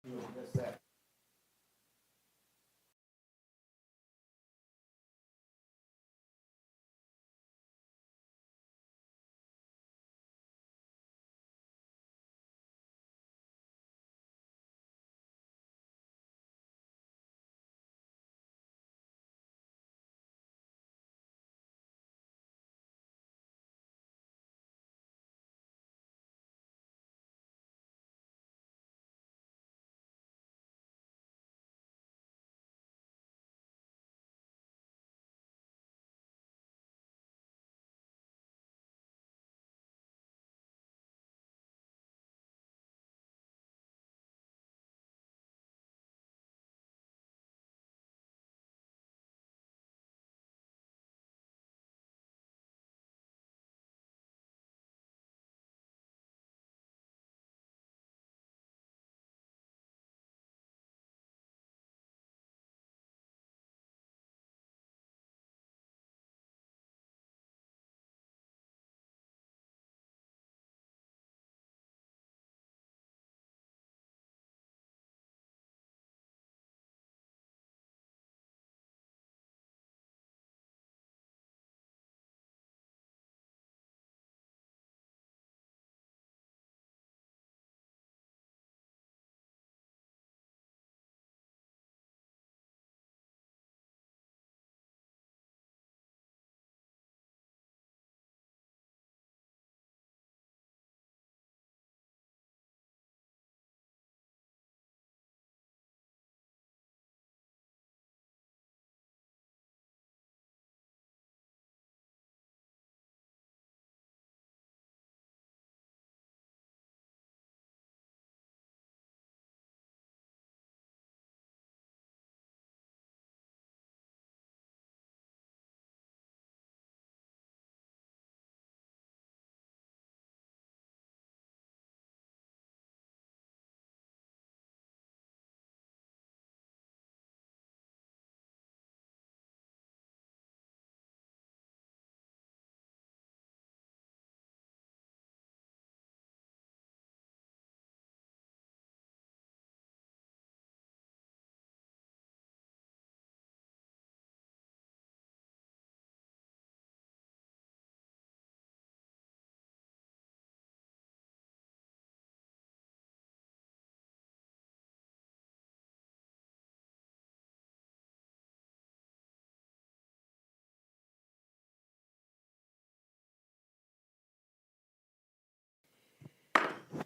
You will miss that.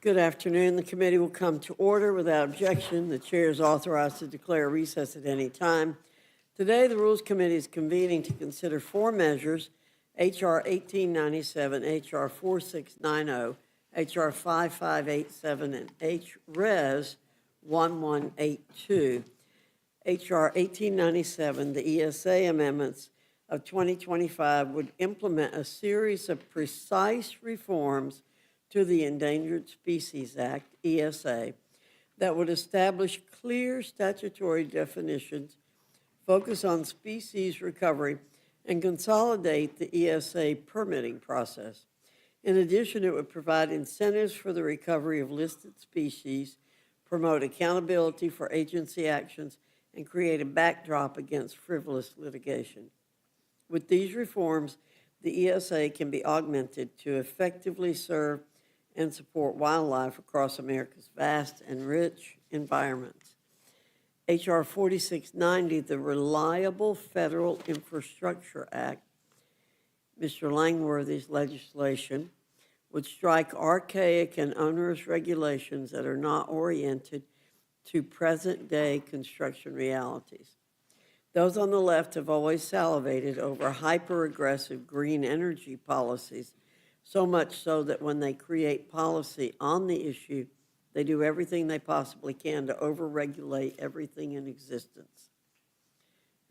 Good afternoon. The committee will come to order without objection. The chair is authorized to declare recess at any time. Today, the Rules Committee is convening to consider four measures: H.R. 1897, H.R. 4690, H.R. 5587, and H.Res. 1182. H.R. 1897, the ESA amendments of 2025, would implement a series of precise reforms to the Endangered Species Act, ESA, that would establish clear statutory definitions, focus on species recovery, and consolidate the ESA permitting process. In addition, it would provide incentives for the recovery of listed species, promote accountability for agency actions, and create a backdrop against frivolous litigation. With these reforms, the ESA can be augmented to effectively serve and support wildlife across America's vast and rich environments. H.R. 4690, the Reliable Federal Infrastructure Act, Mr. Langworthy's legislation, would strike archaic and onerous regulations that are not oriented to present-day construction realities. Those on the left have always salivated over hyper-aggressive green energy policies, so much so that when they create policy on the issue, they do everything they possibly can to overregulate everything in existence.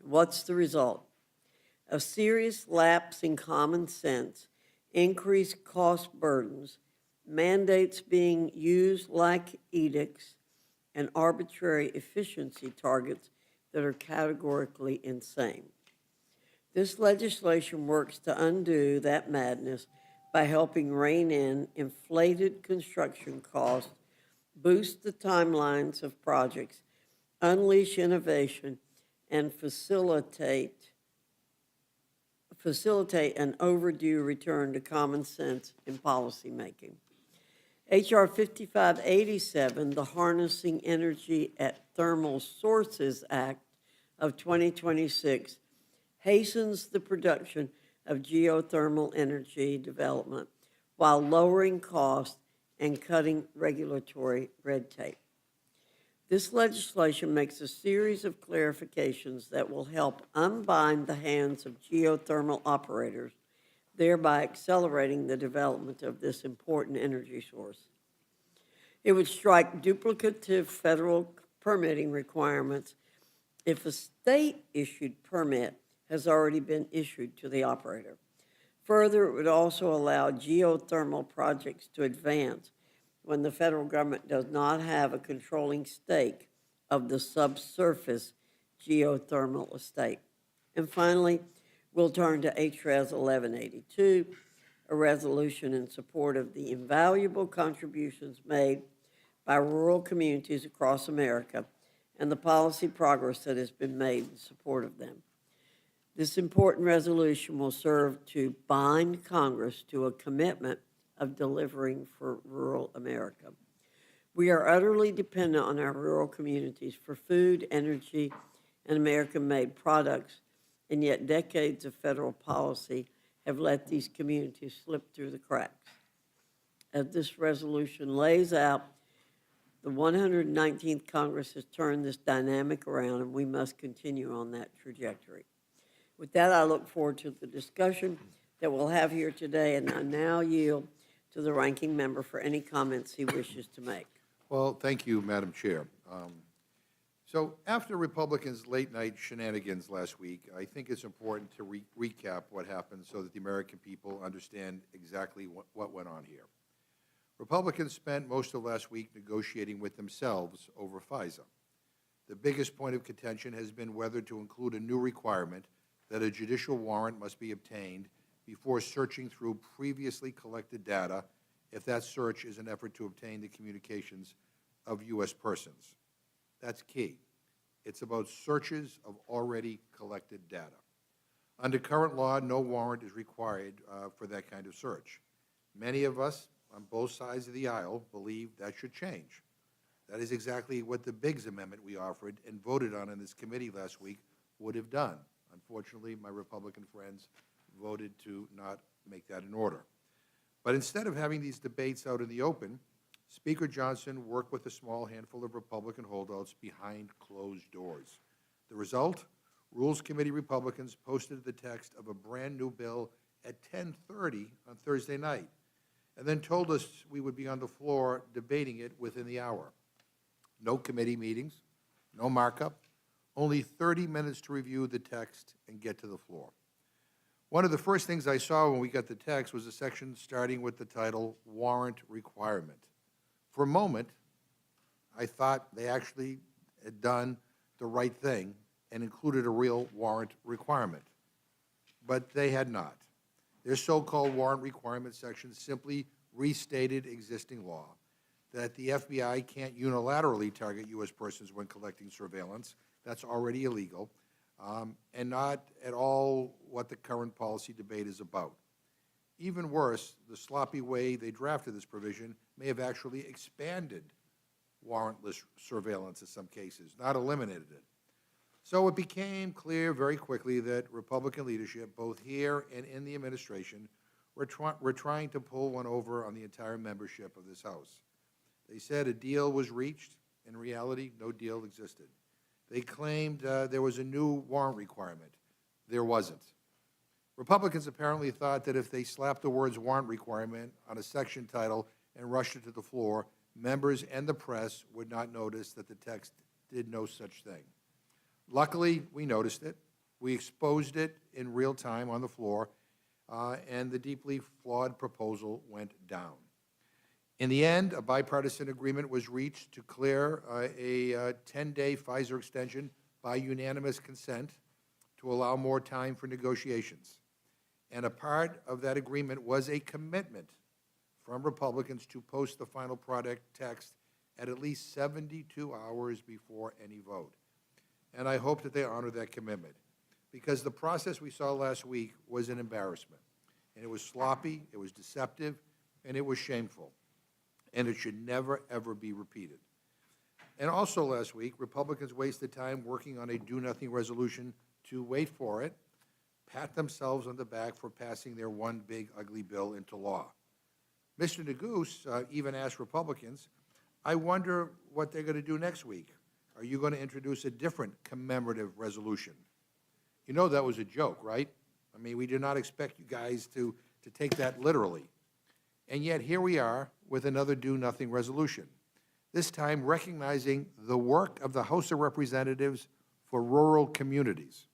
What's the result? A serious lapse in common sense, increased cost burdens, mandates being used like edicts, and arbitrary efficiency targets that are categorically insane. This legislation works to undo that madness by helping rein in inflated construction costs boost the timelines of projects, unleash innovation, and facilitate an overdue return to common sense in policymaking. H.R. 5587, the Harnessing Energy at Thermal Sources Act of 2026, hastens the production of geothermal energy development while lowering costs and cutting regulatory red tape. This legislation makes a series of clarifications that will help unbind the hands of geothermal operators, thereby accelerating the development of this important energy source. It would strike duplicative federal permitting requirements if a state-issued permit has already been issued to the operator. Further, it would also allow geothermal projects to advance when the federal government does not have a controlling stake of the subsurface geothermal estate. And finally, we'll turn to HRES 1182, a resolution in support of the invaluable contributions made by rural communities across America and the policy progress that has been made in support of them. This important resolution will serve to bind Congress to a commitment of delivering for rural America. We are utterly dependent on our rural communities for food, energy, and American-made products, and yet decades of federal policy have let these communities slip through the cracks. As this resolution lays out, the 119th Congress has turned this dynamic around, and we must continue on that trajectory. With that, I look forward to the discussion that we'll have here today, and I now yield to the ranking member for any comments he wishes to make. Well, thank you, Madam Chair. So after Republicans' late-night shenanigans last week, I think it's important to recap what happened so that the American people understand exactly what went on here. Republicans spent most of last week negotiating with themselves over FISA. The biggest point of contention has been whether to include a new requirement that a judicial warrant must be obtained before searching through previously collected data if that search is an effort to obtain the communications of U.S. persons. That's key. It's about searches of already collected data. Under current law, no warrant is required for that kind of search. Many of us on both sides of the aisle believe that should change. That is exactly what the Biggs Amendment we offered and voted on in this committee last week would have done. Unfortunately, my Republican friends voted to not make that an order. But instead of having these debates out in the open, Speaker Johnson worked with a small handful of Republican holdouts behind closed doors. The result? Rules Committee Republicans posted the text of a brand new bill at 10:30 on Thursday night, and then told us we would be on the floor debating it within the hour. No committee meetings, no markup, only 30 minutes to review the text and get to the floor. One of the first things I saw when we got the text was a section starting with the title, Warrant Requirement. For a moment, I thought they actually had done the right thing and included a real warrant requirement, but they had not. Their so-called warrant requirement section simply restated existing law, that the FBI can't unilaterally target U.S. persons when collecting surveillance. That's already illegal, and not at all what the current policy debate is about. Even worse, the sloppy way they drafted this provision may have actually expanded warrantless surveillance in some cases, not eliminated it. So it became clear very quickly that Republican leadership, both here and in the administration, were trying to pull one over on the entire membership of this House. They said a deal was reached. In reality, no deal existed. They claimed there was a new warrant requirement. There wasn't. Republicans apparently thought that if they slapped the words warrant requirement on a section title and rushed it to the floor, members and the press would not notice that the text did no such thing. Luckily, we noticed it. We exposed it in real time on the floor, and the deeply flawed proposal went down. In the end, a bipartisan agreement was reached to clear a 10-day FISA extension by unanimous consent to allow more time for negotiations. And a part of that agreement was a commitment from Republicans to post the final product text at least 72 hours before any vote. And I hope that they honor that commitment, because the process we saw last week was an embarrassment. And it was sloppy, it was deceptive, and it was shameful. And it should never, ever be repeated. And also last week, Republicans wasted time working on a do-nothing resolution to, wait for it, pat themselves on the back for passing their one big ugly bill into law. Mr. Neguse even asked Republicans, I wonder what they're going to do next week. Are you going to introduce a different commemorative resolution? You know that was a joke, right? I mean, we did not expect you guys to take that literally. And yet here we are with another do-nothing resolution, this time recognizing the work of the House of Representatives for rural communities.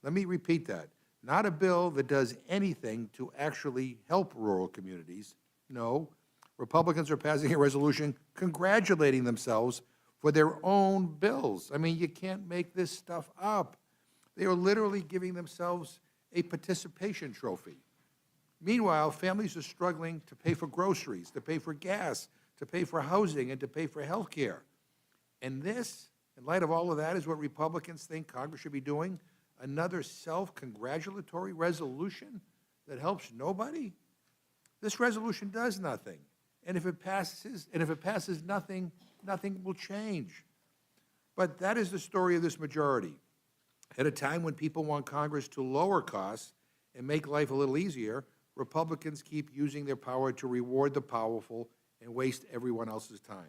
Let me repeat that. Not a bill that does anything to actually help rural communities. No, Republicans are passing a resolution congratulating themselves for their own bills. I mean, you can't make this stuff up. They are literally giving themselves a participation trophy. Meanwhile, families are struggling to pay for groceries, to pay for gas, to pay for housing, and to pay for health care. And this, in light of all of that, is what Republicans think Congress should be doing? Another self-congratulatory resolution that helps nobody? This resolution does nothing. And if it passes, nothing will change. But that is the story of this majority. At a time when people want Congress to lower costs and make life a little easier, Republicans keep using their power to reward the powerful and waste everyone else's time.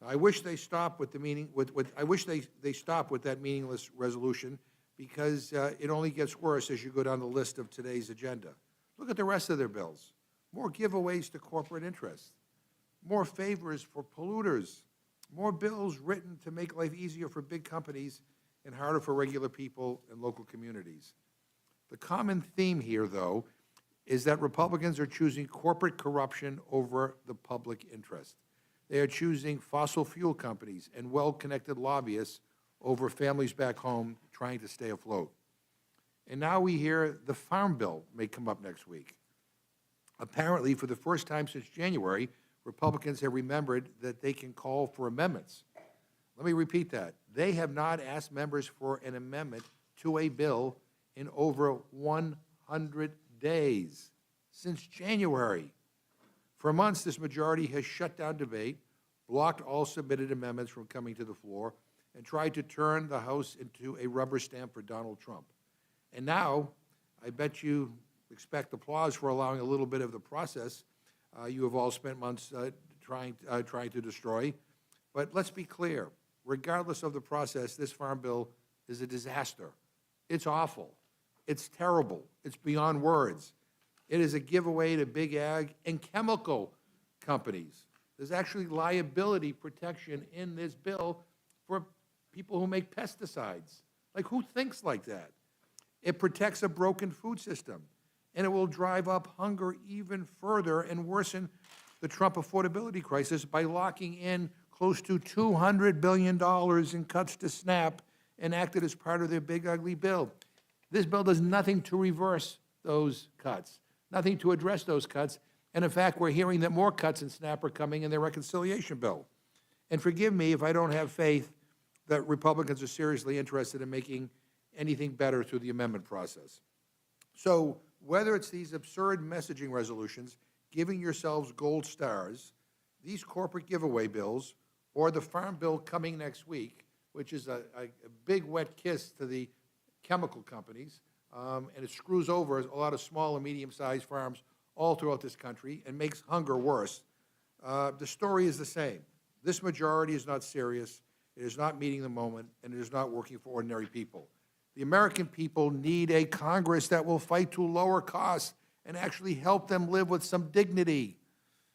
Now, I wish they stop with they stop with that meaningless resolution, because it only gets worse as you go down the list of today's agenda. Look at the rest of their bills. More giveaways to corporate interests, more favors for polluters, more bills written to make life easier for big companies and harder for regular people and local communities. The common theme here, though, is that Republicans are choosing corporate corruption over the public interest. They are choosing fossil fuel companies and well-connected lobbyists over families back home trying to stay afloat. And now we hear the Farm Bill may come up next week. Apparently, for the first time since January, Republicans have remembered that they can call for amendments. Let me repeat that. They have not asked members for an amendment to a bill in over 100 days, since January. For months, this majority has shut down debate, blocked all submitted amendments from coming to the floor, and tried to turn the House into a rubber stamp for Donald Trump. And now, I bet you expect applause for allowing a little bit of the process you have all spent months trying to destroy. But let's be clear, regardless of the process, this Farm Bill is a disaster. It's awful. It's terrible. It's beyond words. It is a giveaway to big ag and chemical companies. There's actually liability protection in this bill for people who make pesticides. Like, who thinks like that? It protects a broken food system, and it will drive up hunger even further and worsen the Trump affordability crisis by locking in close to $200 billion in cuts to SNAP enacted as part of their big ugly bill. This bill does nothing to reverse those cuts, nothing to address those cuts. And in fact, we're hearing that more cuts in SNAP are coming in their reconciliation bill. And forgive me if I don't have faith that Republicans are seriously interested in making anything better through the amendment process. So whether it's these absurd messaging resolutions, giving yourselves gold stars, these corporate giveaway bills, or the Farm Bill coming next week, which is a big wet kiss to the chemical companies, and it screws over a lot of small and medium-sized farms all throughout this country and makes hunger worse. The story is the same. This majority is not serious, it is not meeting the moment, and it is not working for ordinary people. The American people need a Congress that will fight to lower costs and actually help them live with some dignity.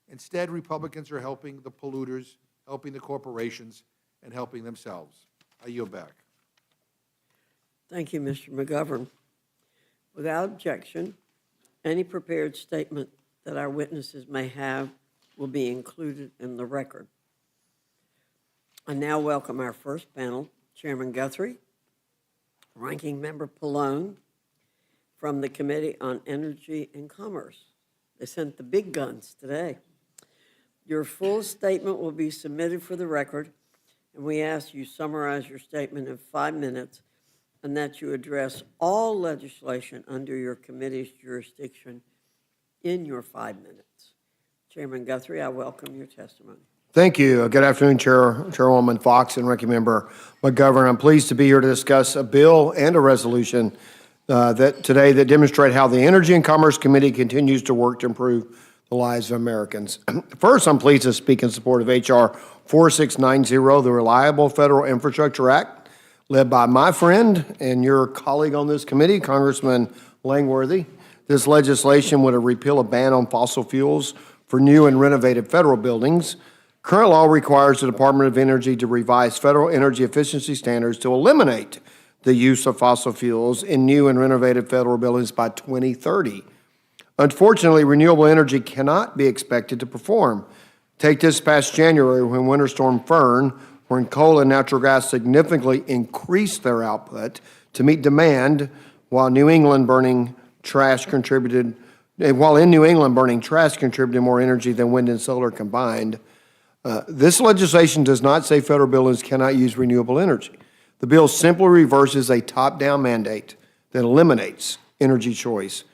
Instead, Republicans are helping the polluters, helping the corporations, and helping themselves. I yield back. Thank you, Mr. McGovern. Without objection, any prepared statement that our witnesses may have will be included in the record. I now welcome our first panel, Chairman Guthrie, Ranking Member Pallone from the Committee on Energy and Commerce. They sent the big guns today. Your full statement will be submitted for the record, and we ask you summarize your statement in 5 minutes and that you address all legislation under your committee's jurisdiction in your 5 minutes. Chairman Guthrie, I welcome your testimony. Thank you. Good afternoon, Chairwoman Fox and Ranking Member McGovern. I'm pleased to be here to discuss a bill and a resolution today that demonstrate how the Energy and Commerce Committee continues to work to improve the lives of Americans. First, I'm pleased to speak in support of H.R. 4690, the Reliable Federal Infrastructure Act, led by my friend and your colleague on this committee, Congressman Langworthy. This legislation would repeal a ban on fossil fuels for new and renovated federal buildings. Current law requires the Department of Energy to revise federal energy efficiency standards to eliminate the use of fossil fuels in new and renovated federal buildings by 2030. Unfortunately, renewable energy cannot be expected to perform. Take this past January when Winter Storm Fern, when coal and natural gas significantly increased their output to meet demand, while in New England burning trash contributed more energy than wind and solar combined. This legislation does not say federal buildings cannot use renewable energy. The bill simply reverses a top-down mandate that eliminates energy choice.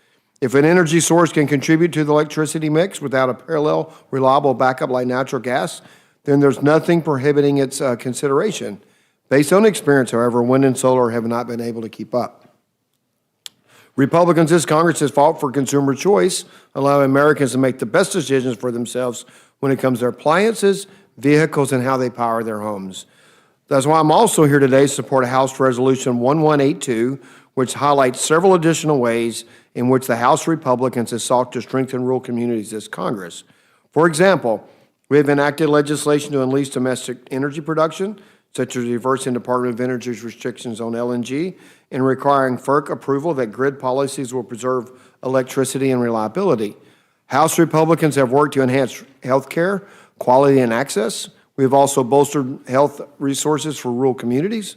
If an energy source can contribute to the electricity mix without a parallel, reliable backup like natural gas, then there's nothing prohibiting its consideration. Based on experience, however, wind and solar have not been able to keep up. Republicans in this Congress has fought for consumer choice, allowing Americans to make the best decisions for themselves when it comes to their appliances, vehicles, and how they power their homes. That's why I'm also here today to support House Resolution 1182, which highlights several additional ways in which the House Republicans have sought to strengthen rural communities this Congress. For example, we have enacted legislation to unleash domestic energy production, such as reversing Department of Energy's restrictions on LNG and requiring FERC approval that grid policies will preserve electricity and reliability. House Republicans have worked to enhance health care, quality, and access. We have also bolstered health resources for rural communities.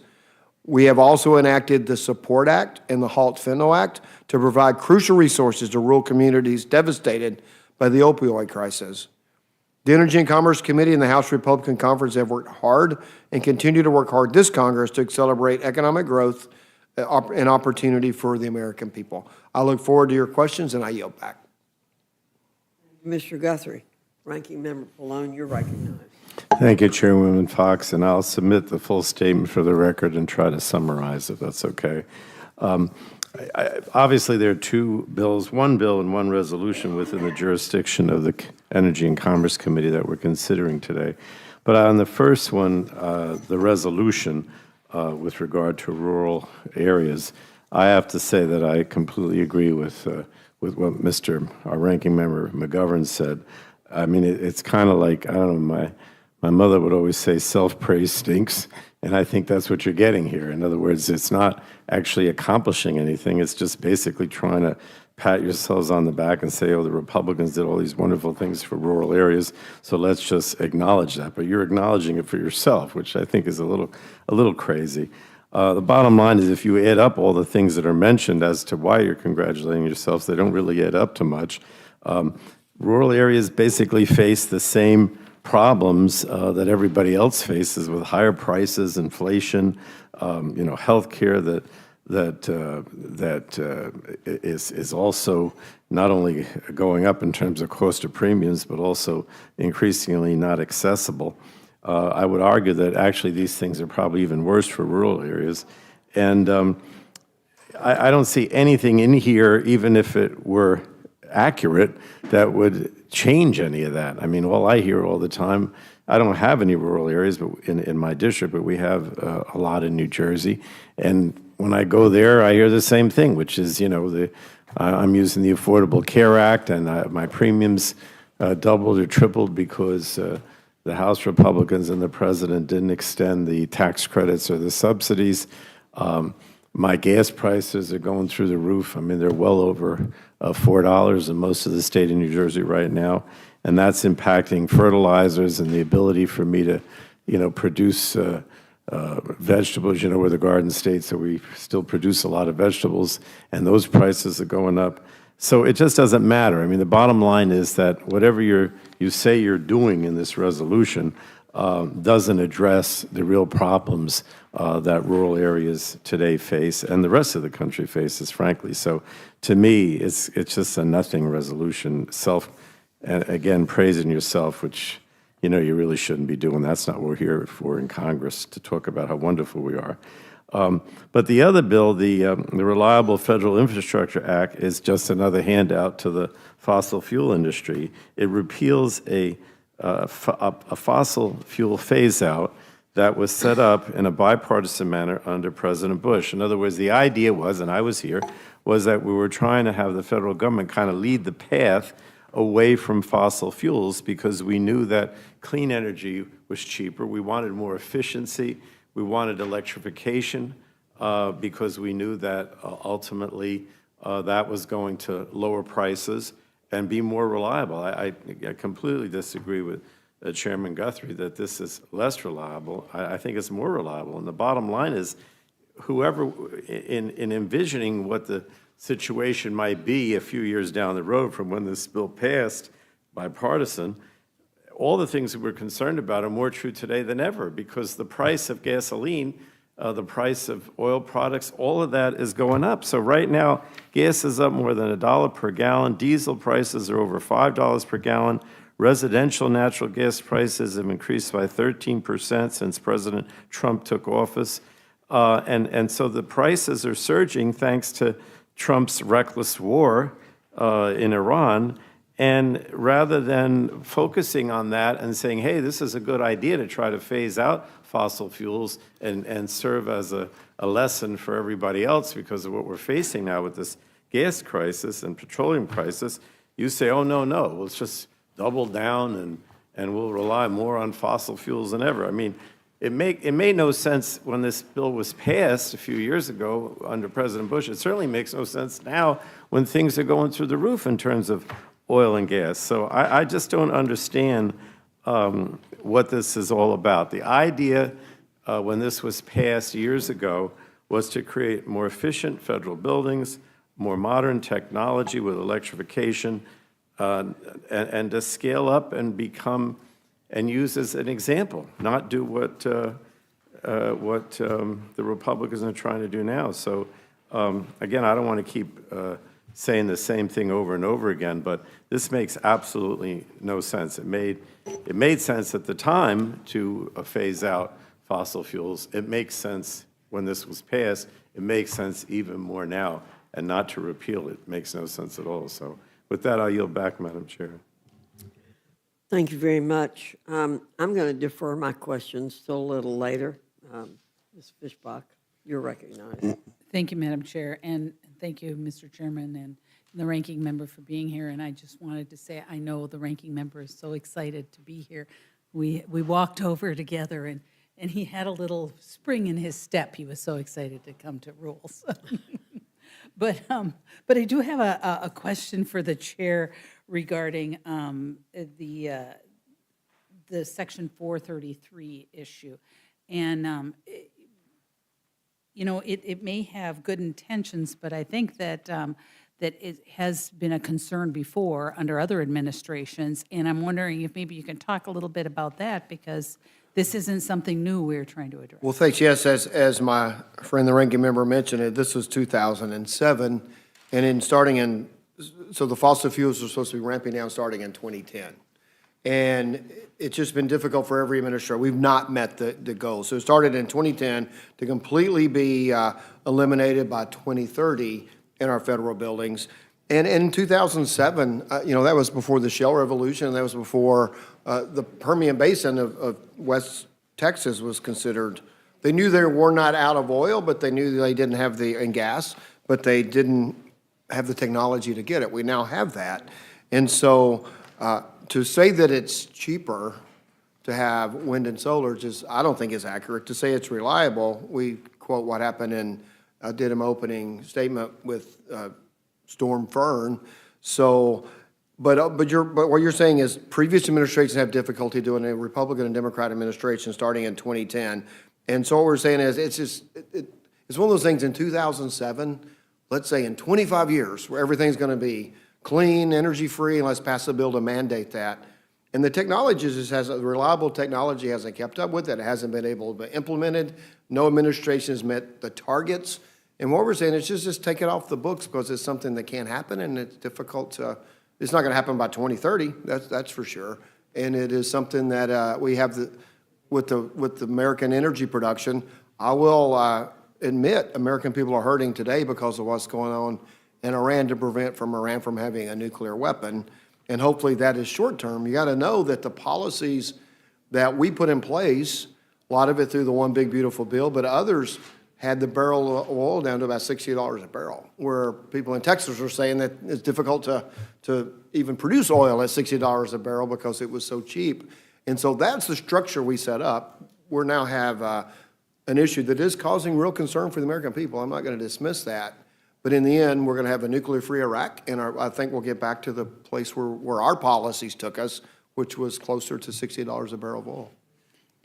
We have also enacted the SUPPORT Act and the HALT Fentanyl Act to provide crucial resources to rural communities devastated by the opioid crisis. The Energy and Commerce Committee and the House Republican Conference have worked hard and continue to work hard this Congress to accelerate economic growth and opportunity for the American people. I look forward to your questions, and I yield back. Mr. Guthrie, Ranking Member Pallone, you're recognized. Thank you, Chairwoman Fox, and I'll submit the full statement for the record and try to summarize if that's okay. Obviously, there are two bills, one bill and one resolution within the jurisdiction of the Energy and Commerce Committee that we're considering today. But on the first one, the resolution with regard to rural areas, I have to say that I completely agree with what our ranking member McGovern said. I mean, it's kind of like, I don't know, my mother would always say self-praise stinks, and I think that's what you're getting here. In other words, it's not actually accomplishing anything. It's just basically trying to pat yourselves on the back and say, oh, the Republicans did all these wonderful things for rural areas, so let's just acknowledge that. But you're acknowledging it for yourself, which I think is a little crazy. The bottom line is if you add up all the things that are mentioned as to why you're congratulating yourselves, they don't really add up to much. Rural areas basically face the same problems that everybody else faces with higher prices, inflation, health care that is also not only going up in terms of cost of premiums, but also increasingly not accessible. I would argue that actually these things are probably even worse for rural areas. And I don't see anything in here, even if it were accurate, that would change any of that. I mean, all I hear all the time, I don't have any rural areas but in my district, but we have a lot in New Jersey. And when I go there, I hear the same thing, which is, I'm using the Affordable Care Act, and my premiums doubled or tripled because the House Republicans and the president didn't extend the tax credits or the subsidies. My gas prices are going through the roof. I mean, they're well over $4 in most of the state of New Jersey right now, and that's impacting fertilizers and the ability for me to, produce vegetables. We're the garden state, so we still produce a lot of vegetables, and those prices are going up. So it just doesn't matter. I mean, the bottom line is that whatever you say you're doing in this resolution doesn't address the real problems that rural areas today face and the rest of the country faces, frankly. So to me, it's just a nothing resolution. And again, praising yourself, which you really really shouldn't be doing. That's not what we're here for in Congress, to talk about how wonderful we are. But the other bill, the Reliable Federal Infrastructure Act, is just another handout to the fossil fuel industry. It repeals a fossil fuel phase-out that was set up in a bipartisan manner under President Bush. In other words, the idea was, and I was here, was that we were trying to have the federal government kind of lead the path away from fossil fuels because we knew that clean energy was cheaper. We wanted more efficiency. We wanted electrification because we knew that ultimately that was going to lower prices and be more reliable. I completely disagree with Chairman Guthrie that this is less reliable. I think it's more reliable. And the bottom line is, whoever, in envisioning what the situation might be a few years down the road from when this bill passed, bipartisan, all the things that we're concerned about are more true today than ever because the price of gasoline, the price of oil products, all of that is going up. So right now, gas is up more than $1 per gallon. Diesel prices are over $5 per gallon. Residential natural gas prices have increased by 13% since President Trump took office. And so the prices are surging thanks to Trump's reckless war in Iran. And rather than focusing on that and saying, hey, this is a good idea to try to phase out fossil fuels and serve as a lesson for everybody else because of what we're facing now with this gas crisis and petroleum crisis, you say, oh, no, let's just double down and we'll rely more on fossil fuels than ever. I mean, it made no sense when this bill was passed a few years ago under President Bush. It certainly makes no sense now when things are going through the roof in terms of oil and gas. So I just don't understand what this is all about. The idea when this was passed years ago was to create more efficient federal buildings, more modern technology with electrification, and to scale up and become and use as an example, not do what the Republicans are trying to do now. So again, I don't want to keep saying the same thing over and over again, but this makes absolutely no sense. It made sense at the time to phase out fossil fuels. It makes sense when this was passed. It makes sense even more now, and not to repeal it makes no sense at all. So with that, I'll yield back, Madam Chair. Thank you very much. I'm going to defer my questions till a little later. Ms. Fishbach, you're recognized. Thank you, Madam Chair, and thank you, Mr. Chairman, and the ranking member for being here. And I just wanted to say, I know the ranking member is so excited to be here. We walked over together, and he had a little spring in his step. He was so excited to come to rules. But I do have a question for the chair regarding the Section 433 issue. And, it may have good intentions, but I think that that it has been a concern before under other administrations. And I'm wondering if maybe you can talk a little bit about that, because this isn't something new we're trying to address. Well, thanks. Yes, as my friend, the ranking member, mentioned, this was 2007, and so the fossil fuels are supposed to be ramping down starting in 2010. And it's just been difficult for every administration. We've not met the goal. So it started in 2010 to completely be eliminated by 2030 in our federal buildings. And in 2007, that was before the Shale Revolution, that was before the Permian Basin of West Texas was considered. They knew they were not out of oil, but they knew they didn't have and gas, but they didn't have the technology to get it. We now have that. And so to say that it's cheaper to have wind and solar, I don't think is accurate. To say it's reliable, we quote what happened in, I did an opening statement with Storm Fern. So, but what you're saying is previous administrations have difficulty doing a Republican and Democrat administration starting in 2010. And so what we're saying is it's one of those things in 2007, let's say in 25 years, where everything's going to be clean, energy-free, and let's pass a bill to mandate that. And the technology just has, a reliable technology hasn't kept up with it. It hasn't been able to be implemented. No administration has met the targets. And what we're saying is just take it off the books because it's something that can't happen and it's difficult to, it's not going to happen by 2030, that's for sure. And it is something that we have with the American energy production. I will admit American people are hurting today because of what's going on in Iran to prevent Iran from having a nuclear weapon. And hopefully that is short-term. You got to know that the policies that we put in place, a lot of it through the One Big Beautiful Bill, but others had the barrel of oil down to about $60 a barrel, where people in Texas are saying that it's difficult to even produce oil at $60 a barrel because it was so cheap. And so that's the structure we set up. We now have an issue that is causing real concern for the American people. I'm not going to dismiss that. But in the end, we're going to have a nuclear-free Iraq, and I think we'll get back to the place where our policies took us, which was closer to $60 a barrel of oil.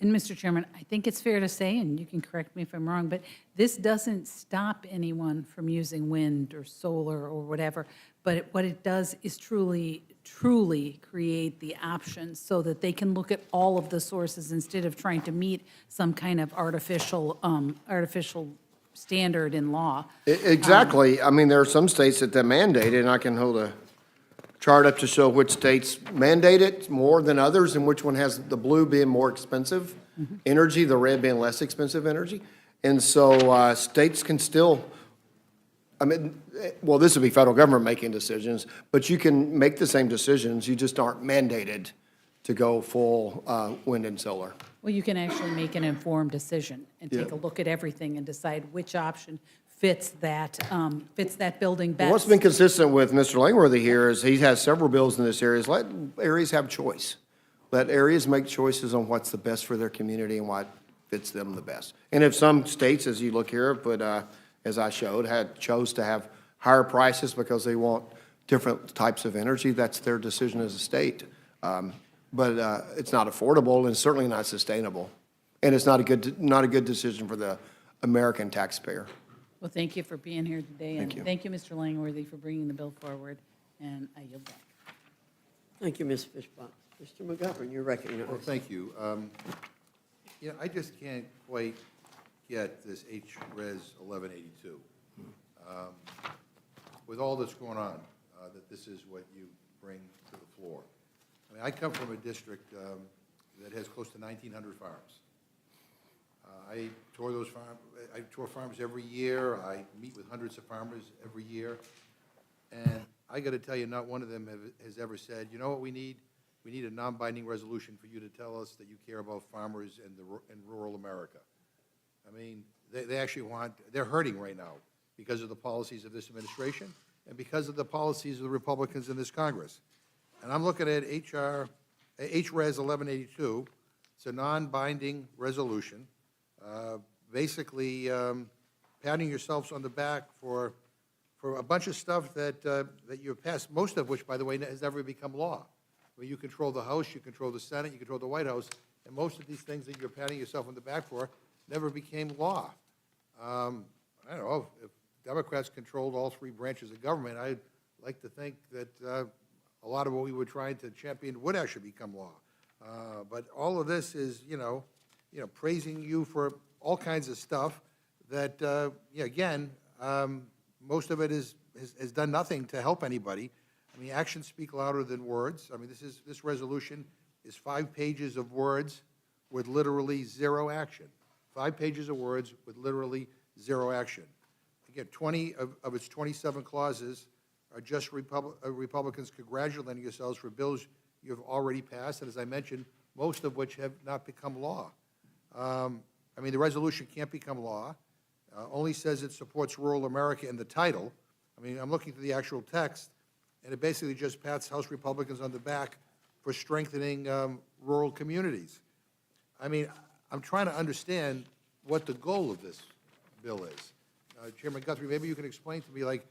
And Mr. Chairman, I think it's fair to say, and you can correct me if I'm wrong, but this doesn't stop anyone from using wind or solar or whatever, but what it does is truly create the options so that they can look at all of the sources instead of trying to meet some kind of artificial standard in law. Exactly. I mean, there are some states that mandate it, and I can hold a chart up to show which states mandate it more than others and which one has the blue being more expensive energy, the red being less expensive energy. And so states can still, I mean, well, this would be federal government making decisions, but you can make the same decisions. You just aren't mandated to go full wind and solar. Well, you can actually make an informed decision and take a look at everything and decide which option fits that building best. What's been consistent with Mr. Langworthy here is he has several bills in this area. Let areas have choice. Let areas make choices on what's the best for their community and what fits them the best. And if some states, as you look here, but as I showed, chose to have higher prices because they want different types of energy, that's their decision as a state. But it's not affordable and certainly not sustainable. And it's not a good decision for the American taxpayer. Well, thank you for being here today. Thank you. And thank you, Mr. Langworthy, for bringing the bill forward. And I yield back. Thank you, Ms. Fishbach. Mr. McGovern, you're recognized. Well, thank you. I just can't quite get this H-Res 1182. With all that's going on, that this is what you bring to the floor. I mean, I come from a district that has close to 1,900 farms. I tour those farms. I tour farms every year. I meet with hundreds of farmers every year, and I got to tell you, not one of them has ever said, "You know what we need? We need a non-binding resolution for you to tell us that you care about farmers in rural America." I mean, they actually they're hurting right now because of the policies of this administration and because of the policies of the Republicans in this Congress. And I'm looking at H-Res 1182. It's a non-binding resolution, basically patting yourselves on the back for a bunch of stuff that you've passed, most of which, by the way, has never become law. I mean, you control the House, you control the Senate, you control the White House, and most of these things that you're patting yourself on the back for never became law. I don't know, if Democrats controlled all three branches of government, I'd like to think that a lot of what we were trying to champion would actually become law. But all of this is, praising you for all kinds of stuff that, again, most of it has done nothing to help anybody. I mean, actions speak louder than words. I mean, this resolution is 5 pages of words with literally zero action. 5 pages of words with literally zero action. Again, 20 of its 27 clauses are just Republicans congratulating yourselves for bills you have already passed, and as I mentioned, most of which have not become law. I mean, the resolution can't become law. Only says it supports rural America in the title. I mean, I'm looking through the actual text, and it basically just pats House Republicans on the back for strengthening rural communities. I mean, I'm trying to understand what the goal of this bill is. Chairman Guthrie, maybe you can explain to me, like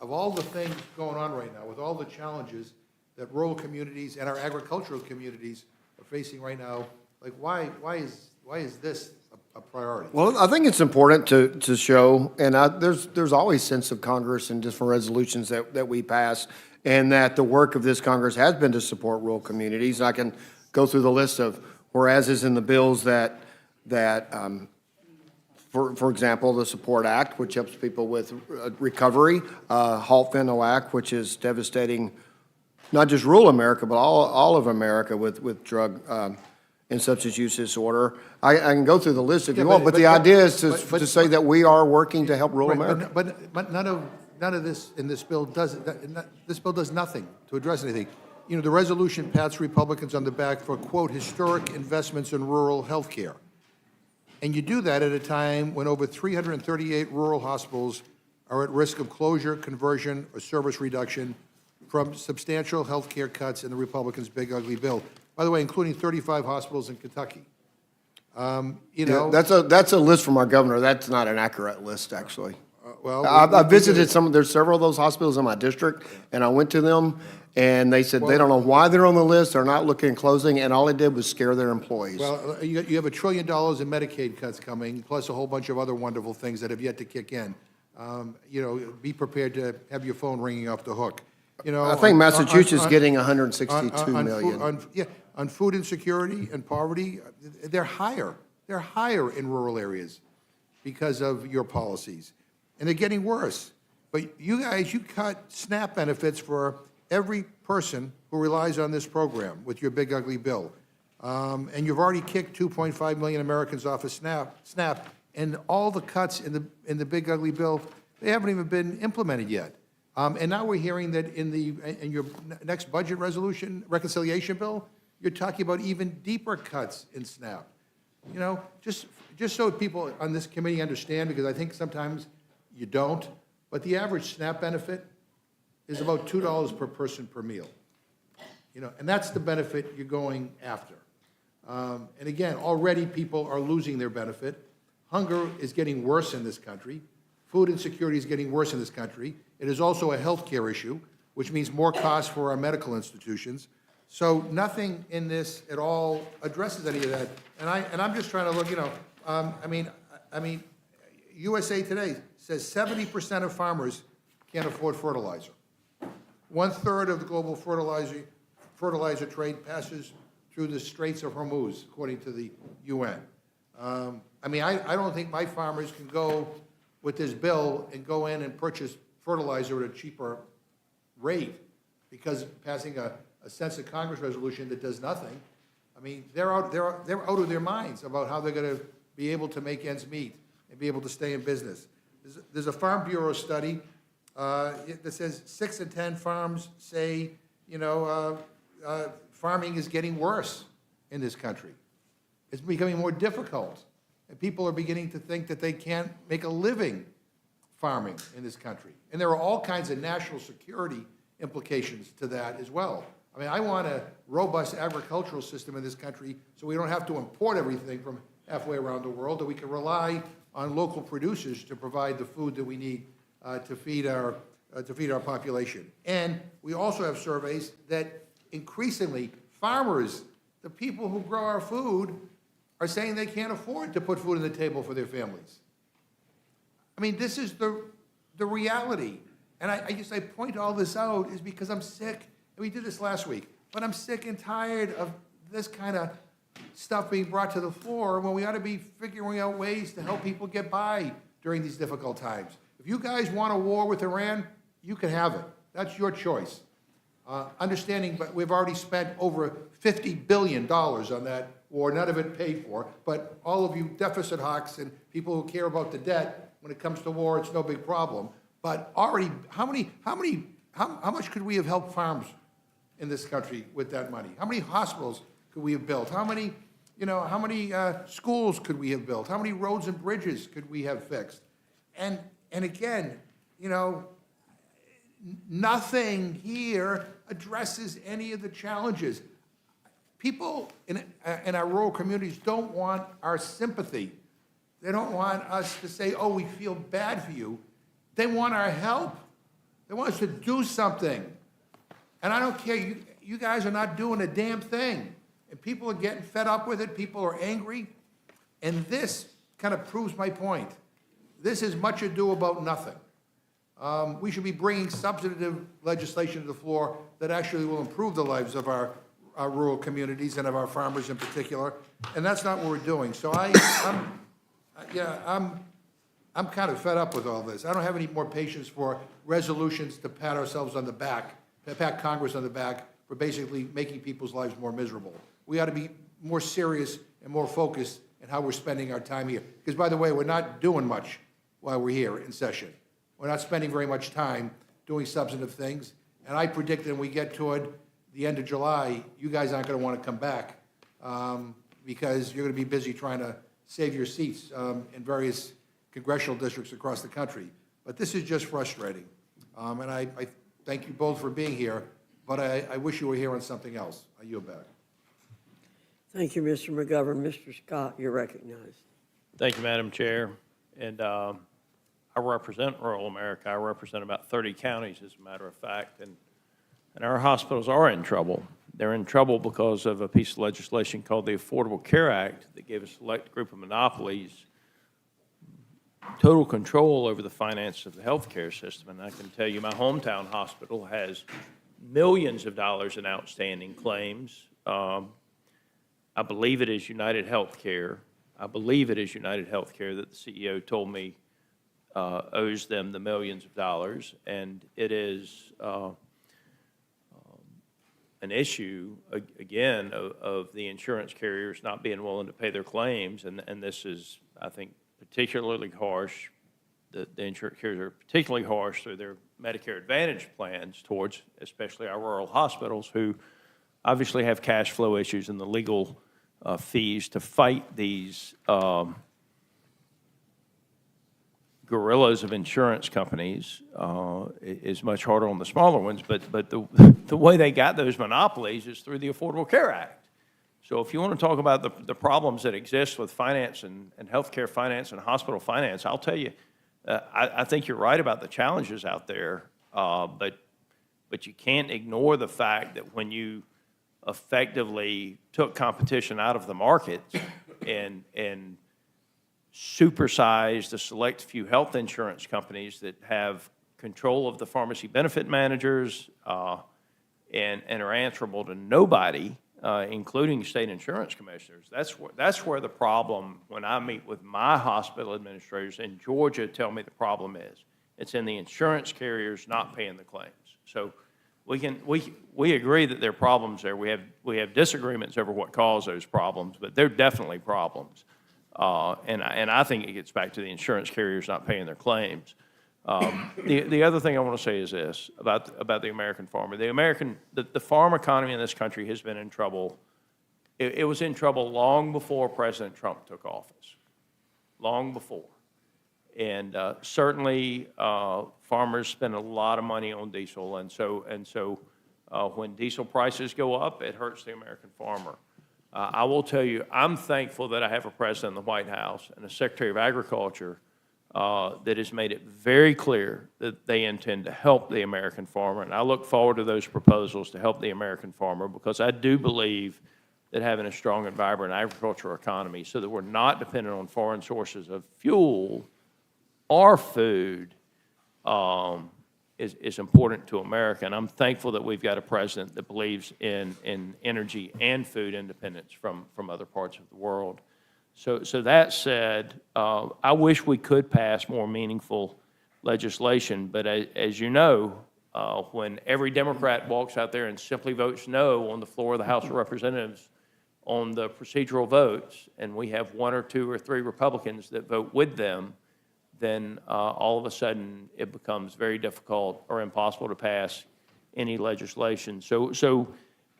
of all the things going on right now, with all the challenges that rural communities and our agricultural communities are facing right now, like why is this a a priority. Well, I think it's important to show, and there's always sense of Congress and different resolutions that we pass, and that the work of this Congress has been to support rural communities. I can go through the list of whereases in the bills that, for example, the Support Act, which helps people with recovery, Halt Fentanyl Act, which is devastating not just rural America, but all of America with drug and substance use disorder. I can go through the list if you want, but the idea is to say that we are working to help rural Right, America. but none of this in this bill does, this bill does nothing to address anything. You know, the resolution pats Republicans on the back for, quote, historic investments in rural health care. And you do that at a time when over 338 rural hospitals are at risk of closure, conversion, or service reduction from substantial health care cuts in the Republicans' big ugly bill. By the way, including 35 hospitals in Kentucky. You know. That's a list from our governor. That's not an accurate list, actually. Well, I visited there's several of those hospitals in my district, and I went to them, and they said they don't know why they're on the list, they're not looking at closing, and all it did was scare their employees. Well, you have $1 trillion in Medicaid cuts coming, plus a whole bunch of other wonderful things that have yet to kick in. You know, be prepared to have your phone ringing off the hook. You know, I think Massachusetts is getting 162 on million. on food insecurity and poverty, they're higher. They're higher in rural areas because of your policies. And they're getting worse. But you guys, you cut SNAP benefits for every person who relies on this program with your big ugly bill. And you've already kicked 2.5 million Americans off of SNAP, and all the cuts in the big ugly bill, they haven't even been implemented yet. And now we're hearing that in your next budget resolution, reconciliation bill, you're talking about even deeper cuts in SNAP. You know, just so people on this committee understand, because I think sometimes you don't, but the average SNAP benefit is about $2 per person per meal. You know, and that's the benefit you're going after. And again, already people are losing their benefit. Hunger is getting worse in this country. Food insecurity is getting worse in this country. It is also a health care issue, which means more costs for our medical institutions. So nothing in this at all addresses any of that. And I'm just trying to look, you know, I mean, USA Today says 70% of farmers can't afford fertilizer. 1/3 of the global fertilizer trade passes through the Straits of Hormuz, according to the UN. I mean, I don't think my farmers can go with this bill and go in and purchase fertilizer at a cheaper rate because passing a sense of Congress resolution that does nothing. I mean, they're out of their minds about how they're going to be able to make ends meet and be able to stay in business. There's a Farm Bureau study that says 6 in 10 farms say, you know, farming is getting worse in this country. It's becoming more difficult, and people are beginning to think that they can't make a living farming in this country. And there are all kinds of national security implications to that as well. I mean, I want a robust agricultural system in this country so we don't have to import everything from halfway around the world, that we can rely on local producers to provide the food that we need to feed our population. And we also have surveys that increasingly farmers, the people who grow our food, are saying they can't afford to put food on the table for their families. I mean, this is the reality. And I point all this out is because I'm sick, and we did this last week, but I'm sick and tired of this kind of stuff being brought to the floor when we ought to be figuring out ways to help people get by during these difficult times. If you guys want a war with Iran, you can have it. That's your choice. Understanding, but we've already spent over $50 billion on that war, none of it paid for, but all of you deficit hawks and people who care about the debt, when it comes to war, it's no big problem. But already, how much could we have helped farms in this country with that money? How many hospitals could we have built? How many schools could we have built? How many roads and bridges could we have fixed? And again, you know, nothing here addresses any of the challenges. People in our rural communities don't want our sympathy. They don't want us to say, oh, we feel bad for you. They want our help. They want us to do something. And I don't care, you guys are not doing a damn thing. And people are getting fed up with it, people are angry. And this kind of proves my point. This is much ado about nothing. We should be bringing substantive legislation to the floor that actually will improve the lives of our rural communities and of our farmers in particular, and that's not what we're doing. So I'm kind of fed up with all this. I don't have any more patience for resolutions to pat ourselves on the back, pat Congress on the back for basically making people's lives more miserable. We ought to be more serious and more focused in how we're spending our time here. Because, by the way, we're not doing much while we're here in session. We're not spending very much time doing substantive things, and I predict that when we get toward the end of July, you guys aren't going to want to come back because you're going to be busy trying to save your seats in various congressional districts across the country. But this is just frustrating, and I thank you both for being here, but I wish you were here on something else. I yield back. Thank you, Mr. McGovern. Mr. Scott, you're recognized. Thank you, Madam Chair. And I represent rural America. I represent about 30 counties, as a matter of fact, and our hospitals are in trouble. They're in trouble because of a piece of legislation called the Affordable Care Act that gave a select group of monopolies total control over the finances of the healthcare system. And I can tell you my hometown hospital has millions of dollars in outstanding claims. I believe it is United Healthcare. I believe it is United Healthcare that the CEO told me owes them the millions of dollars, and it is an issue, again, of the insurance carriers not being willing to pay their claims, and this is, I think, particularly harsh. The insurance carriers are particularly harsh through their Medicare Advantage plans towards especially our rural hospitals, who obviously have cash flow issues, and the legal fees to fight these guerrillas of insurance companies is much harder on the smaller ones, but the way they got those monopolies is through the Affordable Care Act. So if you want to talk about the problems that exist with finance and healthcare finance and hospital finance, I'll tell you, I think you're right about the challenges out there, but you can't ignore the fact that when you effectively took competition out of the market and supersized the select few health insurance companies that have control of the pharmacy benefit managers and are answerable to nobody, including state insurance commissioners. That's where the problem, when I meet with my hospital administrators in Georgia, tell me the problem is. It's in the insurance carriers not paying the claims. So we agree that there are problems there. We have disagreements over what caused those problems, but they're definitely problems. And I think it gets back to the insurance carriers not paying their claims. The other thing I want to say is this about the American farmer. The farm economy in this country has been in trouble. It was in trouble long before President Trump took office, long before. And certainly farmers spend a lot of money on diesel, and so when diesel prices go up, it hurts the American farmer. I will tell you, I'm thankful that I have a president in the White House and a Secretary of Agriculture that has made it very clear that they intend to help the American farmer, and I look forward to those proposals to help the American farmer, because I do believe that having a strong and vibrant agricultural economy so that we're not dependent on foreign sources of fuel or food is important to America, and I'm thankful that we've got a president that believes in energy and food independence from other parts of the world. So that said, I wish we could pass more meaningful legislation, but as you know, when every Democrat walks out there and simply votes no on the floor of the House of Representatives on the procedural votes, and we have 1 or 2 or 3 Republicans that vote with them, then all of a sudden it becomes very difficult or impossible to pass any legislation. So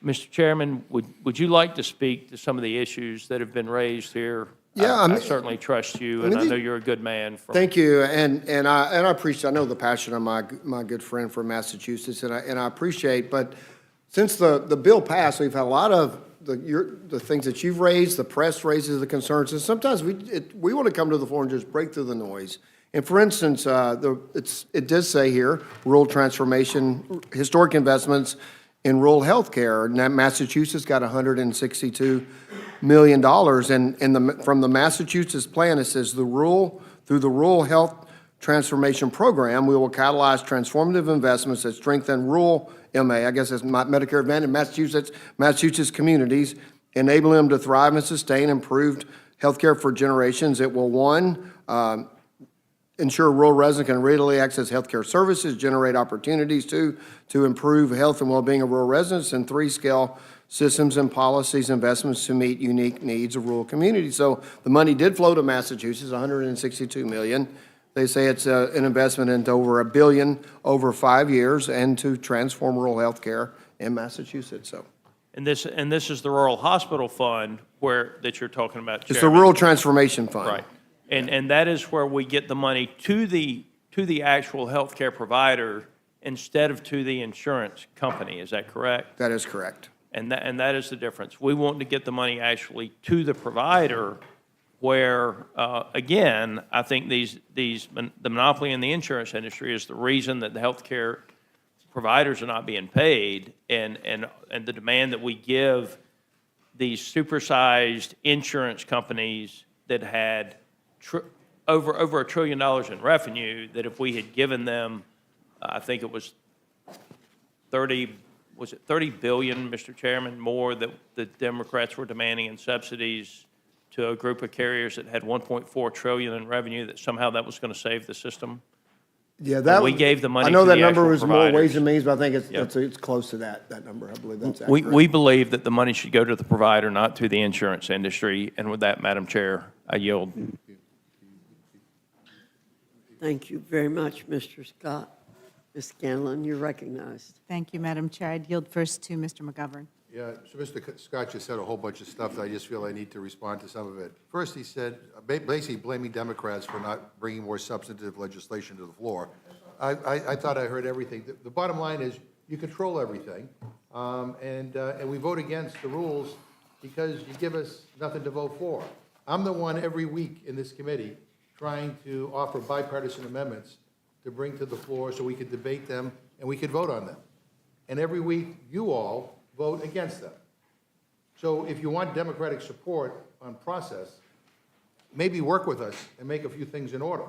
Mr. Chairman, would you like to speak to some of the issues that have been raised here? Yeah, I certainly trust you, and I know you're a good man. Thank you, and I appreciate. I know the passion of my good friend from Massachusetts, and I appreciate. But since the bill passed, we've had a lot of the things that you've raised, the press raises the concerns, and sometimes we want to come to the floor and just break through the noise. And for instance, it does say here, rural transformation, historic investments in rural health care. And Massachusetts got $162 million. And from the Massachusetts plan, it says through the Rural Health Transformation Program, we will catalyze transformative investments that strengthen rural MA, I guess it's Medicare Advantage, Massachusetts communities, enabling them to thrive and sustain improved healthcare for generations. It will, one, ensure rural residents can readily access healthcare services, generate opportunities to improve health and well-being of rural residents, and three, scale systems and policies, investments to meet unique needs of rural communities. So the money did flow to Massachusetts, $162 million. They say it's an investment into over $1 billion over 5 years and to transform rural healthcare in Massachusetts, so. And this is the Rural Hospital Fund that you're talking about, It's the Chairman. Rural Transformation Fund. Right. And that is where we get the money to the actual healthcare provider instead of to the insurance company. Is that correct? That is correct. And that is the difference. We want to get the money actually to the provider where, again, I think the monopoly in the insurance industry is the reason that the healthcare providers are not being paid, and the demand that we give these supersized insurance companies that had over $1 trillion in revenue, that if we had given them, I think it was 30 billion, Mr. Chairman, more that the Democrats were demanding in subsidies to a group of carriers that had 1.4 trillion in revenue, that somehow that was going to save the system? Yeah, that. We gave the money I know to that the number actual was more ways providers. and means, but I think Yep. it's close to that number. I believe that's We accurate. believe that the money should go to the provider, not to the insurance industry. And with that, Madam Chair, I yield. Thank you very much, Mr. Scott. Ms. Scanlon, you're recognized. Thank you, Madam Chair. I'd yield first to Mr. McGovern. Yeah, so Mr. Scott just said a whole bunch of stuff that I just feel I need to respond to some of it. First, he said, basically blaming Democrats for not bringing more substantive legislation to the floor. I thought I heard everything. The bottom line is, you control everything, and we vote against the rules because you give us nothing to vote for. I'm the one every week in this committee trying to offer bipartisan amendments to bring to the floor so we could debate them and we could vote on them. And every week, you all vote against them. So if you want Democratic support on process, maybe work with us and make a few things in order.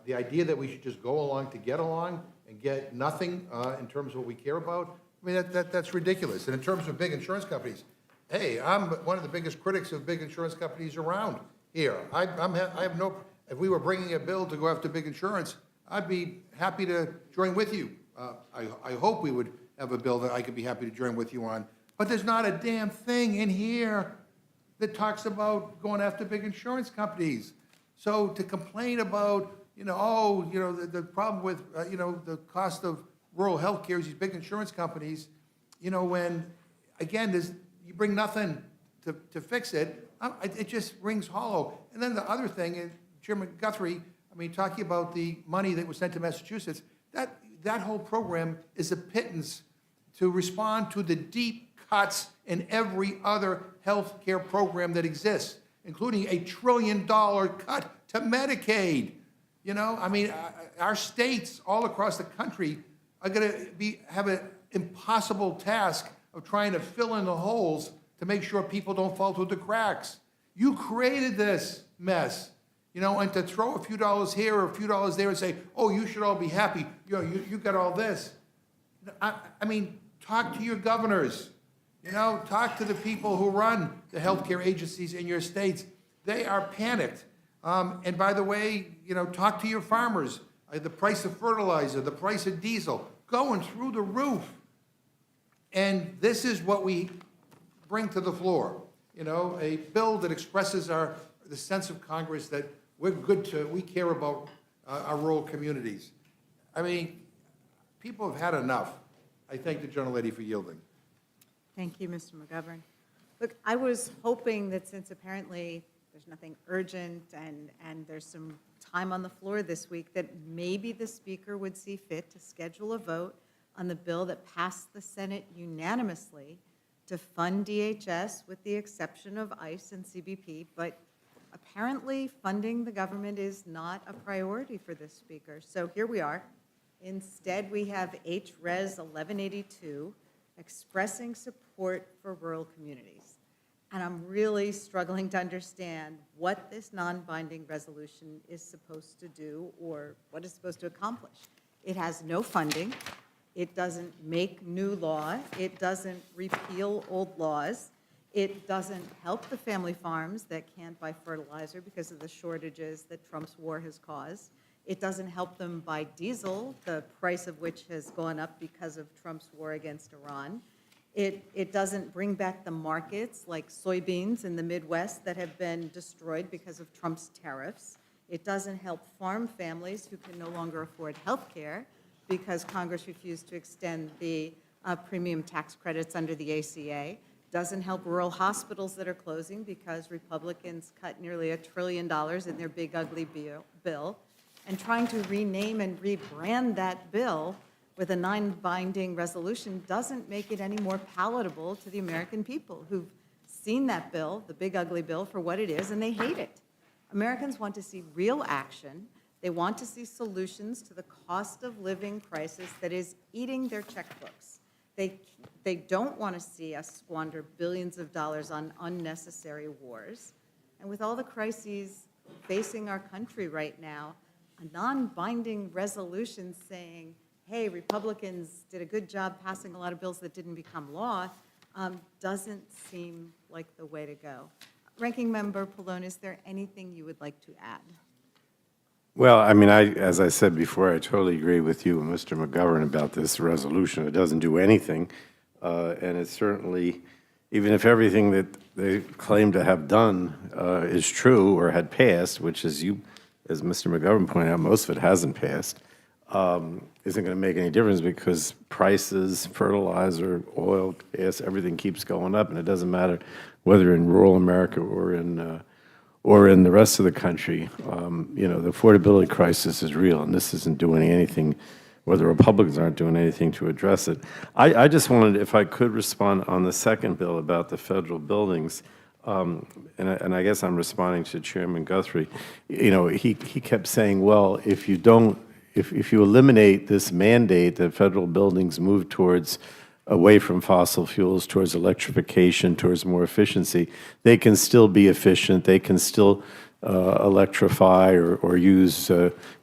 The idea that we should just go along to get along and get nothing in terms of what we care about, I mean, that's ridiculous. And in terms of big insurance companies, hey, I'm one of the biggest critics of big insurance companies around here. I have no, if we were bringing a bill to go after big insurance, I'd be happy to join with you. I hope we would have a bill that I could be happy to join with you on. But there's not a damn thing in here that talks about going after big insurance companies. So to complain about, the problem with, the cost of rural health care is these big insurance companies, when, again, you bring nothing to fix it, it just rings hollow. And then the other thing, is, Chairman Guthrie, talking about the money that was sent to Massachusetts, that whole program is a pittance to respond to the deep cuts in every other health care program that exists, including a $1 trillion cut to Medicaid. Our states all across the country are going to have an impossible task of trying to fill in the holes to make sure people don't fall through the cracks. You created this mess, and to throw a few dollars here or a few dollars there and say, oh, you should all be happy, you got all this. Talk to your governors. Talk to the people who run the healthcare agencies in your states. They are panicked. And by the way, talk to your farmers. The price of fertilizer, the price of diesel, going through the roof. And this is what we bring to the floor. A bill that expresses the sense of Congress that we care about our rural communities. People have had enough. I thank the gentlelady for yielding. Thank you, Mr. McGovern. Look, I was hoping that since apparently there's nothing urgent and there's some time on the floor this week, that maybe the Speaker would see fit to schedule a vote on the bill that passed the Senate unanimously to fund DHS with the exception of ICE and CBP, but apparently funding the government is not a priority for this Speaker. So here we are. Instead, we have H-Res 1182 expressing support for rural communities. And I'm really struggling to understand what this non-binding resolution is supposed to do or what it's supposed to accomplish. It has no funding. It doesn't make new law. It doesn't repeal old laws. It doesn't help the family farms that can't buy fertilizer because of the shortages that Trump's war has caused. It doesn't help them buy diesel, the price of which has gone up because of Trump's war against Iran. It doesn't bring back the markets like soybeans in the Midwest that have been destroyed because of Trump's tariffs. It doesn't help farm families who can no longer afford health care because Congress refused to extend the premium tax credits under the ACA. Doesn't help rural hospitals that are closing because Republicans cut nearly $1 trillion in their big ugly bill. And trying to rename and rebrand that bill with a non-binding resolution doesn't make it any more palatable to the American people who've seen that bill, the big ugly bill, for what it is, and they hate it. Americans want to see real action. They want to see solutions to the cost of living crisis that is eating their checkbooks. They don't want to see us squander billions of dollars on unnecessary wars. And with all the crises facing our country right now, a non-binding resolution saying, hey, Republicans did a good job passing a lot of bills that didn't become law, doesn't seem like the way to go. Ranking Member Pallone, is there anything you would like to add? Well, I mean, as I said before, I totally agree with you and Mr. McGovern about this resolution. It doesn't do anything, and it certainly, even if everything that they claim to have done is true or had passed, which as Mr. McGovern pointed out, most of it hasn't passed, isn't going to make any difference because prices, fertilizer, oil, gas, everything keeps going up, and it doesn't matter whether in rural America or in the rest of the country. You know, the affordability crisis is real, and this isn't doing anything, or the Republicans aren't doing anything to address it. I just wanted, if I could respond on the second bill about the federal buildings, and I guess I'm responding to Chairman Guthrie. You know, he kept saying, well, if you eliminate this mandate that federal buildings move towards away from fossil fuels, towards electrification, towards more efficiency, they can still be efficient, they can still electrify or use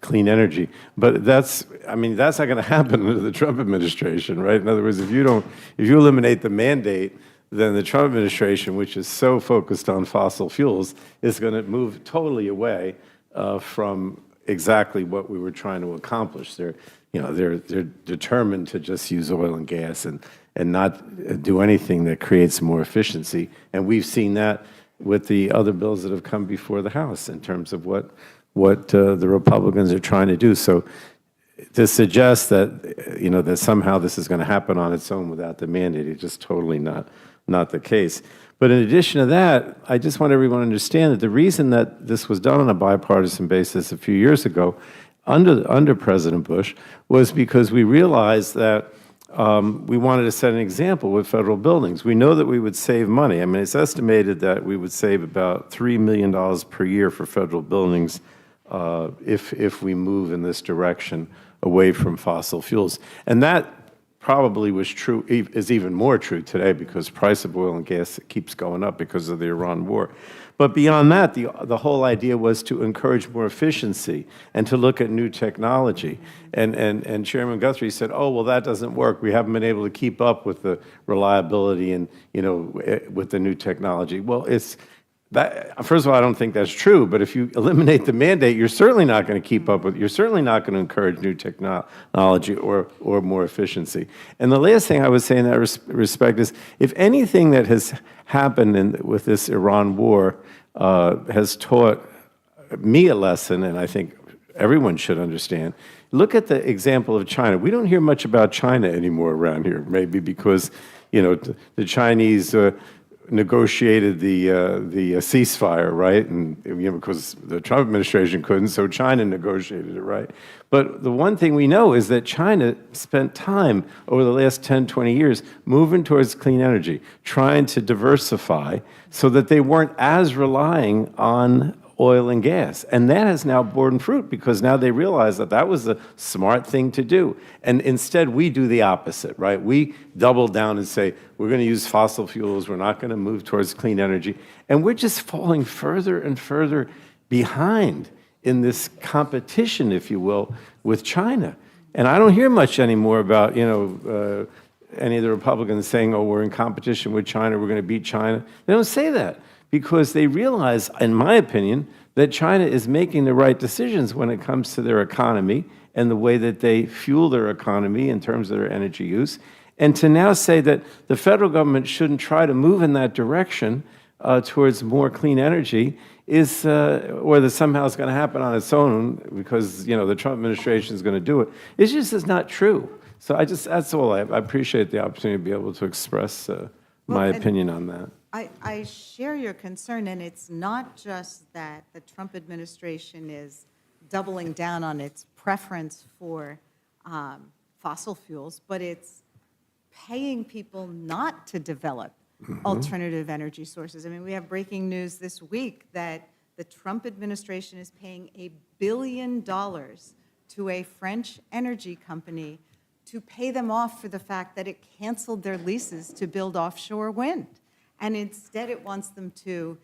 clean energy. But that's not going to happen under the Trump administration, right? In other words, if you eliminate the mandate, then the Trump administration, which is so focused on fossil fuels, is going to move totally away from exactly what we were trying to accomplish. They're determined to just use oil and gas and not do anything that creates more efficiency. And we've seen that with the other bills that have come before the House in terms of what the Republicans are trying to do. So to suggest that, you know, that somehow this is going to happen on its own without the mandate is just totally not the case. But in addition to that, I just want everyone to understand that the reason that this was done on a bipartisan basis a few years ago under President Bush was because we realized that we wanted to set an example with federal buildings. We know that we would save money. I mean, it's estimated that we would save about $3 million per year for federal buildings if we move in this direction away from fossil fuels. And that probably was true, is even more true today because the price of oil and gas keeps going up because of the Iran war. But beyond that, the whole idea was to encourage more efficiency and to look at new technology. And Chairman Guthrie said, oh, well, that doesn't work. We haven't been able to keep up with the reliability and, you know, with the new technology. Well, first of all, I don't think that's true, but if you eliminate the mandate, you're certainly not going to keep up with, you're certainly not going to encourage new technology or more efficiency. And the last thing I would say in that respect is, if anything that has happened with this Iran war has taught me a lesson, and I think everyone should understand, look at the example of China. We don't hear much about China anymore around here, maybe because, you know, the Chinese negotiated the ceasefire, right? And you know, because the Trump administration couldn't, so China negotiated it, right? But the one thing we know is that China spent time over the last 10, 20 years moving towards clean energy, trying to diversify so that they weren't as relying on oil and gas. And that has now borne fruit because now they realize that that was the smart thing to do. And instead, we do the opposite, right? We double down and say, we're going to use fossil fuels. We're not going to move towards clean energy. And we're just falling further and further behind in this competition, if you will, with China. And I don't hear much anymore about, any of the Republicans saying, oh, we're in competition with China, we're going to beat China. They don't say that because they realize, in my opinion, that China is making the right decisions when it comes to their economy and the way that they fuel their economy in terms of their energy use. And to now say that the federal government shouldn't try to move in that direction towards more clean energy is, or that somehow it's going to happen on its own because, the Trump administration is going to do it. It just is not true. So that's all. I appreciate the opportunity to be able to express my opinion on that. I share your concern, and it's not just that the Trump administration is doubling down on its preference for fossil fuels, but it's paying people not to develop alternative energy sources. I mean, we have breaking news this week that the Trump administration is paying $1 billion to a French energy company to pay them off for the fact that it canceled their leases to build offshore wind. And instead it wants them to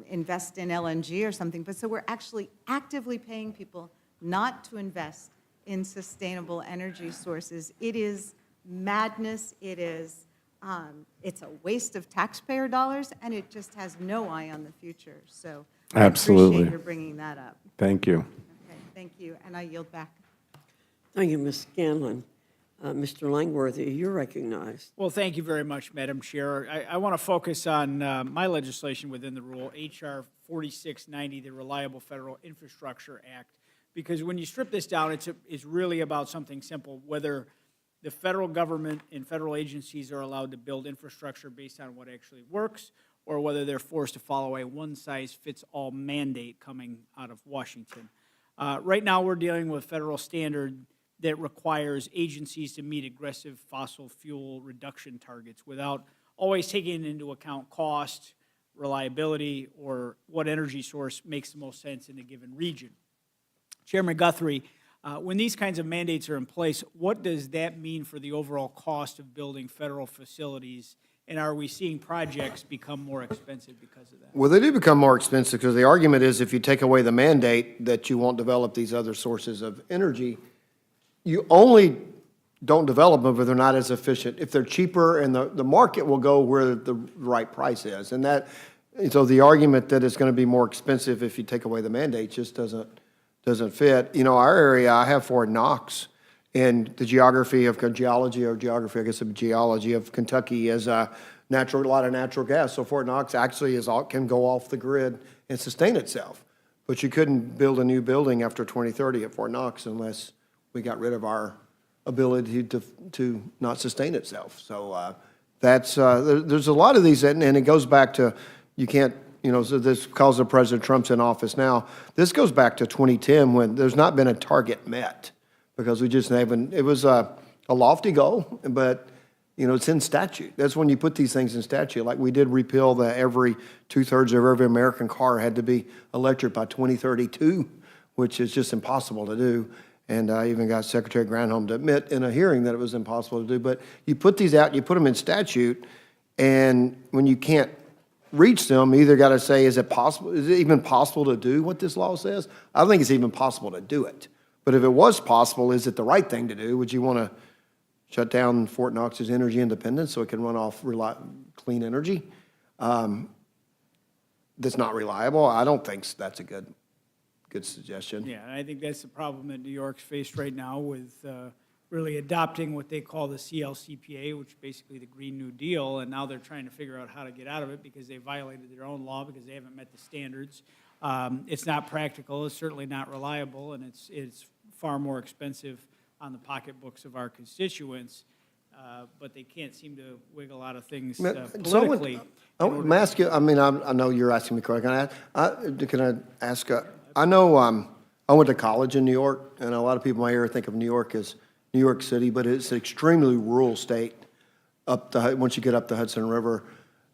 invest in LNG or something. But so we're actually actively paying people not to invest in sustainable energy sources. It is madness. It's a waste of taxpayer dollars, and it just has no eye on the future. So Absolutely. I appreciate your bringing that up. Thank you. Okay, thank you, and I yield back. Thank you, Ms. Scanlon. Mr. Langworthy, you're recognized. Well, thank you very much, Madam Chair. I want to focus on my legislation within the rule, H.R. 4690, the Reliable Federal Infrastructure Act, because when you strip this down, it's really about something simple, whether the federal government and federal agencies are allowed to build infrastructure based on what actually works, or whether they're forced to follow a one-size-fits-all mandate coming out of Washington. Right now, we're dealing with federal standard that requires agencies to meet aggressive fossil fuel reduction targets without always taking into account cost, reliability, or what energy source makes the most sense in a given region. Chairman Guthrie, when these kinds of mandates are in place, what does that mean for the overall cost of building federal facilities, and are we seeing projects become more expensive because of that? Well, they do become more expensive because the argument is if you take away the mandate that you won't develop these other sources of energy, you only don't develop them if they're not as efficient. If they're cheaper, and the market will go where the right price is. And so the argument that it's going to be more expensive if you take away the mandate just doesn't fit. Our area, I have Fort Knox, and the geography of geology of Kentucky is a lot of natural gas. So Fort Knox actually can go off the grid and sustain itself. But you couldn't build a new building after 2030 at Fort Knox unless we got rid of our ability to not sustain itself. So there's a lot of these, and it goes back to, you can't, so this because of President Trump's in office now, this goes back to 2010 when there's not been a target met because we just haven't, it was a lofty goal, but it's in statute. That's when you put these things in statute. Like we did repeal every 2/3 of every American car had to be electric by 2032, which is just impossible to do. And I even got Secretary Granholm to admit in a hearing that it was impossible to do. But you put these out, you put them in statute, and when you can't reach them, you either got to say, is it even possible to do what this law says? I don't think it's even possible to do it. But if it was possible, is it the right thing to do? Would you want to shut down Fort Knox's energy independence so it can run off clean energy that's not reliable? I don't think that's a good suggestion. Yeah, and I think that's the problem that New York's faced right now with really adopting what they call the CLCPA, which is basically the Green New Deal, and now they're trying to figure out how to get out of it because they violated their own law because they haven't met the standards. It's not practical, it's certainly not reliable, and it's far more expensive on the pocketbooks of our constituents, but they can't seem to wiggle out of things politically. I want to ask you, I know you're asking me, Corey, can I ask, I know I went to college in New York, and a lot of people in my area think of New York as New York City, but it's an extremely rural state once you get up the Hudson River.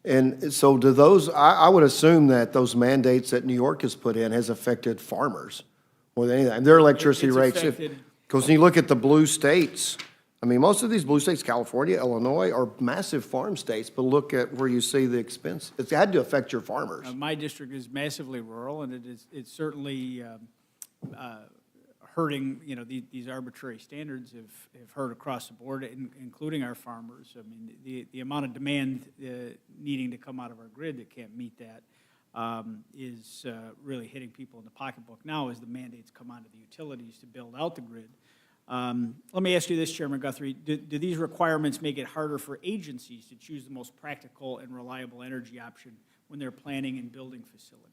And so do those, I would assume that those mandates that New York has put in has affected farmers more than anything. Their electricity It's rates, affected- because when you look at the blue states, I mean, most of these blue states, California, Illinois, are massive farm states, but look at where you see the expense. It's had to affect your farmers. My district is massively rural, and it's certainly hurting, you know, these arbitrary standards have hurt across the board, including our farmers. I mean, the amount of demand needing to come out of our grid that can't meet that is really hitting people in the pocketbook now as the mandates come onto the utilities to build out the grid. Let me ask you this, Chairman Guthrie. Do these requirements make it harder for agencies to choose the most practical and reliable energy option when they're planning and building facilities?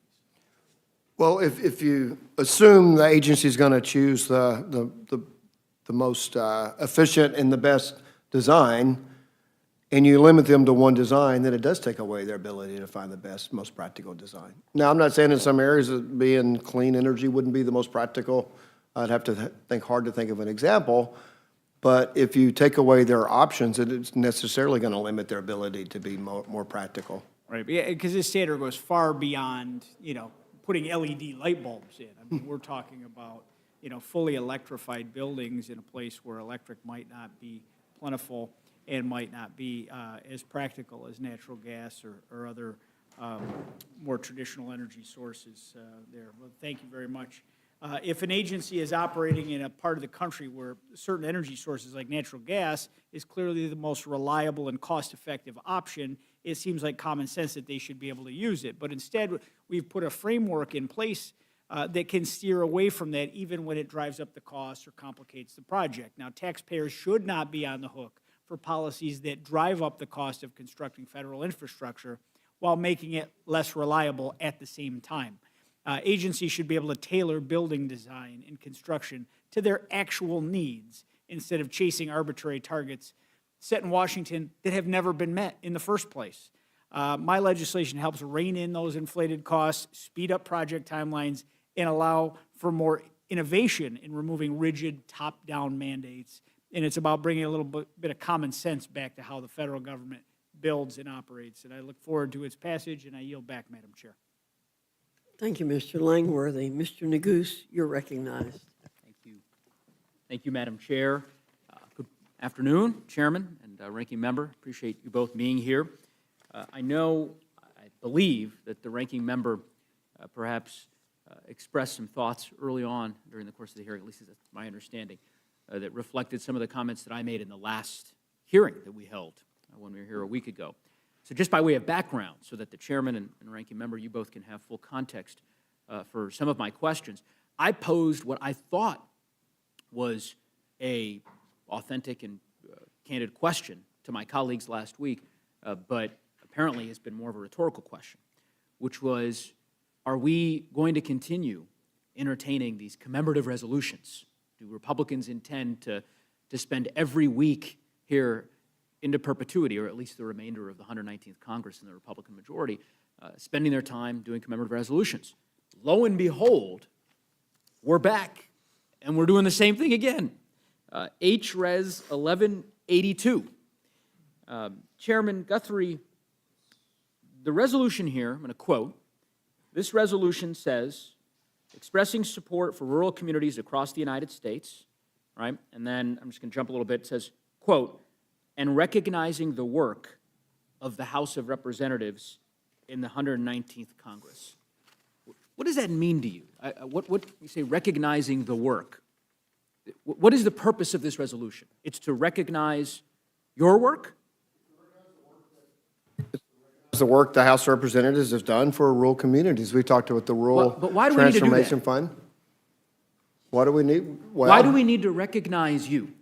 Well, if you assume the agency's going to choose the most efficient and the best design, and you limit them to one design, then it does take away their ability to find the best, most practical design. Now, I'm not saying in some areas that being clean energy wouldn't be the most practical. I'd have to think hard to think of an example. But if you take away their options, it's necessarily going to limit their ability to be more practical. Right, because this standard goes far beyond, you know, putting LED light bulbs in. I mean, we're talking about, you know, fully electrified buildings in a place where electric might not be plentiful and might not be as practical as natural gas or other more traditional energy sources there. Well, thank you very much. If an agency is operating in a part of the country where certain energy sources like natural gas is clearly the most reliable and cost-effective option, it seems like common sense that they should be able to use it. But instead, we've put a framework in place that can steer away from that even when it drives up the cost or complicates the project. Now, taxpayers should not be on the hook for policies that drive up the cost of constructing federal infrastructure while making it less reliable at the same time. Agencies should be able to tailor building design and construction to their actual needs instead of chasing arbitrary targets set in Washington that have never been met in the first place. My legislation helps rein in those inflated costs, speed up project timelines, and allow for more innovation in removing rigid top-down mandates. And it's about bringing a little bit of common sense back to how the federal government builds and operates. And I look forward to its passage, and I yield back, Madam Chair. Thank you, Mr. Langworthy. Mr. Neguse, you're recognized. Thank you. Thank you, Madam Chair. Good afternoon, Chairman and Ranking Member. Appreciate you both being here. I believe that the Ranking Member perhaps expressed some thoughts early on during the course of the hearing, at least that's my understanding, that reflected some of the comments that I made in the last hearing that we held when we were here a week ago. So just by way of background, so that the Chairman and Ranking Member, you both can have full context for some of my questions, I posed what I thought was a authentic and candid question to my colleagues last week, but apparently has been more of a rhetorical question, which was, are we going to continue entertaining these commemorative resolutions? Do Republicans intend to spend every week here into perpetuity, or at least the remainder of the 119th Congress and the Republican majority, spending their time doing commemorative resolutions? Lo and behold, we're back, and we're doing the same thing again. H-Res 1182. Chairman Guthrie, the resolution here, I'm going to quote, this resolution says, expressing support for rural communities across the United States, right? And then I'm just going to jump a little bit. It says, quote, and recognizing the work of the House of Representatives in the 119th Congress. What does that mean to you? What you say, recognizing the work? What is the purpose of this resolution? It's to recognize your work? The work the House of Representatives have done for rural communities. We talked about the Rural But why do we need to do that? Transformation Fund. What do we need? Well, Why do we need to recognize you?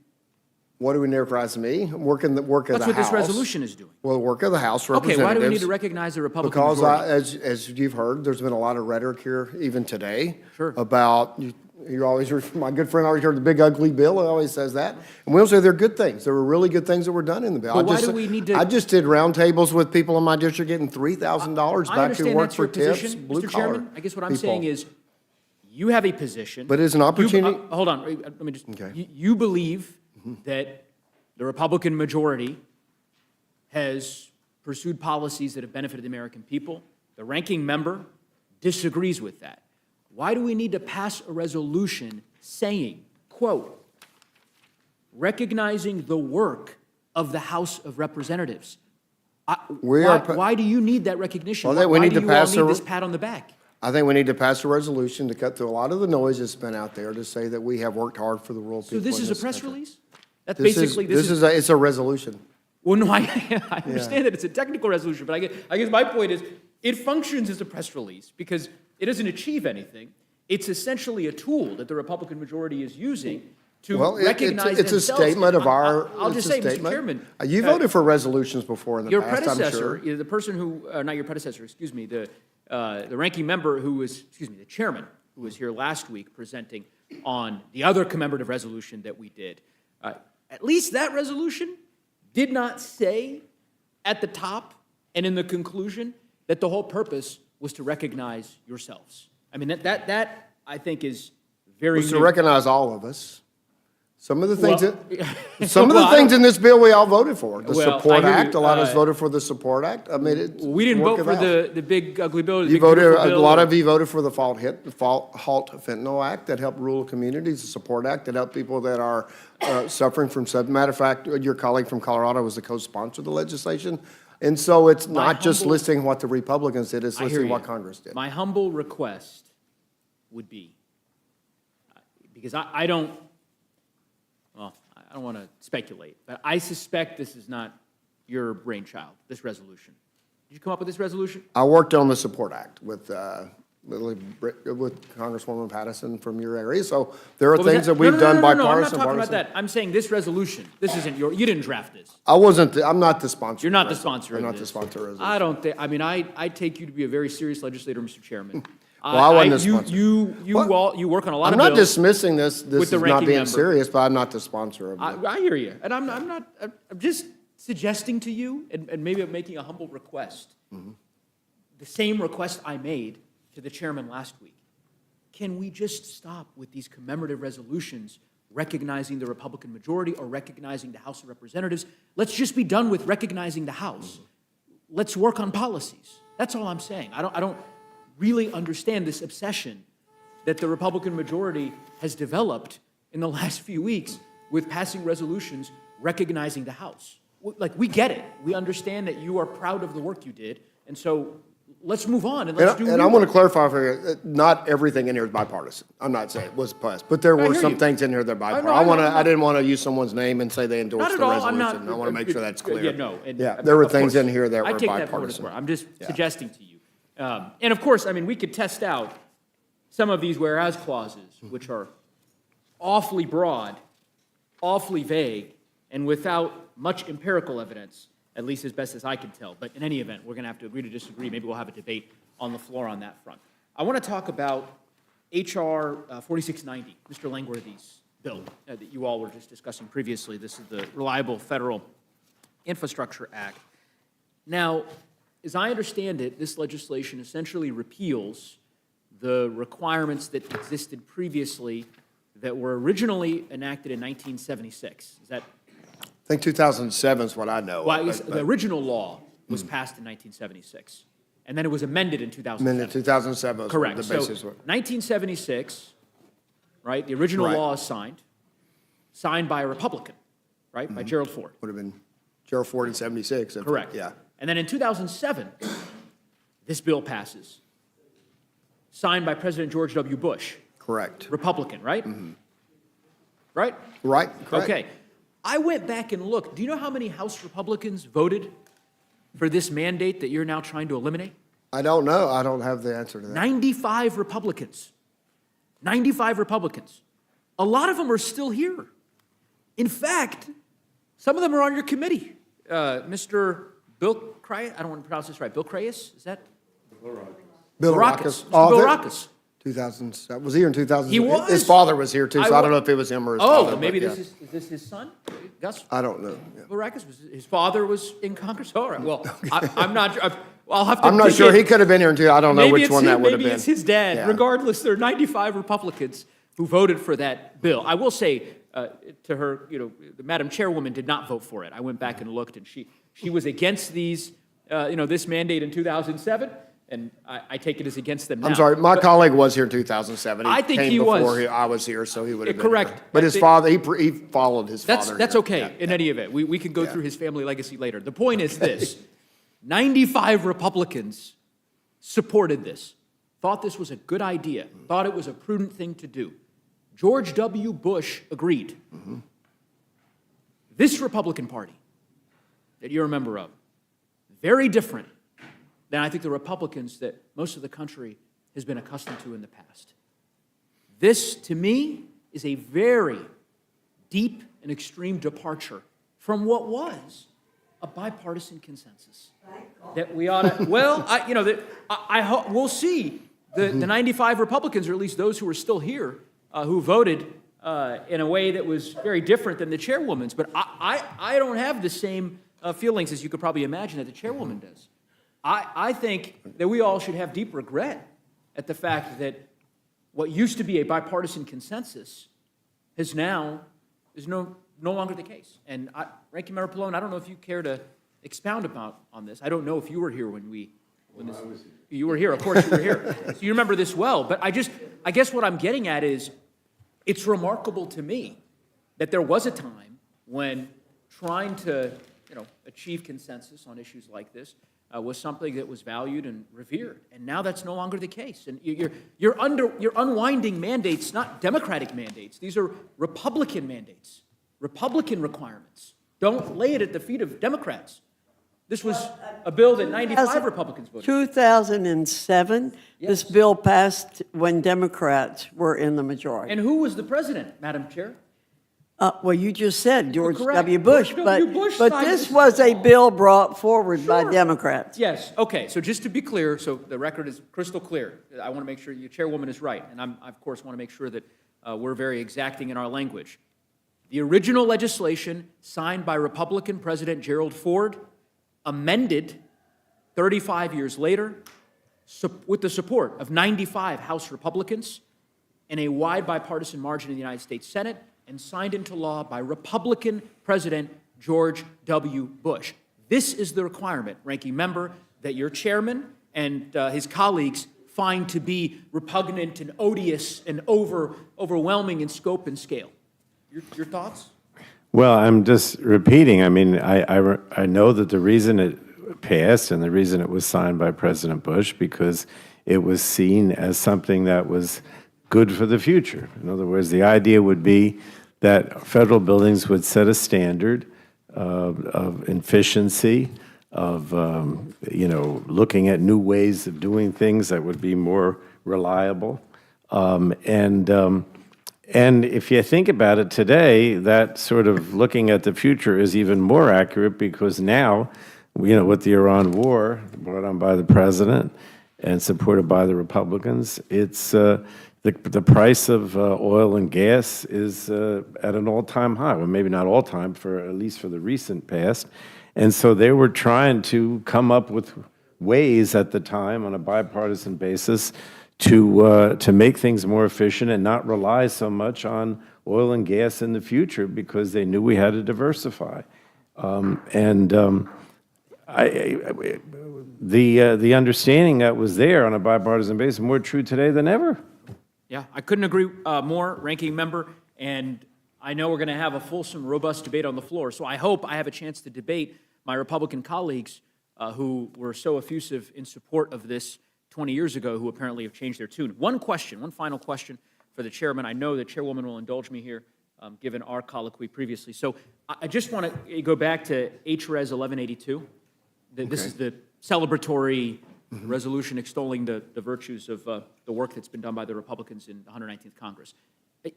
What do we need to recognize me? I'm working the work of the That's House. what this resolution is doing. Well, the work of the House of Okay, Representatives. why do we need to recognize the Republican Because majority? as you've heard, there's been a lot of rhetoric here, even today. Sure. About, you always, my good friend always heard the big ugly bill, he always says that. And we don't say they're good things. There were really good things that were done in the bill. But why do we need to- I just did roundtables with people in my district getting $3,000 I back who understand work that's for your tips, position, blue Mr. collar Chairman. I guess what I'm people. saying is, you have a position. But it's an opportunity- Hold on, let me just, Okay. you believe that the Republican majority has pursued policies that have benefited the American people. The ranking member disagrees with that. Why do we need to pass a resolution saying, quote, recognizing the work of the House of Representatives? Why do you need that recognition? Well, we Why need do to you all pass need a- this pat on the back? I think we need to pass a resolution to cut through a lot of the noise that's been out there to say that we have worked hard for the rural people So this in is a press country. release? That's This basically, it's a resolution. well, no, I understand that it's a technical resolution, but I guess my point is, it functions as a press release because it doesn't achieve anything. It's essentially a tool that the Republican majority is using to Well, recognize it's a themselves. statement of our. I'll it's just a say, Mr. statement. Chairman. You voted for resolutions before in the Your past, I'm predecessor, sure. the person who, not your predecessor, excuse me, the ranking member who was, excuse me, the chairman who was here last week presenting on the other commemorative resolution that we did. At least that resolution did not say at the top and in the conclusion that the whole purpose was to recognize yourselves. I mean, that I think is very Was to new. recognize all of us. Some of the things Well, some of well, the I things don't- in this bill we all voted for. The Well, Support I hear Act, you. a lot of us Uh, voted for the Support Act. I mean, it's. We didn't work vote it for out. the big ugly bill. the You big voted, beautiful a bill, lot or- of you voted for the Halt Fentanyl Act that helped rural communities, the Support Act that helped people that are suffering from, matter of fact, your colleague from Colorado was the co-sponsor of the legislation. And so it's My not just humble- listing what the Republicans did, it's I hear listing what you. Congress did. My humble request would be, because I don't, well, I don't want to speculate, but I suspect this is not your brainchild, this resolution. Did you come up with this resolution? I worked on the Support Act with Congresswoman Pattison from your area, so there are What was things that No, we've no, done no, no, no, I'm not bipartisan, talking about partisan. that. I'm saying this resolution. This isn't you didn't draft this. I'm not the sponsor. You're not of the this. sponsor of I'm this. not the sponsor of this. I don't think, I mean, I take you to be a very serious legislator, Mr. Chairman. Well, I wasn't the sponsor. You work on a lot I'm of not bills. dismissing this, with this the is not ranking being member. serious, but I'm not the sponsor of it. I hear you, and I'm just suggesting to you, and maybe I'm making a humble request, the same request I made to the chairman last week. Can we just stop with these commemorative resolutions recognizing the Republican majority or recognizing the House of Representatives? Let's just be done with recognizing the House. Let's work on policies. That's all I'm saying. I don't really understand this obsession that the Republican majority has developed in the last few weeks with passing resolutions recognizing the House. Like, we get it. We understand that you are proud of the work you did, and so let's move on and let's do And new I want to work. clarify for you, not everything in here is bipartisan. I'm not saying it was passed, but there I were hear some you. things in here that are I know, bipartisan. I I didn't want to use someone's name and say they Not endorsed at the all. I'm resolution. not. I want to make sure that's clear. Yeah, no. And, Yeah, there were of things course, in here that I were take that for what it's bipartisan. worth. I'm just Yeah. suggesting to you. And of course, I mean, we could test out some of these whereas clauses, which are awfully broad, awfully vague, and without much empirical evidence, at least as best as I can tell. But in any event, we're going to have to agree to disagree. Maybe we'll have a debate on the floor on that front. I want to talk about H.R. 4690, Mr. Langworthy's bill that you all were just discussing previously. This is the Reliable Federal Infrastructure Act. Now, as I understand it, this legislation essentially repeals the requirements that existed previously that were originally enacted in 1976. Is that, I think 2007 is what I know. well, I guess but- the original law was passed in 1976, and then it was amended in 2007. And then in 2007 was Correct. the So basis. 1976, right, the original Right. law is signed by a Republican, right, by Gerald Ford. Would have been Gerald Ford in 76. Correct. Yeah. And then in 2007, this bill passes, signed by President George W. Bush, Correct. Republican, right? Right? Right? Correct. Okay. I went back and looked. Do you know how many House Republicans voted for this mandate that you're now trying to eliminate? I don't know. I don't have the answer to that. 95 Republicans. 95 Republicans. A lot of them are still here. In fact, some of them are on your committee. Mr. Bill Crayas, I don't want to pronounce this right. Bill Crayas, is that? Bill Baracus. Baracus. Mr. Bill there- Baracus. 2007. Was he here in 2000? He was. His father was here too, so I don't know if it was him or his father. Oh, but maybe yeah. is this his son? Gus I don't know. Yeah. Baracus? His father was in Congress? All right, well, I'm not, I'll have to I'm not dig sure. in. He could have been here too. I don't know Maybe which it's one him, that would have maybe been. it's his dad. Yeah. Regardless, there are 95 Republicans who voted for that bill. I will say to her, the Madam Chairwoman did not vote for it. I went back and looked, and she was against these this mandate in 2007, and I take it as against them now. I'm sorry, my colleague was here in 2007. I think came he was. before I was here, so he would have been Correct. here. But his father, he followed his father. That's here. okay, Yeah, in yeah. any event. We can go through his family legacy later. The point is this: 95 Republicans supported this, thought this was a good idea, thought it was a prudent thing to do. George W. Bush agreed. This Republican Party that you're a member of, very different than I think the Republicans that most of the country has been accustomed to in the past. This, to me, is a very deep and extreme departure from what was a bipartisan consensus. That we ought to, well, we'll see. The 95 Republicans, or at least those who are still here, who voted in a way that was very different than the chairwoman's. But I don't have the same feelings as you could probably imagine that the chairwoman does. I think that we all should have deep regret at the fact that what used to be a bipartisan consensus is no longer the case. And Ranking Member Pallone, I don't know if you care to expound on this. I don't know if you were here when this. You were here, of course you were here. So you remember this well. But I guess what I'm getting at is, it's remarkable to me that there was a time when trying to, achieve consensus on issues like this was something that was valued and revered, and now that's no longer the case. And you're unwinding mandates, not Democratic mandates. These are Republican mandates, Republican requirements. Don't lay it at the feet of Democrats. This was a bill that 95 Republicans voted. 2007, this bill passed when Democrats were in the majority. And who was the president, Madam Chair? Well, you just said George Correct. W. Bush, George W. Bush but signed this this. was a bill brought forward by Democrats. Yes, okay, so just to be clear, so the record is crystal clear. I want to make sure your chairwoman is right, and I, of course, want to make sure that we're very exacting in our language. The original legislation signed by Republican President Gerald Ford, amended 35 years later, with the support of 95 House Republicans and a wide bipartisan margin in the United States Senate, and signed into law by Republican President George W. Bush. This is the requirement, Ranking Member, that your chairman and his colleagues find to be repugnant and odious and overwhelming in scope and scale. Your thoughts? Well, I'm just repeating. I mean, I know that the reason it passed and the reason it was signed by President Bush, because it was seen as something that was good for the future. In other words, the idea would be that federal buildings would set a standard of efficiency, of looking at new ways of doing things that would be more reliable, and if you think about it today, that sort of looking at the future is even more accurate, because now, with the Iran war brought on by the president and supported by the Republicans, it's the price of oil and gas is at an all-time high. Well, maybe not all-time, at least for the recent past. And so they were trying to come up with ways at the time on a bipartisan basis to make things more efficient and not rely so much on oil and gas in the future, because they knew we had to diversify. The understanding that was there on a bipartisan basis is more true today than ever. Yeah, I couldn't agree more, Ranking Member, and I know we're going to have a fulsome, robust debate on the floor, so I hope I have a chance to debate my Republican colleagues who were so effusive in support of this 20 years ago, who apparently have changed their tune. One final question for the chairman. I know the chairwoman will indulge me here, given our colloquy previously. So I just want to go back to HRES 1182. This is the celebratory resolution extolling the virtues of the work that's been done by the Republicans in the 119th Congress.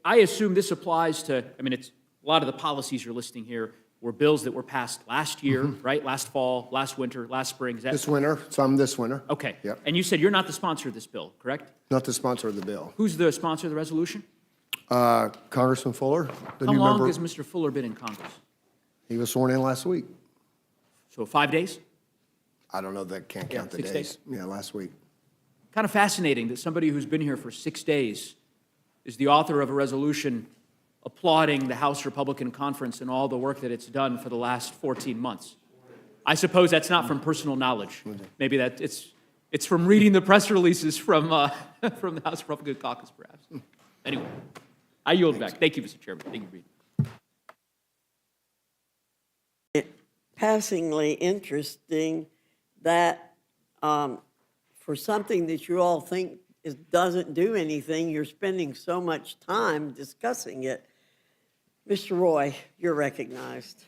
I assume this applies to, it's a lot of the policies you're listing here were bills that were passed last year, right? Last fall, last winter, last spring. Is that This winter, some this winter. okay? Yep. And you said you're not the sponsor of this bill, correct? Not the sponsor of the bill. Who's the sponsor of the resolution? Congressman Fuller, the How new long member. has Mr. Fuller been in Congress? He was sworn in last week. So 5 days? I don't know, that can't count the 6 days. Yeah, last week. Kind of fascinating that somebody who's been here for 6 days is the author of a resolution applauding the House Republican Conference and all the work that it's done for the last 14 months. I suppose that's not from personal knowledge. Maybe it's from reading the press releases from, from the House Republican caucus, perhaps. Anyway, I yield back. Thank you, Mr. Chairman. Thank you, Reed. Passingly interesting that for something that you all think doesn't do anything, you're spending so much time discussing it. Mr. Roy, you're recognized.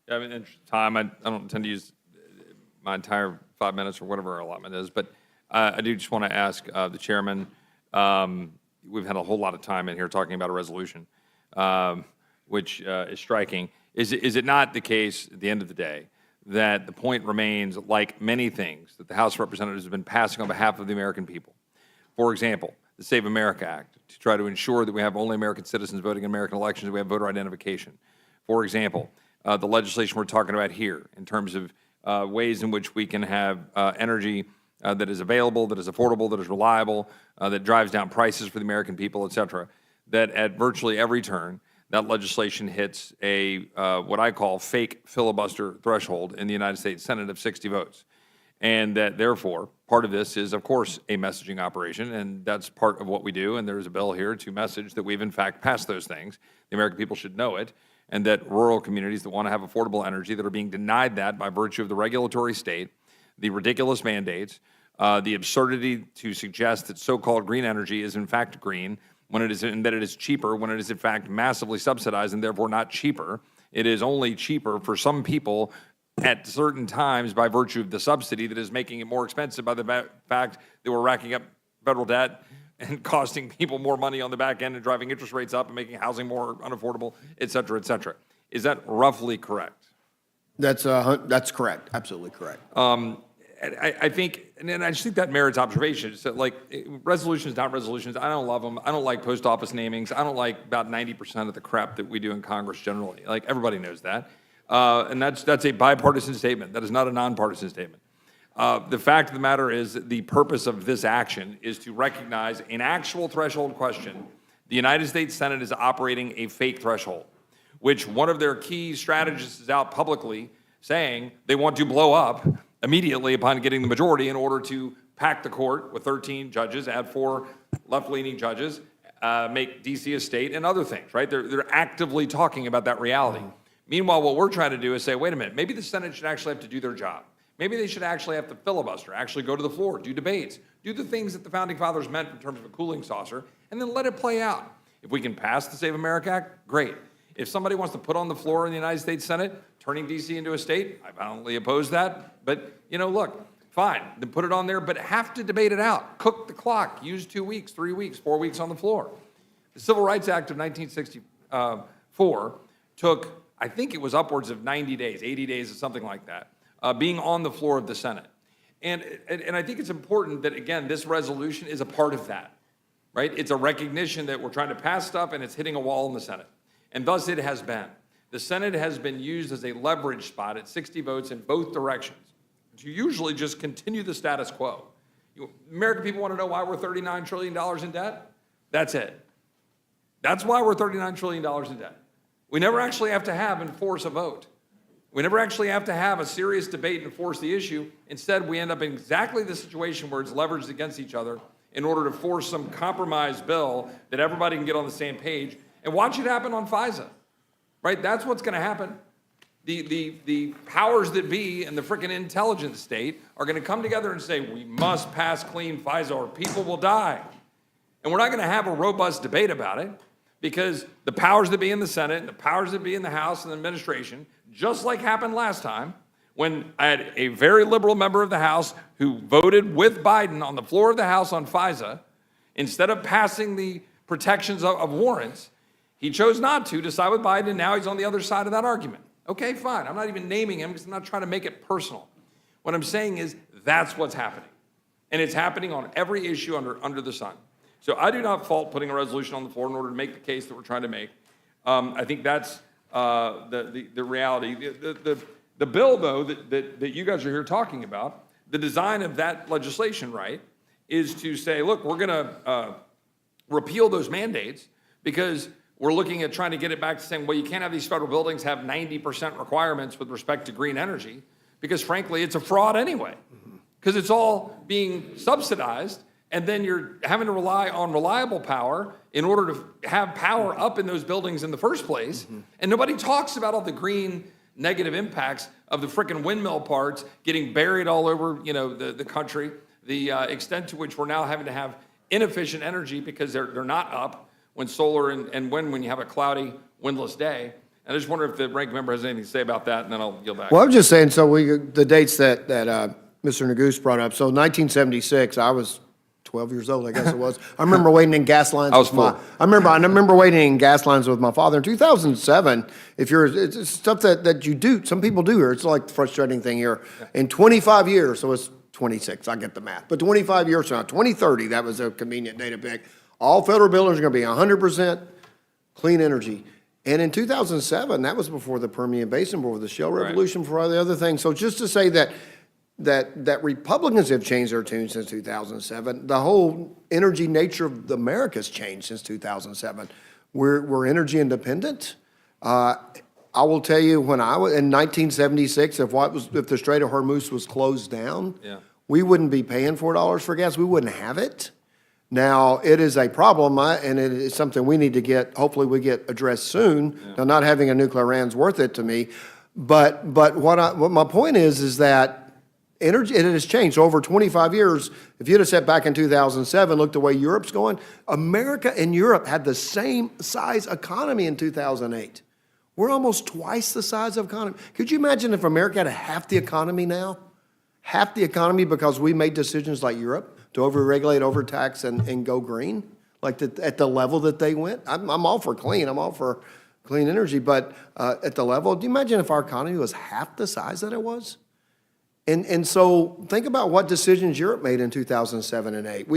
Yeah, I mean, in time, I don't intend to use my entire 5 minutes or whatever our allotment is, but I do just want to ask the chairman, we've had a whole lot of time in here talking about a resolution, which is striking. Is it not the case at the end of the day that the point remains, like many things that the House of Representatives have been passing on behalf of the American people? For example, the Save America Act, to try to ensure that we have only American citizens voting in American elections, we have voter identification. For example, the legislation we're talking about here in terms of ways in which we can have energy that is available, that is affordable, that is reliable, that drives down prices for the American people, et cetera, that at virtually every turn, that legislation hits a what I call fake filibuster threshold in the United States Senate of 60 votes. And that therefore, part of this is, of course, a messaging operation, and that's part of what we do, and there's a bill here to message that we've in fact passed those things. The American people should know it, and that rural communities that want to have affordable energy that are being denied that by virtue of the regulatory state, the ridiculous mandates, the absurdity to suggest that so-called green energy is in fact green, when it is, and that it is cheaper when it is in fact massively subsidized and therefore not cheaper. It is only cheaper for some people at certain times by virtue of the subsidy that is making it more expensive by the fact that we're racking up federal debt and costing people more money on the back end and driving interest rates up and making housing more unaffordable, et cetera, et cetera. Is that roughly correct? That's correct, absolutely correct. I think, and I just think that merits observation. So like resolutions, not resolutions, I don't love them. I don't like post office namings. I don't like about 90% of the crap that we do in Congress generally. Like everybody knows that. And that's a bipartisan statement. That is not a nonpartisan statement. The fact of the matter is that the purpose of this action is to recognize an actual threshold question. The United States Senate is operating a fake threshold, which one of their key strategists is out publicly saying they want to blow up immediately upon getting the majority in order to pack the court with 13 judges, add 4 left-leaning judges, make D.C. a state, and other things, right? They're actively talking about that reality. Meanwhile, what we're trying to do is say, wait a minute, maybe the Senate should actually have to do their job. Maybe they should actually have to filibuster, actually go to the floor, do debates, do the things that the Founding Fathers meant in terms of a cooling saucer, and then let it play out. If we can pass the Save America Act, great. If somebody wants to put on the floor in the United States Senate, turning D.C. into a state, I violently oppose that. But, you know, look, fine, then put it on there, but have to debate it out. Cook the clock, use 2 weeks, 3 weeks, 4 weeks on the floor. The Civil Rights Act of 1964 took, I think it was upwards of 90 days, 80 days or something like that, being on the floor of the Senate. And I think it's important that, again, this resolution is a part of that, right? It's a recognition that we're trying to pass stuff and it's hitting a wall in the Senate. And thus it has been. The Senate has been used as a leverage spot at 60 votes in both directions to usually just continue the status quo. American people want to know why we're $39 trillion in debt? That's it. That's why we're $39 trillion in debt. We never actually have to have and force a vote. We never actually have to have a serious debate and force the issue. Instead, we end up in exactly the situation where it's leveraged against each other in order to force some compromise bill that everybody can get on the same page. And watch it happen on FISA, right? That's what's going to happen. The powers that be in the frickin' intelligence state are going to come together and say, we must pass clean FISA or people will die. And we're not going to have a robust debate about it because the powers that be in the Senate and the powers that be in the House and the administration, just like happened last time when I had a very liberal member of the House who voted with Biden on the floor of the House on FISA, instead of passing the protections of warrants, he chose not to side with Biden, and now he's on the other side of that argument. Okay, fine. I'm not even naming him because I'm not trying to make it personal. What I'm saying is that's what's happening. And it's happening on every issue under the sun. So I do not fault putting a resolution on the floor in order to make the case that we're trying to make. I think that's the reality. The bill, though, that you guys are here talking about, the design of that legislation, right, is to say, look, we're going to repeal those mandates because we're looking at trying to get it back to saying, well, you can't have these federal buildings have 90% requirements with respect to green energy. because frankly, it's a fraud anyway. Because it's all being subsidized, and then you're having to rely on reliable power in order to have power up in those buildings in the first place. And nobody talks about all the green negative impacts of the frickin' windmill parts getting buried all over, the country, the extent to which we're now having to have inefficient energy because they're not up when solar and wind, when you have a cloudy, windless day. And I just wonder if the ranking member has anything to say about that, and then I'll yield back. Well, I'm just saying, so the dates that Mr. Nagus brought up, so 1976, I was 12 years old, I guess it was. I remember waiting in gas lines. I was with my- full. I remember waiting in gas lines with my father. In 2007, it's stuff that you do, some people do here. It's like the frustrating thing here. In 25 years, so it's 26, I get the math, but 25 years from now, 2030, that was a convenient data pick. All federal buildings are going to be 100% clean energy. And in 2007, that was before the Permian Basin, before the shale revolution, before all the other things. So just to say that Republicans have changed their tune since 2007, the whole energy nature of America's changed since 2007. We're energy independent. I will tell you, when I was in 1976, if the Strait of Hormuz was closed down, we wouldn't be paying $4 for gas. We wouldn't have it. Now, it is a problem, and it is something we need to hopefully we get addressed soon. Now, not having a nuclear Iran's worth it to me, but what my point is that energy, it has changed over 25 years. If you'd have sat back in 2007, looked the way Europe's going, America and Europe had the same size economy in 2008. We're almost twice the size of economy. Could you imagine if America had half the economy now? Half the economy because we made decisions like Europe to overregulate, overtax, and go green, like at the level that they went. I'm all for clean. I'm all for clean energy, but at the level, do you imagine if our economy was half the size that it was? And so think about what decisions Europe made in 2007 and 8.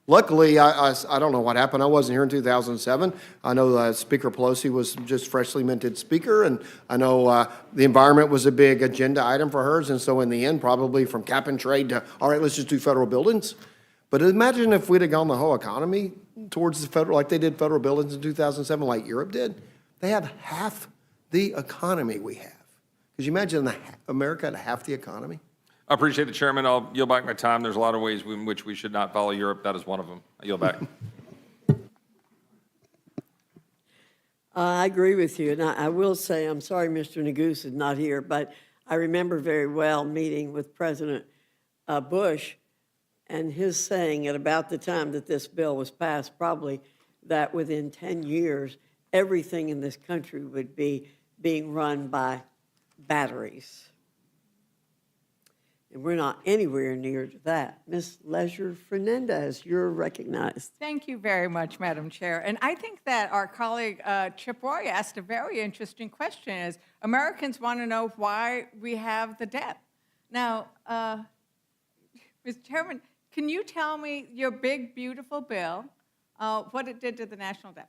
Luckily, I don't know what happened. I wasn't here in 2007. I know Speaker Pelosi was just freshly minted speaker, and I know the environment was a big agenda item for hers. And so in the end, probably from cap and trade to, all right, let's just do federal buildings. But imagine if we'd have gone the whole economy towards the federal, like they did federal buildings in 2007, like Europe did. They have half the economy we have. Could you imagine America had half the economy? I appreciate the chairman. I'll yield back my time. There's a lot of ways in which we should not follow Europe. That is one of them. I yield back. I agree with you, and I will say, I'm sorry Mr. Nagus is not here, but I remember very well meeting with President Bush and his saying at about the time that this bill was passed, probably that within 10 years, everything in this country would be being run by batteries. And we're not anywhere near to that. Ms. Leisure Fernandez, you're recognized. Thank you very much, Madam Chair. And I think that our colleague Chip Roy asked a very interesting question, is Americans want to know why we have the debt. Now, Mr. Chairman, can you tell me your big, beautiful bill, what it did to the national debt?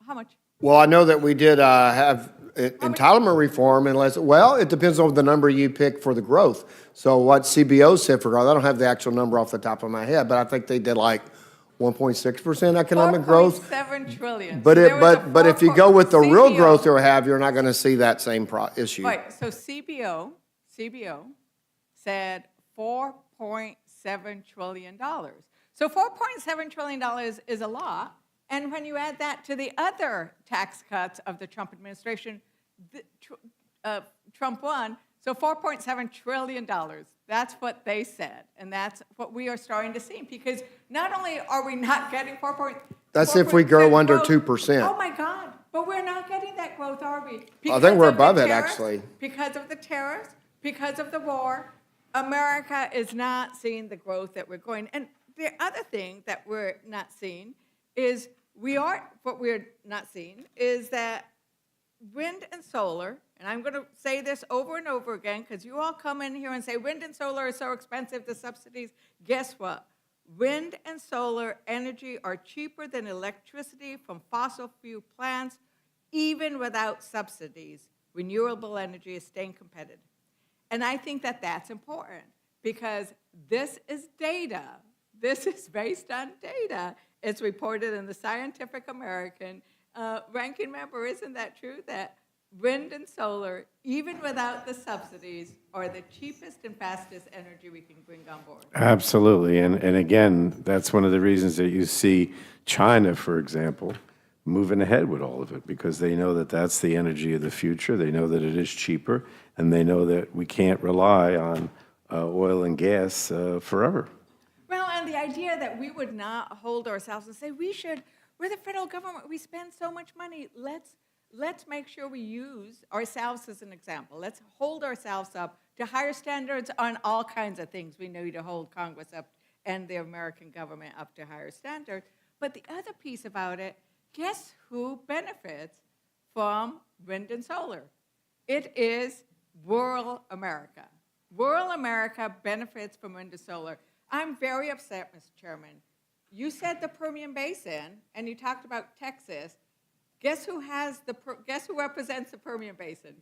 How much? Well, I know that we did have entitlement reform, well, it depends on the number you pick for the growth. So what CBO said for growth, I don't have the actual number off the top of my head, but I think they did like 1.6% economic growth. 4.7 trillion. But but if you go with the real CBO growth you'll have, you're not going to see that same issue. Right, so CBO said $4.7 trillion. So $4.7 trillion is a lot. And when you add that to the other tax cuts of the Trump administration, Trump won. So $4.7 trillion, that's what they said. And that's what we are starting to see. Because not only are we not getting That's if we grow under growth, 2%. Oh, my God. But we're not getting that growth, are we? I think we're of the above it, tariffs, actually. Because of the tariffs, because of the war, America is not seeing the growth that we're going. And the other thing that we're not seeing is what we're not seeing is that wind and solar, and I'm going to say this over and over again because you all come in here and say wind and solar are so expensive, the subsidies. Guess what? Wind and solar energy are cheaper than electricity from fossil fuel plants, even without subsidies. Renewable energy is staying competitive. And I think that that's important because this is data. This is based on data. It's reported in the Scientific American. Ranking member, isn't that true? That wind and solar, even without the subsidies, are the cheapest and fastest energy we can bring on board. Absolutely. And again, that's one of the reasons that you see China, for example, moving ahead with all of it, because they know that that's the energy of the future. They know that it is cheaper, and they know that we can't rely on oil and gas forever. Well, and the idea that we would not hold ourselves and say, we're the federal government, we spend so much money, let's make sure we use ourselves as an example. Let's hold ourselves up to higher standards on all kinds of things. We need to hold Congress up and the American government up to higher standards. But the other piece about it, guess who benefits from wind and solar? It is rural America. Rural America benefits from wind and solar. I'm very upset, Mr. Chairman. You said the Permian Basin, and you talked about Texas. Guess who represents the Permian Basin?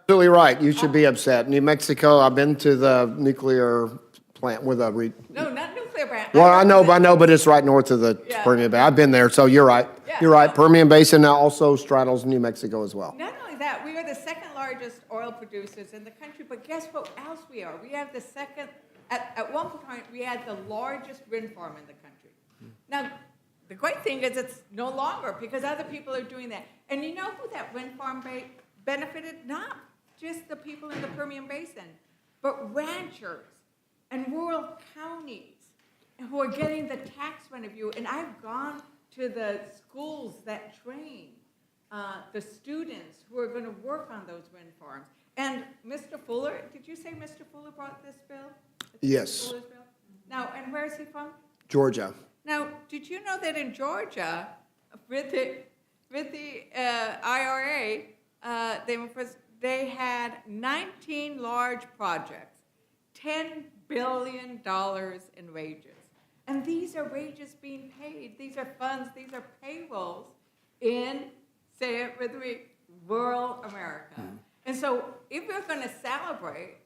Absolutely right. You should be upset. New Mexico, I've been to the nuclear plant with a, No, not nuclear plant. well, I know, but it's right north of the Yeah. Permian Basin. I've been there, so you're right. Yeah. You're right. Permian Basin now also straddles New Mexico as well. Not only that, we are the second largest oil producers in the country, but guess what else we are? We have the second, at one point, we had the largest wind farm in the country. Now, the great thing is it's no longer because other people are doing that. And you know who that wind farm benefited? Not just the people in the Permian Basin, but ranchers and rural counties who are getting the tax revenue. And I've gone to the schools that train the students who are going to work on those wind farms. And Mr. Fuller, did you say Mr. Fuller brought this bill? Yes. Fuller's bill? Now, and where is he from? Georgia. Now, did you know that in Georgia, with the IRA, they had 19 large projects, $10 billion in wages. And these are wages being paid. These are funds, these are payrolls in, say it with me, rural America. And so if you're going to celebrate,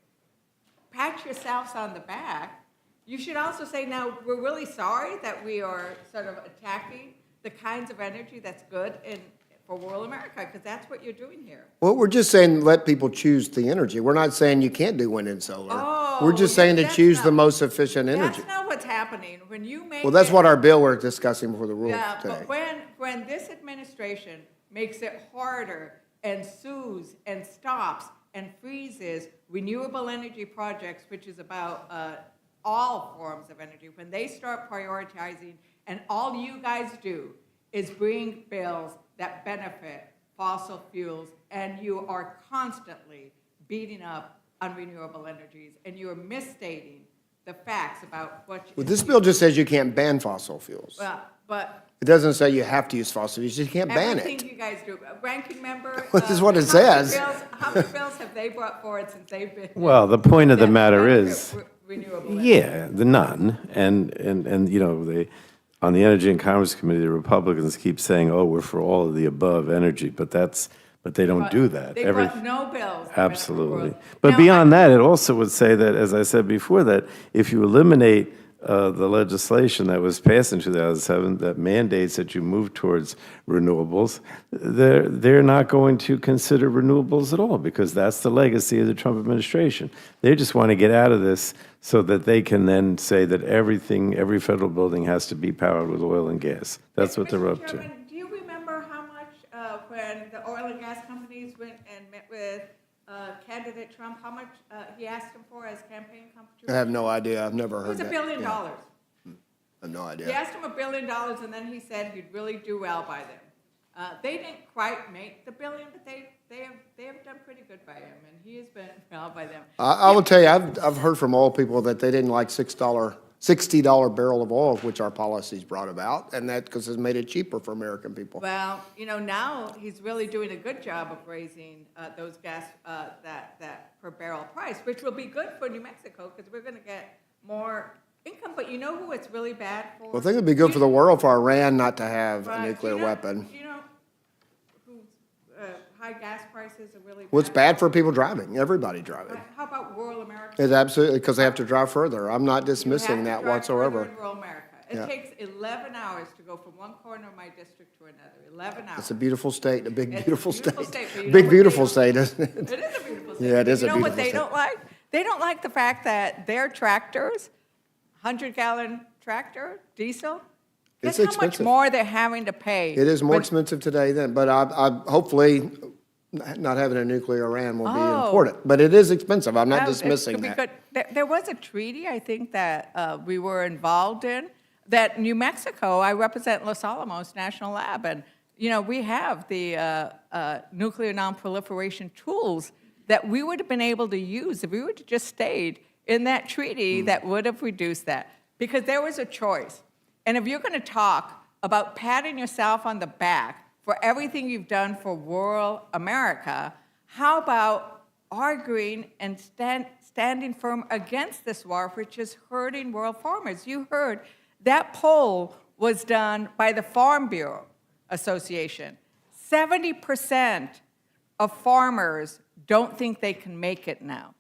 pat yourselves on the back, you should also say, now, we're really sorry that we are sort of attacking the kinds of energy that's good for rural America, because that's what you're doing here. Well, we're just saying let people choose the energy. We're not saying you can't do wind and solar. Oh, We're just saying to that's choose the not- most efficient energy. That's not what's happening. When you make Well, that's it- what our bill we're discussing before the rule Yeah, today. but when this administration makes it harder and sues and stops and freezes renewable energy projects, which is about all forms of energy, when they start prioritizing, and all you guys do is bring bills that benefit fossil fuels, and you are constantly beating up on renewable energies, and you are misstating the facts about what. Well, this bill just says you can't ban fossil fuels. Well, but It doesn't say you have to use fossil fuels, you can't ban everything it. you guys do, ranking member. This is what it how many says. How many bills have they brought forward since they've been? Well, the point of the that matter benefit is, renewable energy? yeah, the none. And you know, on the Energy and Commerce Committee, the Republicans keep saying, oh, we're for all of the above energy, but they don't do that. They brought no bills. that benefit Absolutely. rural. But Now, beyond that, it also would say that, as I said before, that if you eliminate the legislation that was passed in 2007 that mandates that you move towards renewables, they're not going to consider renewables at all, because that's the legacy of the Trump administration. They just want to get out of this so that they can then say that every federal building has to be powered with oil and gas. That's what they're up to. Mr. Chairman, do you remember how much, when the oil and gas companies went and met with candidate Trump, how much he asked them for as campaign I contribution? have no idea, I've never It heard was that. $1 billion. Yeah, I have no He idea. asked him $1 billion, and then he said he'd really do well by them. They didn't quite make the billion, but they have done pretty good by him, and he has been well by them. I will tell you, I've heard from oil people that they didn't like $60 barrel of oil, which our policies brought about, and that because it's made it cheaper for American people. Well, now he's really doing a good job of raising those gas, that per barrel price, which will be good for New Mexico, because we're going to get more income. But you know who it's really bad for? Well, I think it'd be good for the world for Iran not to have a Right. nuclear weapon. Do you know who high gas prices are really bad? Well, it's bad for people driving, everybody driving. How about rural America? It's absolutely, because they have to drive further. I'm not You dismissing have to that drive further whatsoever. in rural America. Yeah. It takes 11 hours to go from one corner of my district to another, 11 hours. It's a beautiful state, a big, It's a beautiful beautiful state. state, but you know Big, what they beautiful don't- state, isn't it? It is a beautiful state. Yeah, it but is a You know what beautiful they state. don't like? They don't like the fact that their tractors, 100-gallon tractor, diesel, It's guess how much expensive. more they're having to pay? It is more when- expensive today than, but I hopefully, not having a nuclear Iran will be Oh. important. But it is expensive. I'm not Well, it dismissing could be that. good. There was a treaty, I think, that we were involved in, that New Mexico, I represent Los Alamos National Lab, and, you know, we have the nuclear nonproliferation tools that we would have been able to use if we would have just stayed in that treaty that would have reduced that. Because there was a choice. And if you're going to talk about patting yourself on the back for everything you've done for rural America, how about arguing and standing firm against this war, which is hurting rural farmers? You heard that poll was done by the Farm Bureau Association. 70% of farmers don't think they can make it now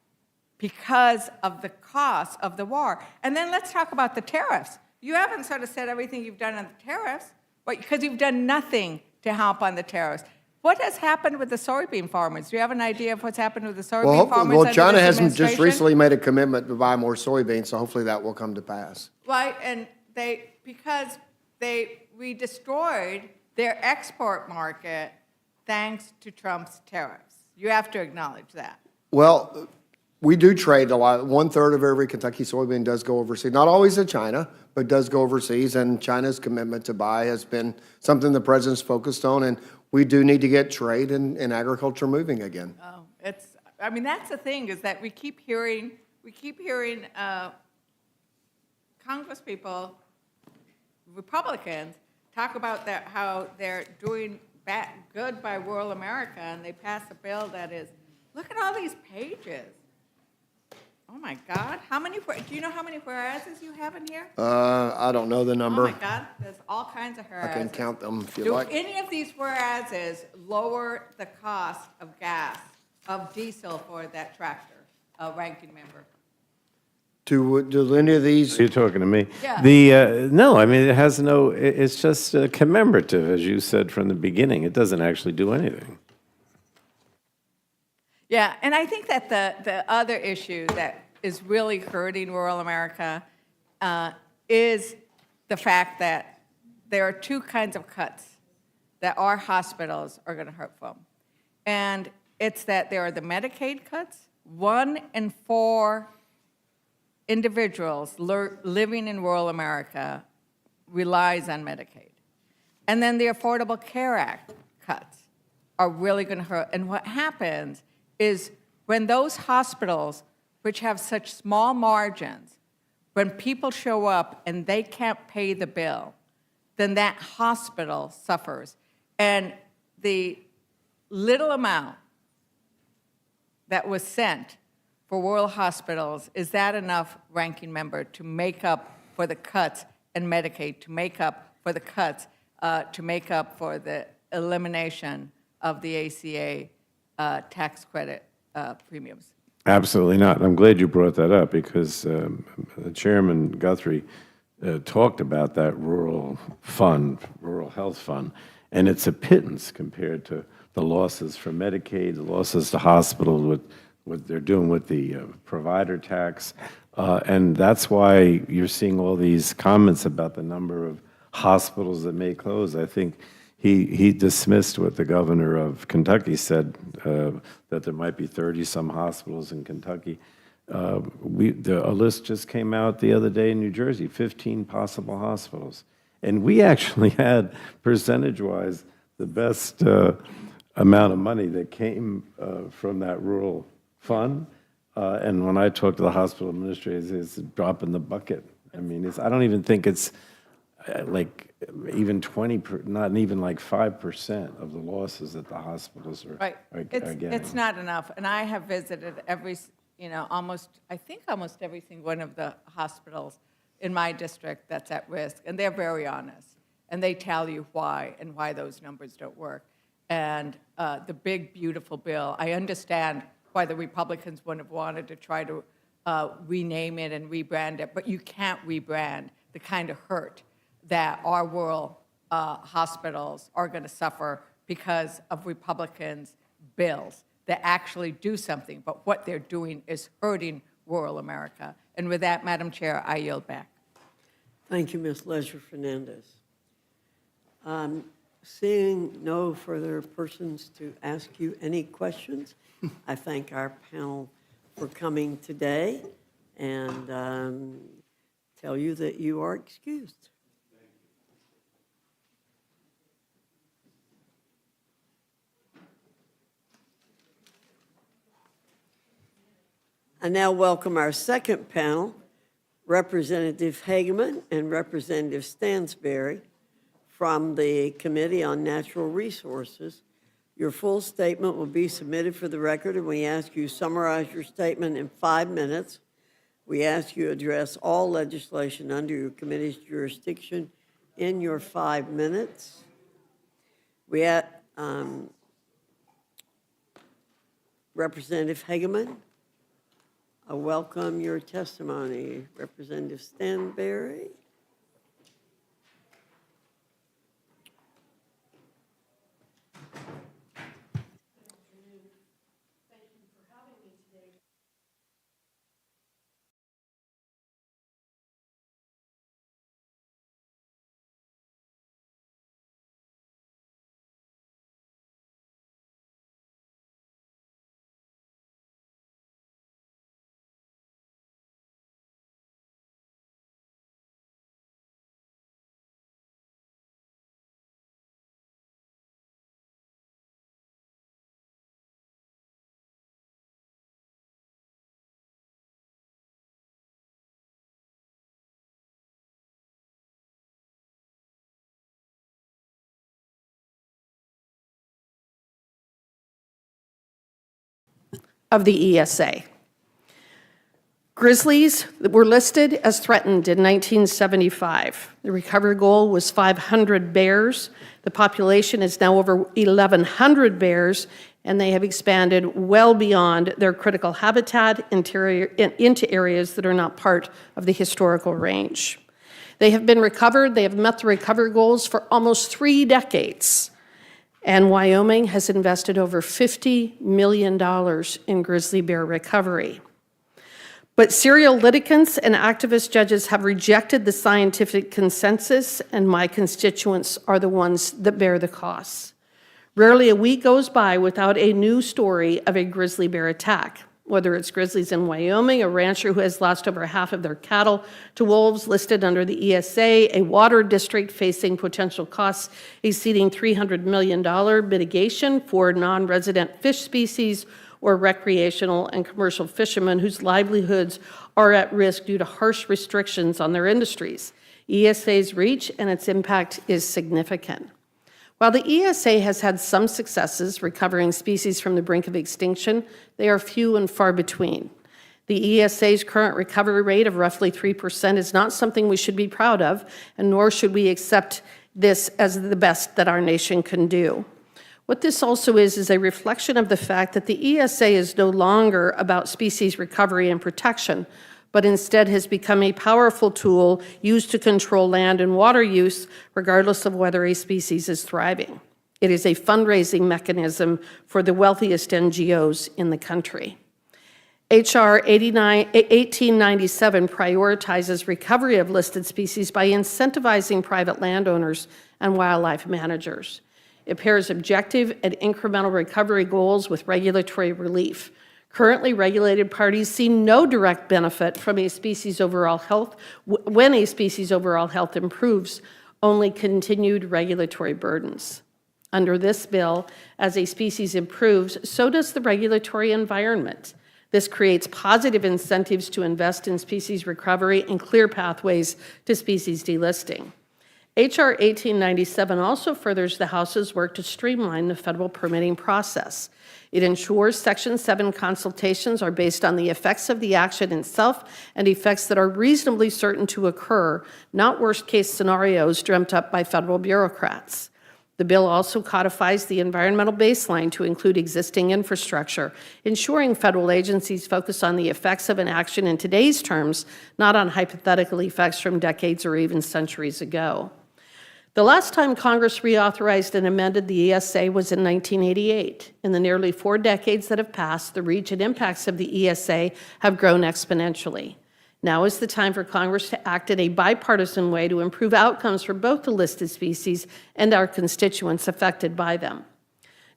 because of the cost of the war. And then let's talk about the tariffs. You haven't sort of said everything you've done on the tariffs, but because you've done nothing to help on the tariffs. What has happened with the soybean farmers? Do you have an idea of what's happened with the soybean Well, farmers? well, under China this has just administration? recently made a commitment to buy more soybeans, so hopefully that will come to pass. Right, and we destroyed their export market thanks to Trump's tariffs. You have to acknowledge that. Well, we do trade a lot. 1/3 of every Kentucky soybean does go overseas. Not always to China, but does go overseas. And China's commitment to buy has been something the president's focused on. And we do need to get trade and agriculture moving again. Oh, I mean, that's the thing, is that we keep hearing congresspeople, Republicans, talk about that, how they're doing good by rural America, and they pass a bill that is, look at all these pages. Oh, my God. Do you know how many whereases you have in here? I don't know the Oh, number. my God, there's all kinds of I whereases. can count them if you Do like. any of these whereases lower the cost of gas, of diesel for that tractor, ranking member? Do any of these, You're talking to me. Yeah. No, I mean, it has no, it's just commemorative, as you said from the beginning. It doesn't actually do anything. Yeah, and I think that the other issue that is really hurting rural America is the fact that there are two kinds of cuts that our hospitals are going to hurt from. And it's that there are the Medicaid cuts. 1 in 4 individuals living in rural America relies on Medicaid. And then the Affordable Care Act cuts are really going to hurt. And what happens is when those hospitals, which have such small margins, when people show up and they can't pay the bill, then that hospital suffers. And the little amount that was sent for rural hospitals, is that enough, ranking member, to make up for the cuts in Medicaid, to make up for the cuts, to make up for the elimination of the ACA tax credit premiums? Absolutely not. And I'm glad you brought that up because Chairman Guthrie talked about that rural fund, rural health fund, and it's a pittance compared to the losses for Medicaid, the losses to hospitals, what they're doing with the provider tax. And that's why you're seeing all these comments about the number of hospitals that may close. I think he dismissed what the governor of Kentucky said, that there might be 30-some hospitals in Kentucky. A list just came out the other day in New Jersey, 15 possible hospitals. And we actually had, percentage-wise, the best amount of money that came from that rural fund. And when I talk to the hospital administrators, it's a drop in the bucket. I mean, I don't even think it's like even 20, not even like 5% of the losses that the hospitals are getting. It's not enough. And I have visited almost every single one of the hospitals in my district that's at risk. And they're very honest. And they tell you why and why those numbers don't work. And the big, beautiful bill, I understand why the Republicans wouldn't have wanted to try to rename it and rebrand it, but you can't rebrand. the kind of hurt that our rural hospitals are going to suffer because of Republicans' bills that actually do something, but what they're doing is hurting rural America. And with that, Madam Chair, I yield back. Thank you, Ms. Leisure Fernandez. Seeing no further persons to ask you any questions, I thank our panel for coming today and tell you that you are excused. I now welcome our second panel, Representative Hageman and Representative Stansberry from the Committee on Natural Resources. Your full statement will be submitted for the record, and we ask you summarize your statement in 5 minutes. We ask you address all legislation under your committee's jurisdiction in your 5 minutes. Representative Hageman, I welcome your testimony. Representative Stanberry. Of the ESA. Grizzlies were listed as threatened in 1975. The recovery goal was 500 bears. The population is now over 1,100 bears, and they have expanded well beyond their critical habitat into areas that are not part of the historical range. They have been recovered. They have met the recovery goals for almost 3 decades. And Wyoming has invested over $50 million in grizzly bear recovery. But serial litigants and activist judges have rejected the scientific consensus, and my constituents are the ones that bear the costs. Rarely a week goes by without a new story of a grizzly bear attack. Whether it's grizzlies in Wyoming, a rancher who has lost over half of their cattle to wolves listed under the ESA, a water district facing potential costs exceeding $300 million mitigation for non-resident fish species, or recreational and commercial fishermen whose livelihoods are at risk due to harsh restrictions on their industries. ESA's reach and its impact is significant. While the ESA has had some successes recovering species from the brink of extinction, they are few and far between. The ESA's current recovery rate of roughly 3% is not something we should be proud of, and nor should we accept this as the best that our nation can do. What this also is a reflection of the fact that the ESA is no longer about species recovery and protection, but instead has become a powerful tool used to control land and water use, regardless of whether a species is thriving. It is a fundraising mechanism for the wealthiest NGOs in the country. H.R. 1897 prioritizes recovery of listed species by incentivizing private landowners and wildlife managers. It pairs objective and incremental recovery goals with regulatory relief. Currently, regulated parties see no direct benefit from a species' overall health when a species' overall health improves, only continued regulatory burdens. Under this bill, as a species improves, so does the regulatory environment. This creates positive incentives to invest in species recovery and clear pathways to species delisting. H.R. 1897 also furthers the House's work to streamline the federal permitting process. It ensures Section 7 consultations are based on the effects of the action itself and effects that are reasonably certain to occur, not worst-case scenarios dreamt up by federal bureaucrats. The bill also codifies the environmental baseline to include existing infrastructure, ensuring federal agencies focus on the effects of an action in today's terms, not on hypothetical effects from decades or even centuries ago. The last time Congress reauthorized and amended the ESA was in 1988. In the nearly 4 decades that have passed, the reach and impacts of the ESA have grown exponentially. Now is the time for Congress to act in a bipartisan way to improve outcomes for both the listed species and our constituents affected by them.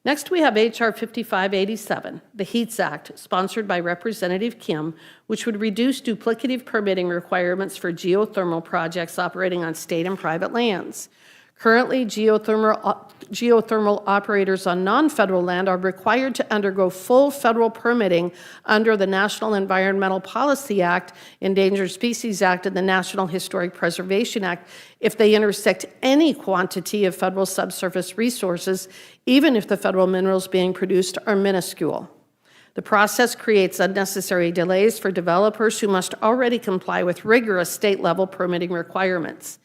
Next, we have H.R. 5587, the HEATS Act, sponsored by Representative Kim, which would reduce duplicative permitting requirements for geothermal projects operating on state and private lands. Currently, geothermal operators on non-federal land are required to undergo full federal permitting under the National Environmental Policy Act, Endangered Species Act, and the National Historic Preservation Act if they intersect any quantity of federal subsurface resources, even if the federal minerals being produced are minuscule. The process creates unnecessary delays for developers who must already comply with rigorous state-level permitting requirements.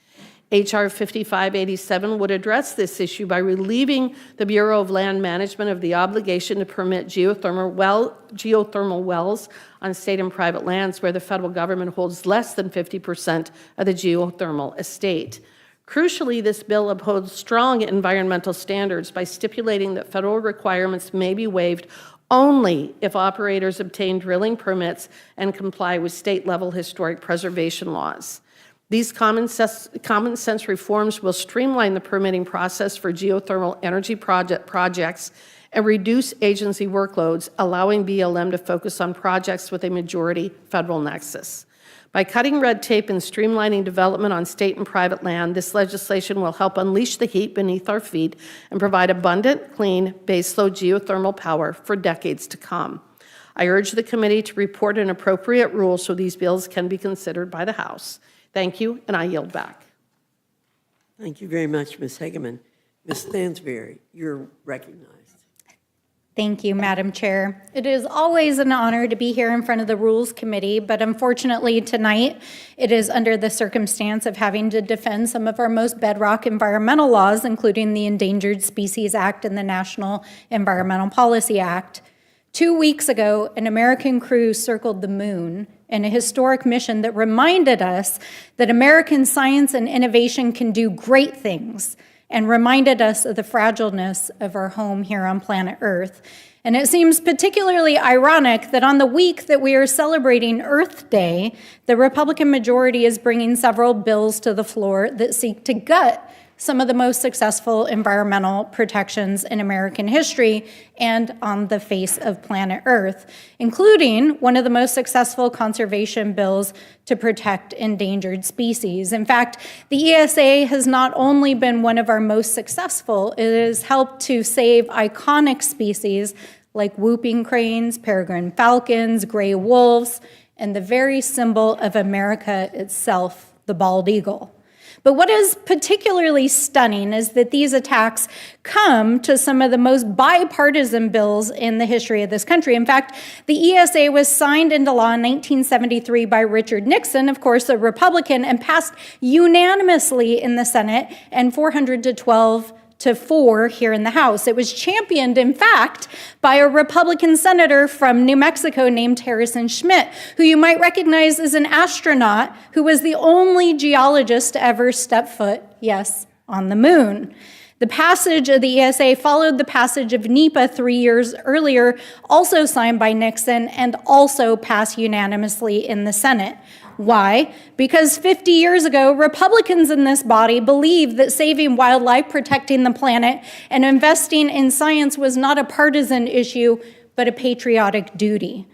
H.R. 5587 would address this issue by relieving the Bureau of Land Management of the obligation to permit geothermal wells on state and private lands where the federal government holds less than 50% of the geothermal estate. Crucially, this bill upholds strong environmental standards by stipulating that federal requirements may be waived only if operators obtain drilling permits and comply with state-level historic preservation laws. These common sense reforms will streamline the permitting process for geothermal energy projects and reduce agency workloads, allowing BLM to focus on projects with a majority federal nexus. By cutting red tape and streamlining development on state and private land, this legislation will help unleash the heat beneath our feet and provide abundant, clean, baseload geothermal power for decades to come. I urge the committee to report an appropriate rule so these bills can be considered by the House. Thank you, and I yield back. Thank you very much, Ms. Hageman. Ms. Stansberry, you're recognized. Thank you, Madam Chair. It is always an honor to be here in front of the Rules Committee, but unfortunately tonight it is under the circumstance of having to defend some of our most bedrock environmental laws, including the Endangered Species Act and the National Environmental Policy Act. 2 weeks ago, an American crew circled the moon in a historic mission that reminded us that American science and innovation can do great things, and reminded us of the fragileness of our home here on planet Earth. And it seems particularly ironic that on the week that we are celebrating Earth Day, the Republican majority is bringing several bills to the floor that seek to gut some of the most successful environmental protections in American history and on the face of planet Earth, including one of the most successful conservation bills to protect endangered species. In fact, the ESA has not only been one of our most successful, it has helped to save iconic species like whooping cranes, peregrine falcons, gray wolves, and the very symbol of America itself, the bald eagle. But what is particularly stunning is that these attacks come to some of the most bipartisan bills in the history of this country. In fact, the ESA was signed into law in 1973 by Richard Nixon, of course, a Republican, and passed unanimously in the Senate and 412 to 4 here in the House. It was championed, in fact, by a Republican senator from New Mexico named Harrison Schmitt, who you might recognize as an astronaut who was the only geologist to ever step foot, yes, on the moon. The passage of the ESA followed the passage of NEPA 3 years earlier, also signed by Nixon and also passed unanimously in the Senate. Why? Because 50 years ago, Republicans in this body believed that saving wildlife, protecting the planet, and investing in science was not a partisan issue, but a patriotic duty.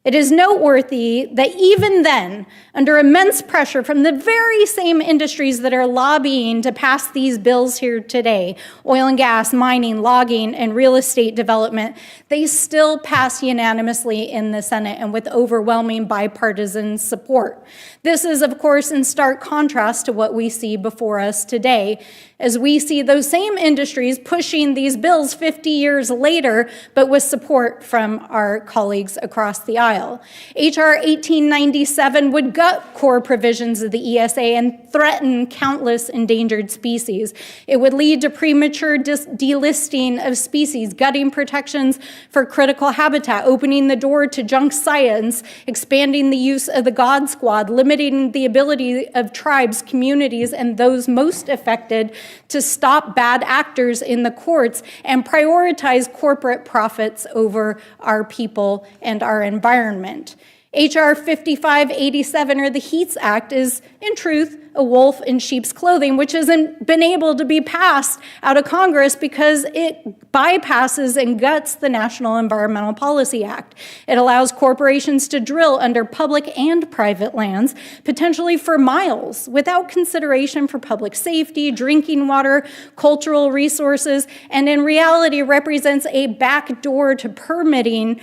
It is noteworthy that even then, under immense pressure from the very same industries that are lobbying to pass these bills here today, oil and gas, mining, logging, and real estate development, they still pass unanimously in the Senate and with overwhelming bipartisan support. This is, of course, in stark contrast to what we see before us today. as we see those same industries pushing these bills 50 years later, but with support from our colleagues across the aisle. H.R. 1897 would gut core provisions of the ESA and threaten countless endangered species. It would lead to premature delisting of species, gutting protections for critical habitat, opening the door to junk science, expanding the use of the God Squad, limiting the ability of tribes, communities, and those most affected to stop bad actors in the courts and prioritize corporate profits over our people and our environment. H.R. 5587, or the HEATS Act, is, in truth, a wolf in sheep's clothing, which hasn't been able to be passed out of Congress because it bypasses and guts the National Environmental Policy Act. It allows corporations to drill under public and private lands, potentially for miles, without consideration for public safety, drinking water, cultural resources, and in reality represents a backdoor to permitting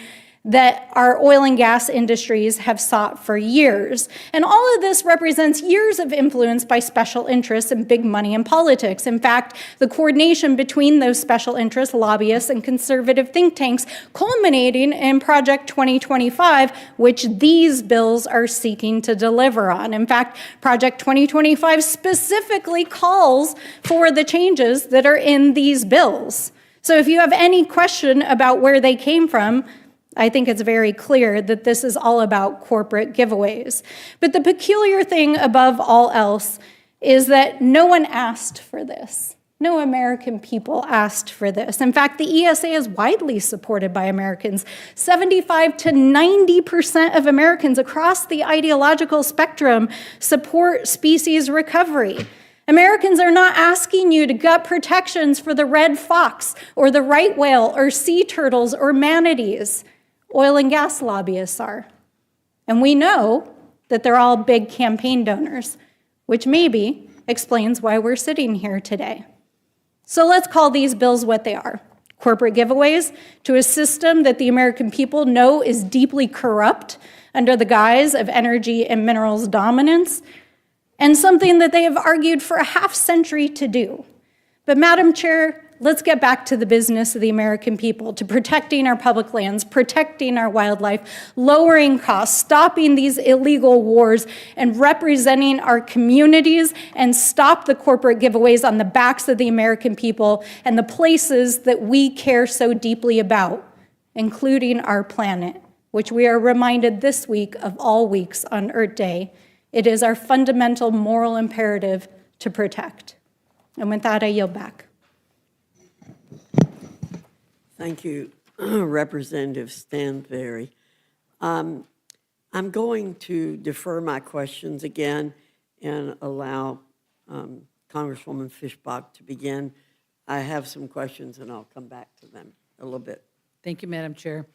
that our oil and gas industries have sought for years. And all of this represents years of influence by special interests and big money in politics. In fact, the coordination between those special interests, lobbyists, and conservative think tanks culminating in Project 2025, which these bills are seeking to deliver on. In fact, Project 2025 specifically calls for the changes that are in these bills. So if you have any question about where they came from, I think it's very clear that this is all about corporate giveaways. But the peculiar thing above all else is that no one asked for this. No American people asked for this. In fact, the ESA is widely supported by Americans. 75 to 90% of Americans across the ideological spectrum support species recovery. Americans are not asking you to gut protections for the red fox or the right whale or sea turtles or manatees. Oil and gas lobbyists are. And we know that they're all big campaign donors, which maybe explains why we're sitting here today. So let's call these bills what they are. Corporate giveaways to a system that the American people know is deeply corrupt under the guise of energy and minerals dominance, and something that they have argued for a half century to do. But Madam Chair, let's get back to the business of the American people, to protecting our public lands, protecting our wildlife, lowering costs, stopping these illegal wars, and representing our communities, and stop the corporate giveaways on the backs of the American people and the places that we care so deeply about, including our planet, which we are reminded this week of all weeks on Earth Day. It is our fundamental moral imperative to protect. And with that, I yield back. Thank you, Representative Stanberry. I'm going to defer my questions again and allow Congresswoman Fischbach to begin. I have some questions, and I'll come back to them a little bit. Thank you, Madam Chair.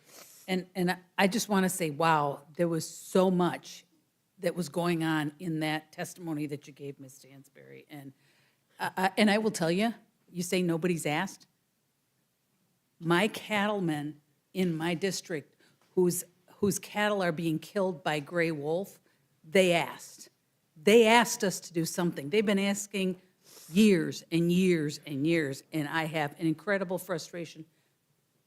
And I just want to say, wow, there was so much that was going on in that testimony that you gave, Ms. Stansberry. And I will tell you, you say nobody's asked. My cattlemen in my district whose cattle are being killed by gray wolf, they asked. They asked us to do something. They've been asking years and years and years, and I have an incredible frustration.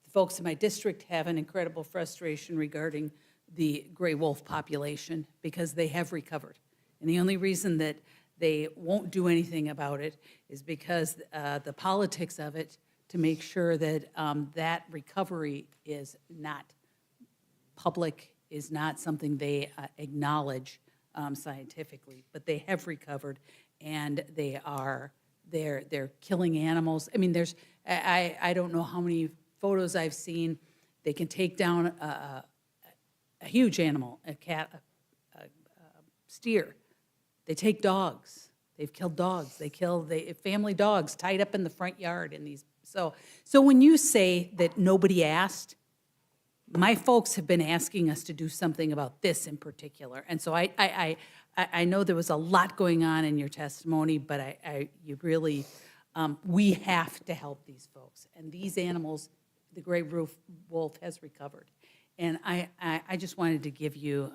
The folks in my district have an incredible frustration regarding the gray wolf population because they have recovered. And the only reason that they won't do anything about it is because the politics of it to make sure that that recovery is not public, is not something they acknowledge scientifically, but they have recovered, and they're killing animals. I mean, I don't know how many photos I've seen. They can take down a huge animal, a cat, a steer. They take dogs. They've killed dogs. They kill family dogs tied up in the front yard in these. So when you say that nobody asked, my folks have been asking us to do something about this in particular. And so I know there was a lot going on in your testimony, but you really, we have to help these folks. And these animals, the gray wolf has recovered. And I just wanted to give you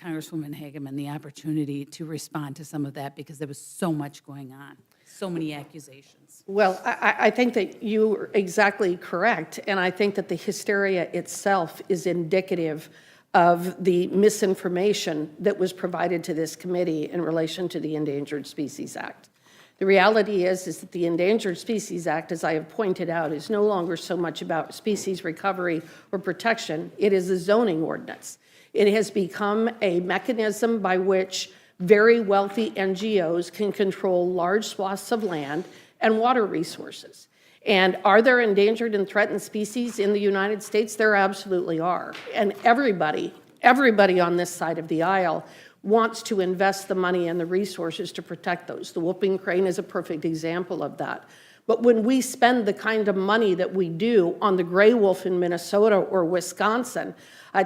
Congresswoman Hageman the opportunity to respond to some of that because there was so much going on, so many accusations. Well, I think that you're exactly correct, and I think that the hysteria itself is indicative of the misinformation that was provided to this committee in relation to the Endangered Species Act. The reality is that the Endangered Species Act, as I have pointed out, is no longer so much about species recovery or protection. It is a zoning ordinance. It has become a mechanism by which very wealthy NGOs can control large swaths of land and water resources. And are there endangered and threatened species in the United States? There absolutely are. And everybody on this side of the aisle wants to invest the money and the resources to protect those. The whooping crane is a perfect example of that. But when we spend the kind of money that we do on the gray wolf in Minnesota or Wisconsin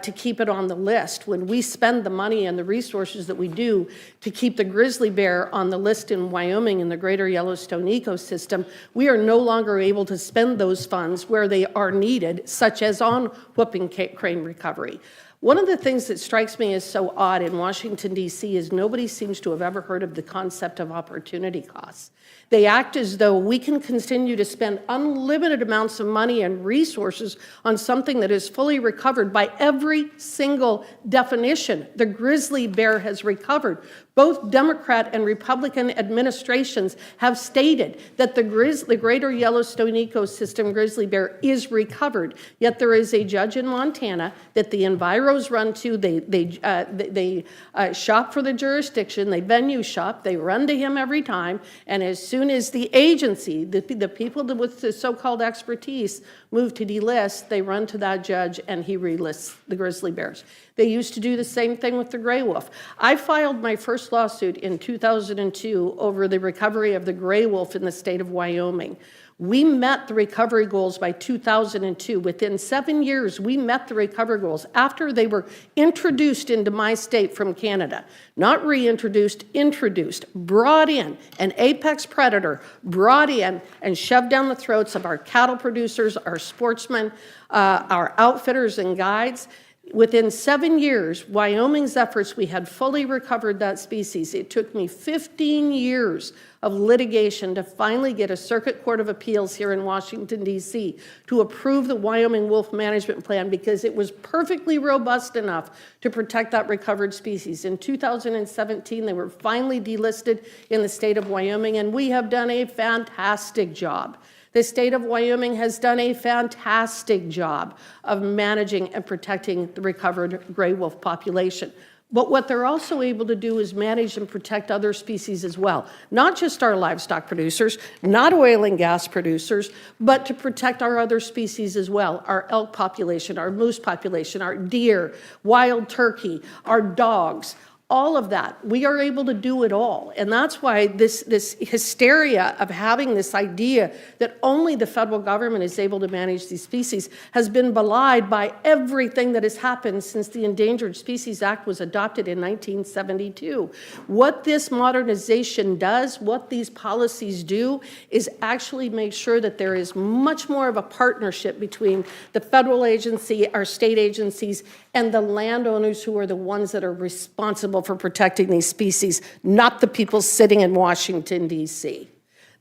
to keep it on the list, when we spend the money and the resources that we do to keep the grizzly bear on the list in Wyoming in the greater Yellowstone ecosystem, we are no longer able to spend those funds where they are needed, such as on whooping crane recovery. One of the things that strikes me as so odd in Washington, D.C. is nobody seems to have ever heard of the concept of opportunity costs. They act as though we can continue to spend unlimited amounts of money and resources on something that is fully recovered by every single definition the grizzly bear has recovered. Both Democrat and Republican administrations have stated that the greater Yellowstone ecosystem grizzly bear is recovered. Yet there is a judge in Montana that the enviros run to. They shop for the jurisdiction. They venue shop. They run to him every time. And as soon as the agency, the people with the so-called expertise, move to delist, they run to that judge and he relists the grizzly bears. They used to do the same thing with the gray wolf. I filed my first lawsuit in 2002 over the recovery of the gray wolf in the state of Wyoming. We met the recovery goals by 2002. Within 7 years, we met the recovery goals after they were introduced into my state from Canada. Not reintroduced, introduced, brought in, an apex predator, brought in and shoved down the throats of our cattle producers, our sportsmen, our outfitters and guides. Within 7 years, Wyoming's efforts, we had fully recovered that species. It took me 15 years of litigation to finally get a Circuit Court of Appeals here in Washington, D.C. to approve the Wyoming Wolf Management Plan because it was perfectly robust enough to protect that recovered species. In 2017, they were finally delisted in the state of Wyoming, and we have done a fantastic job. The state of Wyoming has done a fantastic job of managing and protecting the recovered gray wolf population. But what they're also able to do is manage and protect other species as well. Not just our livestock producers, not oil and gas producers, but to protect our other species as well. Our elk population, our moose population, our deer, wild turkey, our dogs. All of that, we are able to do it all. And that's why this hysteria of having this idea that only the federal government is able to manage these species has been belied by everything that has happened since the Endangered Species Act was adopted in 1972. What this modernization does, what these policies do, is actually make sure that there is much more of a partnership between the federal agency, our state agencies, and the landowners who are the ones that are responsible for protecting these species, not the people sitting in Washington, D.C.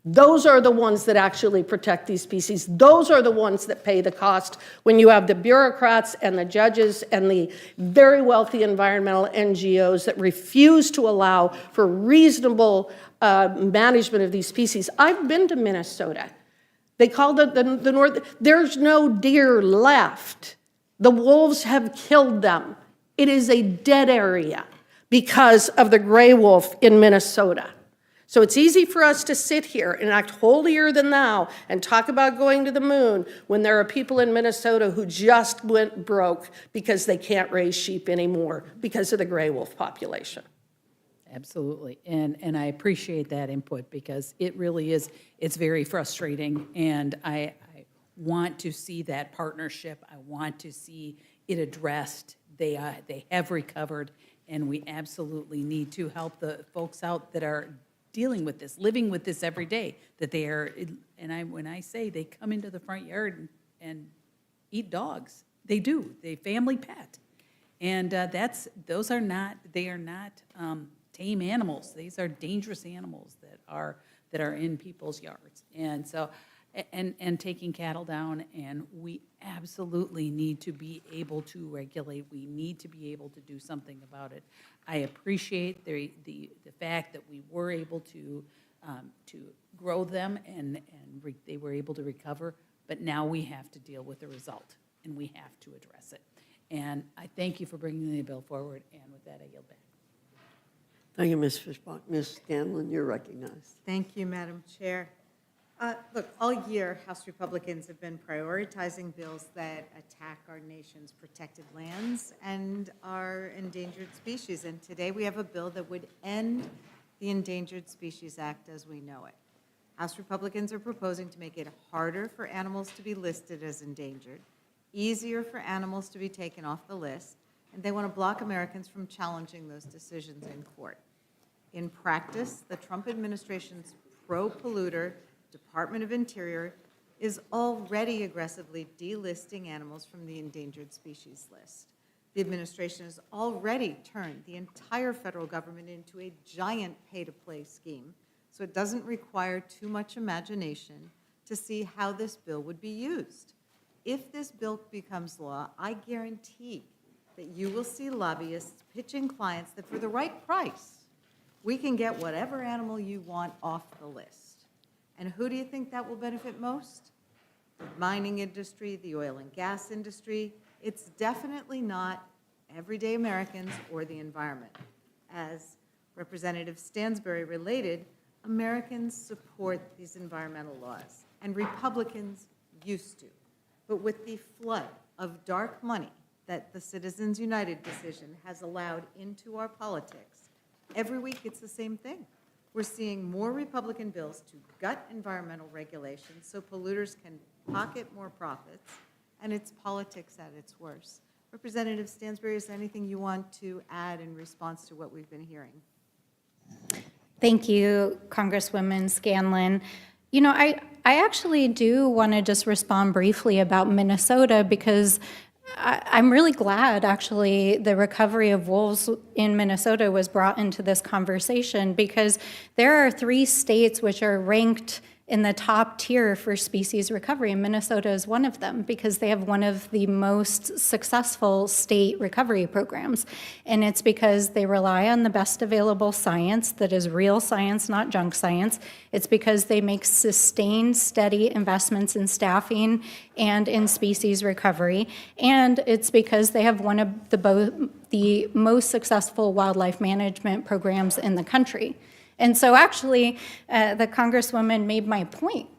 Those are the ones that actually protect these species. Those are the ones that pay the cost when you have the bureaucrats and the judges and the very wealthy environmental NGOs that refuse to allow for reasonable management of these species. I've been to Minnesota. They call the north, there's no deer left. The wolves have killed them. It is a dead area because of the gray wolf in Minnesota. So it's easy for us to sit here and act holier than thou and talk about going to the moon when there are people in Minnesota who just went broke because they can't raise sheep anymore because of the gray wolf population. Absolutely. And I appreciate that input because it really is, it's very frustrating. And I want to see that partnership. I want to see it addressed. They have recovered, and we absolutely need to help the folks out that are dealing with this, living with this every day, that they are, and when I say they come into the front yard and eat dogs, they do, they family pet. And those are not, they are not tame animals. These are dangerous animals that are in people's yards. And so, and taking cattle down, and we absolutely need to be able to regulate. We need to be able to do something about it. I appreciate the fact that we were able to grow them and they were able to recover, but now we have to deal with the result, and we have to address it. And I thank you for bringing the bill forward, and with that, I yield back. Thank you, Ms. Fishbach. Ms. Scanlon, you're recognized. Thank you, Madam Chair. Look, all year, House Republicans have been prioritizing bills that attack our nation's protected lands and our endangered species. And today, we have a bill that would end the Endangered Species Act as we know it. House Republicans are proposing to make it harder for animals to be listed as endangered, easier for animals to be taken off the list, and they want to block Americans from challenging those decisions in court. In practice, the Trump administration's pro-polluter Department of Interior is already aggressively delisting animals from the endangered species list. The administration has already turned the entire federal government into a giant pay-to-play scheme, so it doesn't require too much imagination to see how this bill would be used. If this bill becomes law, I guarantee that you will see lobbyists pitching clients that for the right price, we can get whatever animal you want off the list. And who do you think that will benefit most? The mining industry, the oil and gas industry. It's definitely not everyday Americans or the environment. As Representative Stansbury related, Americans support these environmental laws, and Republicans used to. But with the flood of dark money that the Citizens United decision has allowed into our politics, every week it's the same thing. We're seeing more Republican bills to gut environmental regulations so polluters can pocket more profits, and it's politics at its worst. Representative Stansbury, is there anything you want to add in response to what we've been hearing? Thank you, Congresswoman Scanlon. You know, I actually do want to just respond briefly about Minnesota, because I'm really glad, actually, the recovery of wolves in Minnesota was brought into this conversation, because there are 3 states which are ranked in the top tier for species recovery, and Minnesota is one of them, because they have one of the most successful state recovery programs. And it's because they rely on the best available science that is real science, not junk science. It's because they make sustained, steady investments in staffing and in species recovery. And it's because they have one of the most successful wildlife management programs in the country. And so actually, the Congresswoman made my point.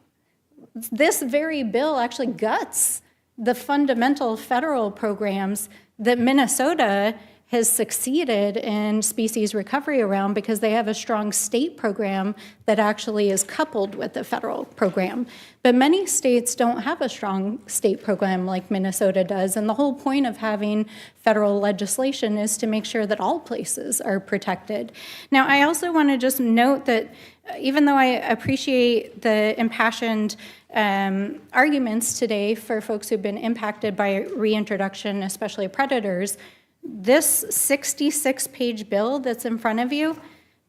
This very bill actually guts the fundamental federal programs that Minnesota has succeeded in species recovery around, because they have a strong state program that actually is coupled with the federal program. But many states don't have a strong state program like Minnesota does, and the whole point of having federal legislation is to make sure that all places are protected. Now, I also want to just note that even though I appreciate the impassioned arguments today for folks who've been impacted by reintroduction, especially predators, this 66-page bill that's in front of you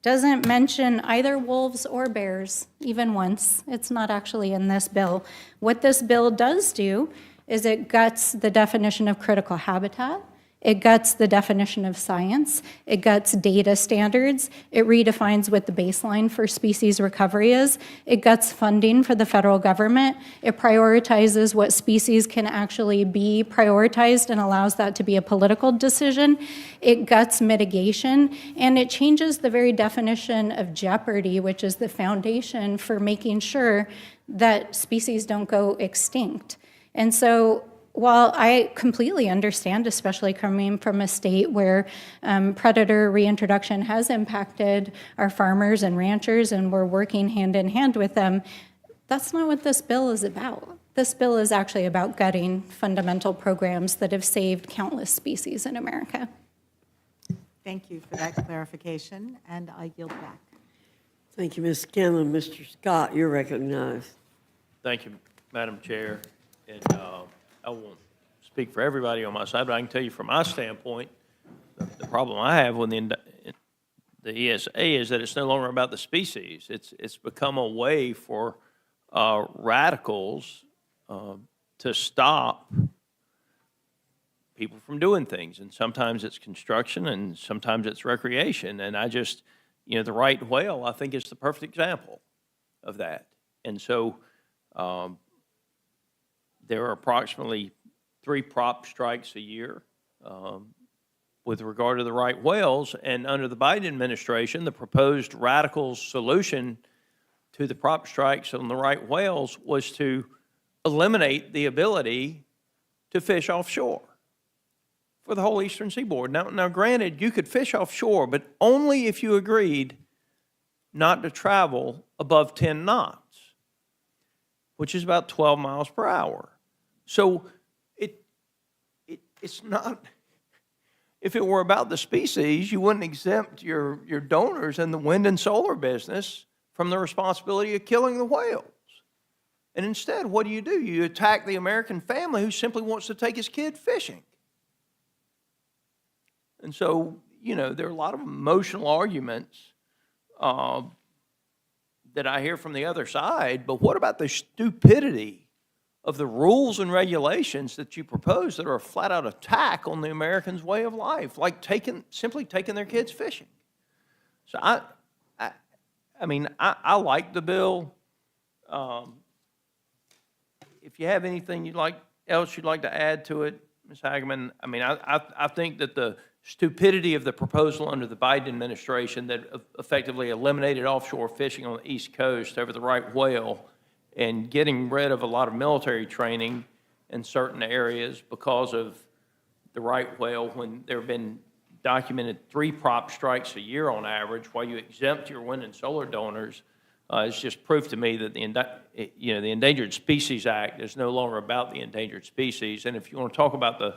doesn't mention either wolves or bears, even once. It's not actually in this bill. What this bill does do is it guts the definition of critical habitat. It guts the definition of science. It guts data standards. It redefines what the baseline for species recovery is. It guts funding for the federal government. It prioritizes what species can actually be prioritized and allows that to be a political decision. It guts mitigation, and it changes the very definition of jeopardy, which is the foundation for making sure that species don't go extinct. And so, while I completely understand, especially coming from a state where predator reintroduction has impacted our farmers and ranchers, and we're working hand in hand with them, that's not what this bill is about. This bill is actually about gutting fundamental programs that have saved countless species in America. Thank you for that clarification, and I yield back. Thank you, Ms. Scanlon. Mr. Scott, you're recognized. Thank you, Madam Chair. And I won't speak for everybody on my side, but I can tell you from my standpoint, problem I have with the ESA is that it's no longer about the species. It's become a way for radicals to stop people from doing things. And sometimes it's construction and sometimes it's recreation. And I just, the right whale, I think, is the perfect example of that. And so there are approximately 3 prop strikes a year with regard to the right whales. And under the Biden administration, the proposed radical solution to the prop strikes on the right whales was to eliminate the ability to fish offshore for the whole eastern seaboard. Now, granted, you could fish offshore, but only if you agreed not to travel above 10 knots, which is about 12 miles per hour. So it's not, if it were about the species, you wouldn't exempt your donors in the wind and solar business from the responsibility of killing the whales. And instead, what do? You attack the American family who simply wants to take his kid fishing. And so, there are a lot of emotional arguments that I hear from the other side, but what about the stupidity of the rules and regulations that you propose that are a flat-out attack on the Americans' way of life, like simply taking their kids fishing? So I like the bill. If you have anything else you'd like to add to it, Ms. Hageman, I think that the stupidity of the proposal under the Biden administration that effectively eliminated offshore fishing on the East Coast over the right whale and getting rid of a lot of military training in certain areas because of the right whale, when there have been documented 3 prop strikes a year on average, while you exempt your wind and solar donors, is just proof to me that the Endangered Species Act is no longer about the endangered species. And if you want to talk about the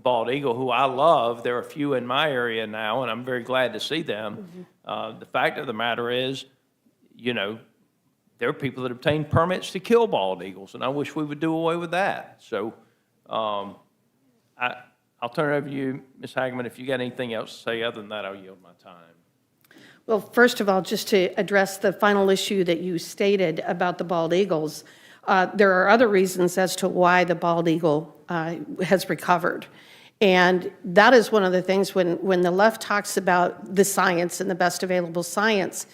bald eagle, who I love, there are a few in my area now, and I'm very glad to see them. Mm-hmm. The fact of the matter is, there are people that obtain permits to kill bald eagles, and I wish we would do away with that. So I'll turn it over to you, Ms. Hageman. If you got anything else to say other than that, I'll yield my time. Well, first of all, just to address the final issue that you stated about the bald eagles, there are other reasons as to why the bald eagle has recovered. And that is one of the things when the left talks about the science and the best available science,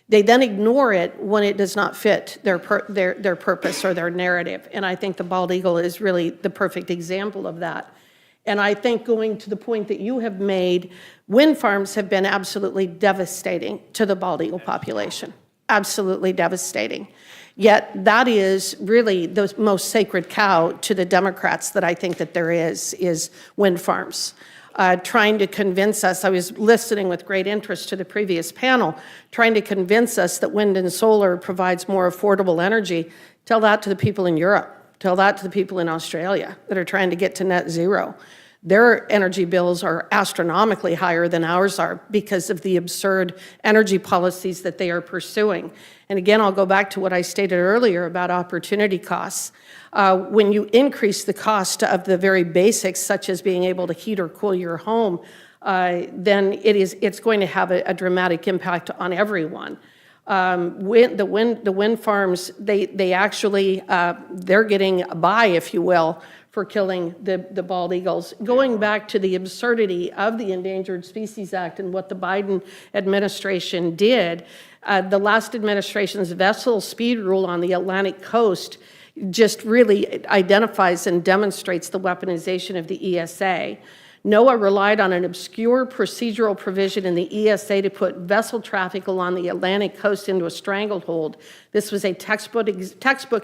they then ignore it when it does not fit their purpose or their narrative. And I think the bald eagle is really the perfect example of that. And I think, going to the point that you have made, wind farms have been absolutely devastating to the bald eagle population, absolutely devastating. Yet that is really the most sacred cow to the Democrats that I think that there is wind farms. Trying to convince us, I was listening with great interest to the previous panel, trying to convince us that wind and solar provides more affordable energy. Tell that to the people in Europe. Tell that to the people in Australia that are trying to get to net zero. Their energy bills are astronomically higher than ours are because of the absurd energy policies that they are pursuing. And again, I'll go back to what I stated earlier about opportunity costs. When you increase the cost of the very basics, such as being able to heat or cool your home, then it's going to have a dramatic impact on everyone. The wind farms, they actually, they're getting by, if you will, for killing the bald eagles. Going back to the absurdity of the Endangered Species Act and what the Biden administration did, the last administration's vessel speed rule on the Atlantic coast just really identifies and demonstrates the weaponization of the ESA. NOAA relied on an obscure procedural provision in the ESA to put vessel traffic along the Atlantic coast into a stranglehold. This was a textbook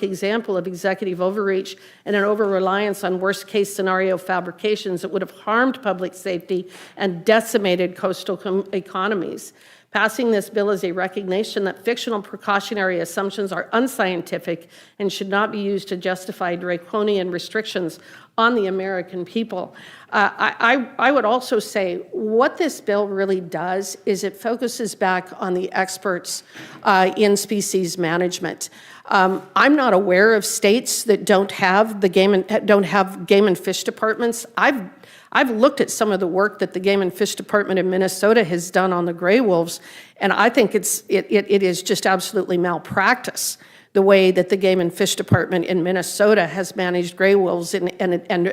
example of executive overreach and an over-reliance on worst-case scenario fabrications that would have harmed public safety and decimated coastal economies. Passing this bill is a recognition that fictional precautionary assumptions are unscientific and should not be used to justify draconian restrictions on the American people. I would also say what this bill really does is it focuses back on the experts in species management. I'm not aware of states that don't have game and fish departments. I've looked at some of the work that the Game and Fish Department in Minnesota has done on the gray wolves, and I think it is just absolutely malpractice the way that the Game and Fish Department in Minnesota has managed gray wolves and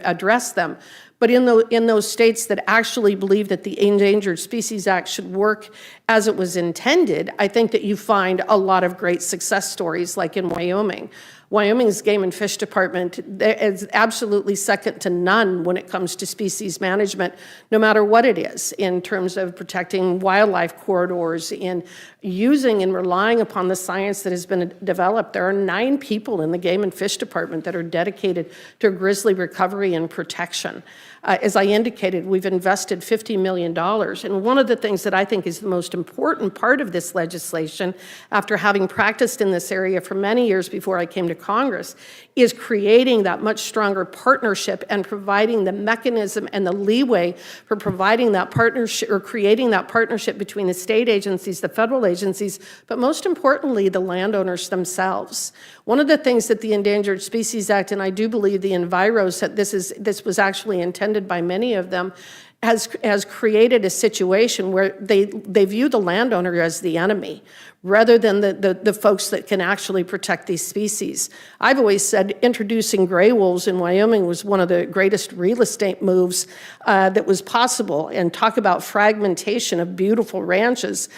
addressed them. But in those states that actually believe that the Endangered Species Act should work as it was intended, I think that you find a lot of great success stories, like in Wyoming. Wyoming's Game and Fish Department is absolutely second to none when it comes to species management, no matter what it is, in terms of protecting wildlife corridors, in using and relying upon the science that has been developed. There are 9 people in the Game and Fish Department that are dedicated to grizzly recovery and protection. As I indicated, we've invested $50 million. And one of the things that I think is the most important part of this legislation, after having practiced in this area for many years before I came to Congress, is creating that much stronger partnership and providing the mechanism and the leeway for providing that partnership or creating that partnership between the state agencies, the federal agencies, but most importantly, the landowners themselves. One of the things that the Endangered Species Act, and I do believe the Enviros, that this was actually intended by many of them, has created a situation where they view the landowner as the enemy rather than the folks that can actually protect these species. I've always said introducing gray wolves in Wyoming was one of the greatest real estate moves that was possible, and talk about fragmentation of beautiful ranches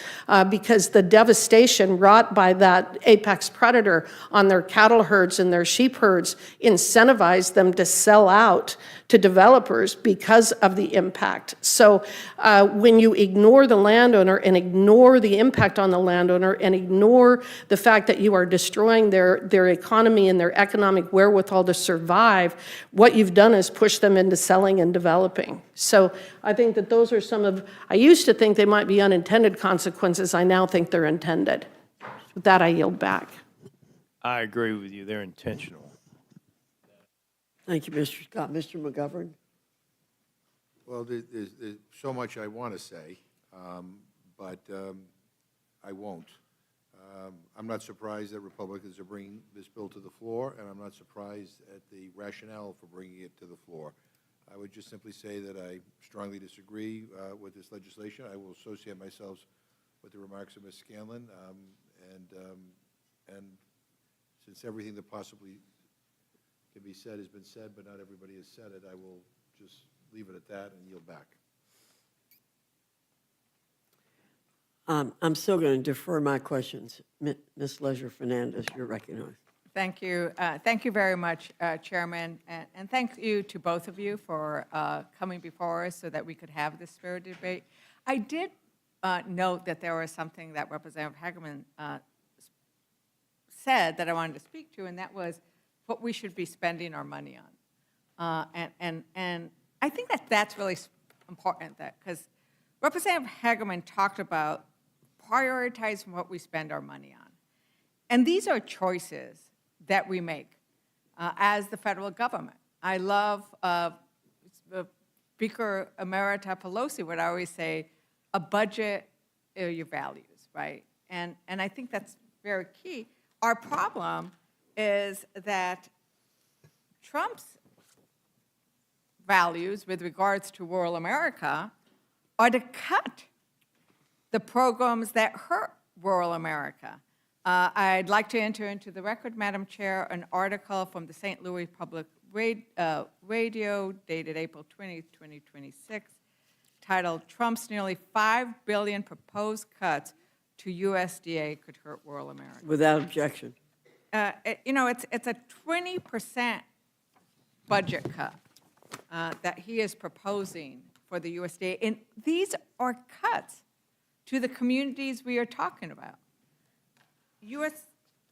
because the devastation wrought by that apex predator on their cattle herds and their sheep herds incentivized them to sell out to developers because of the impact. So when you ignore the landowner and ignore the impact on the landowner and ignore the fact that you are destroying their economy and their economic wherewithal to survive, what you've done is push them into selling and developing. So I think that those are some of, I used to think they might be unintended consequences. I now think they're intended. With that, I yield back. I agree with you. They're intentional. Thank you, Mr. Scott. Mr. McGovern? Well, there's so much I want to say, but I won't. I'm not surprised that Republicans are bringing this bill to the floor, and I'm not surprised at the rationale for bringing it to the floor. I would just simply say that I strongly disagree with this legislation. I will associate myself with the remarks of Ms. Scanlon, and since everything that possibly can be said has been said, but not everybody has said it, I will just leave it at that and yield back. I'm still going to defer my questions. Ms. Leisure-Fernandez, you're recognized. Thank you. Thank you very much, Chairman, and thank you to both of you for coming before us so that we could have this spirited debate. I did note that there was something that Representative Hageman said that I wanted to speak to, and that was what we should be spending our money on. And I think that that's really important, because Representative Hageman talked about prioritizing what we spend our money on. And these are choices that we make as the federal government. I love Speaker Emerita Pelosi would always say, a budget are your values, right? And I think that's very key. Our problem is that Trump's values with regards to rural America are to cut the programs that hurt rural America. I'd like to enter into the record, Madam Chair, an article from the St. Louis Public Radio dated April 20, 2026, titled, "Trump's Nearly $5 billion Proposed Cuts to USDA Could Hurt Rural America." Without objection. You know, it's a 20% budget cut that he is proposing for the USDA. And these are cuts to the communities we are talking about.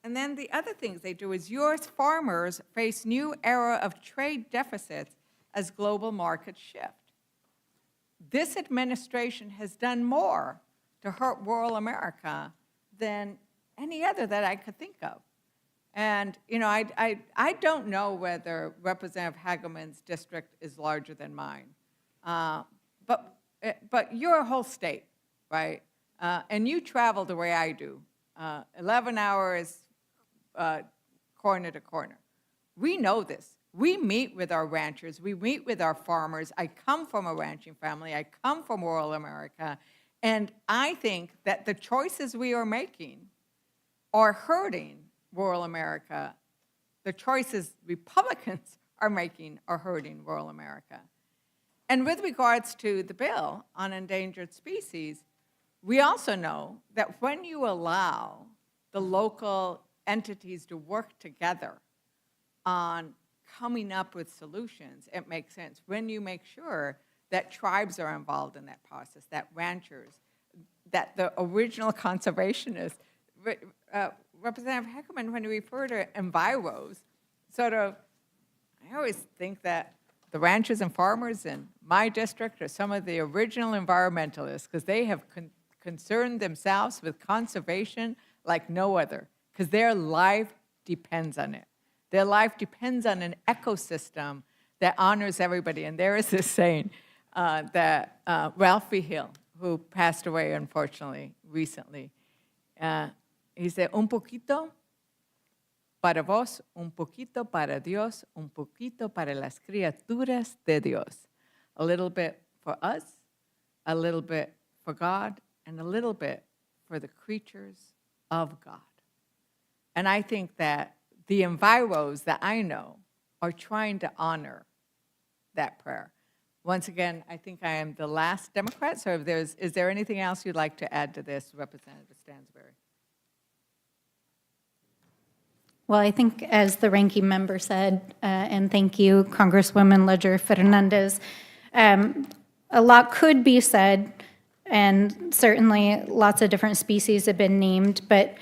And then the other things they do is U.S. farmers face new era of trade deficits as global markets shift. This administration has done more to hurt rural America than any other that I could think of. And, you know, I don't know whether Representative Hageman's district is larger than mine. But you're a whole state, right? And you travel the way I do. 11 hours corner to corner. We know this. We meet with our ranchers. We meet with our farmers. I come from a ranching family. I come from rural America. And I think that the choices we are making are hurting rural America. The choices Republicans are making are hurting rural America. And with regards to the bill on endangered species, we also know that when you allow the local entities to work together on coming up with solutions, it makes sense. When you make sure that tribes are involved in that process, that ranchers, that the original conservationists, Representative Heckman, when you refer to enviros, sort of, I always think that the ranchers and farmers in my district are some of the original environmentalists because they have concerned themselves with conservation like no other, because their life depends on it. Their life depends on an ecosystem that honors everybody. And there is this saying that Ralphie Hill, who passed away, unfortunately, recently, he said, un poquito para vos, un poquito para Dios, un poquito para las criaturas de Dios. A little bit for us, a little bit for God, and a little bit for the creatures of God. And I think that the enviros that I know are trying to honor that prayer. Once again, I think I am the last Democrat, so is there anything else you'd like to add to this, Representative Stansbury? Well, I think as the ranking member said, and thank you, Congresswoman Ledger Fernandez, a lot could be said, and certainly lots of different species have been named, but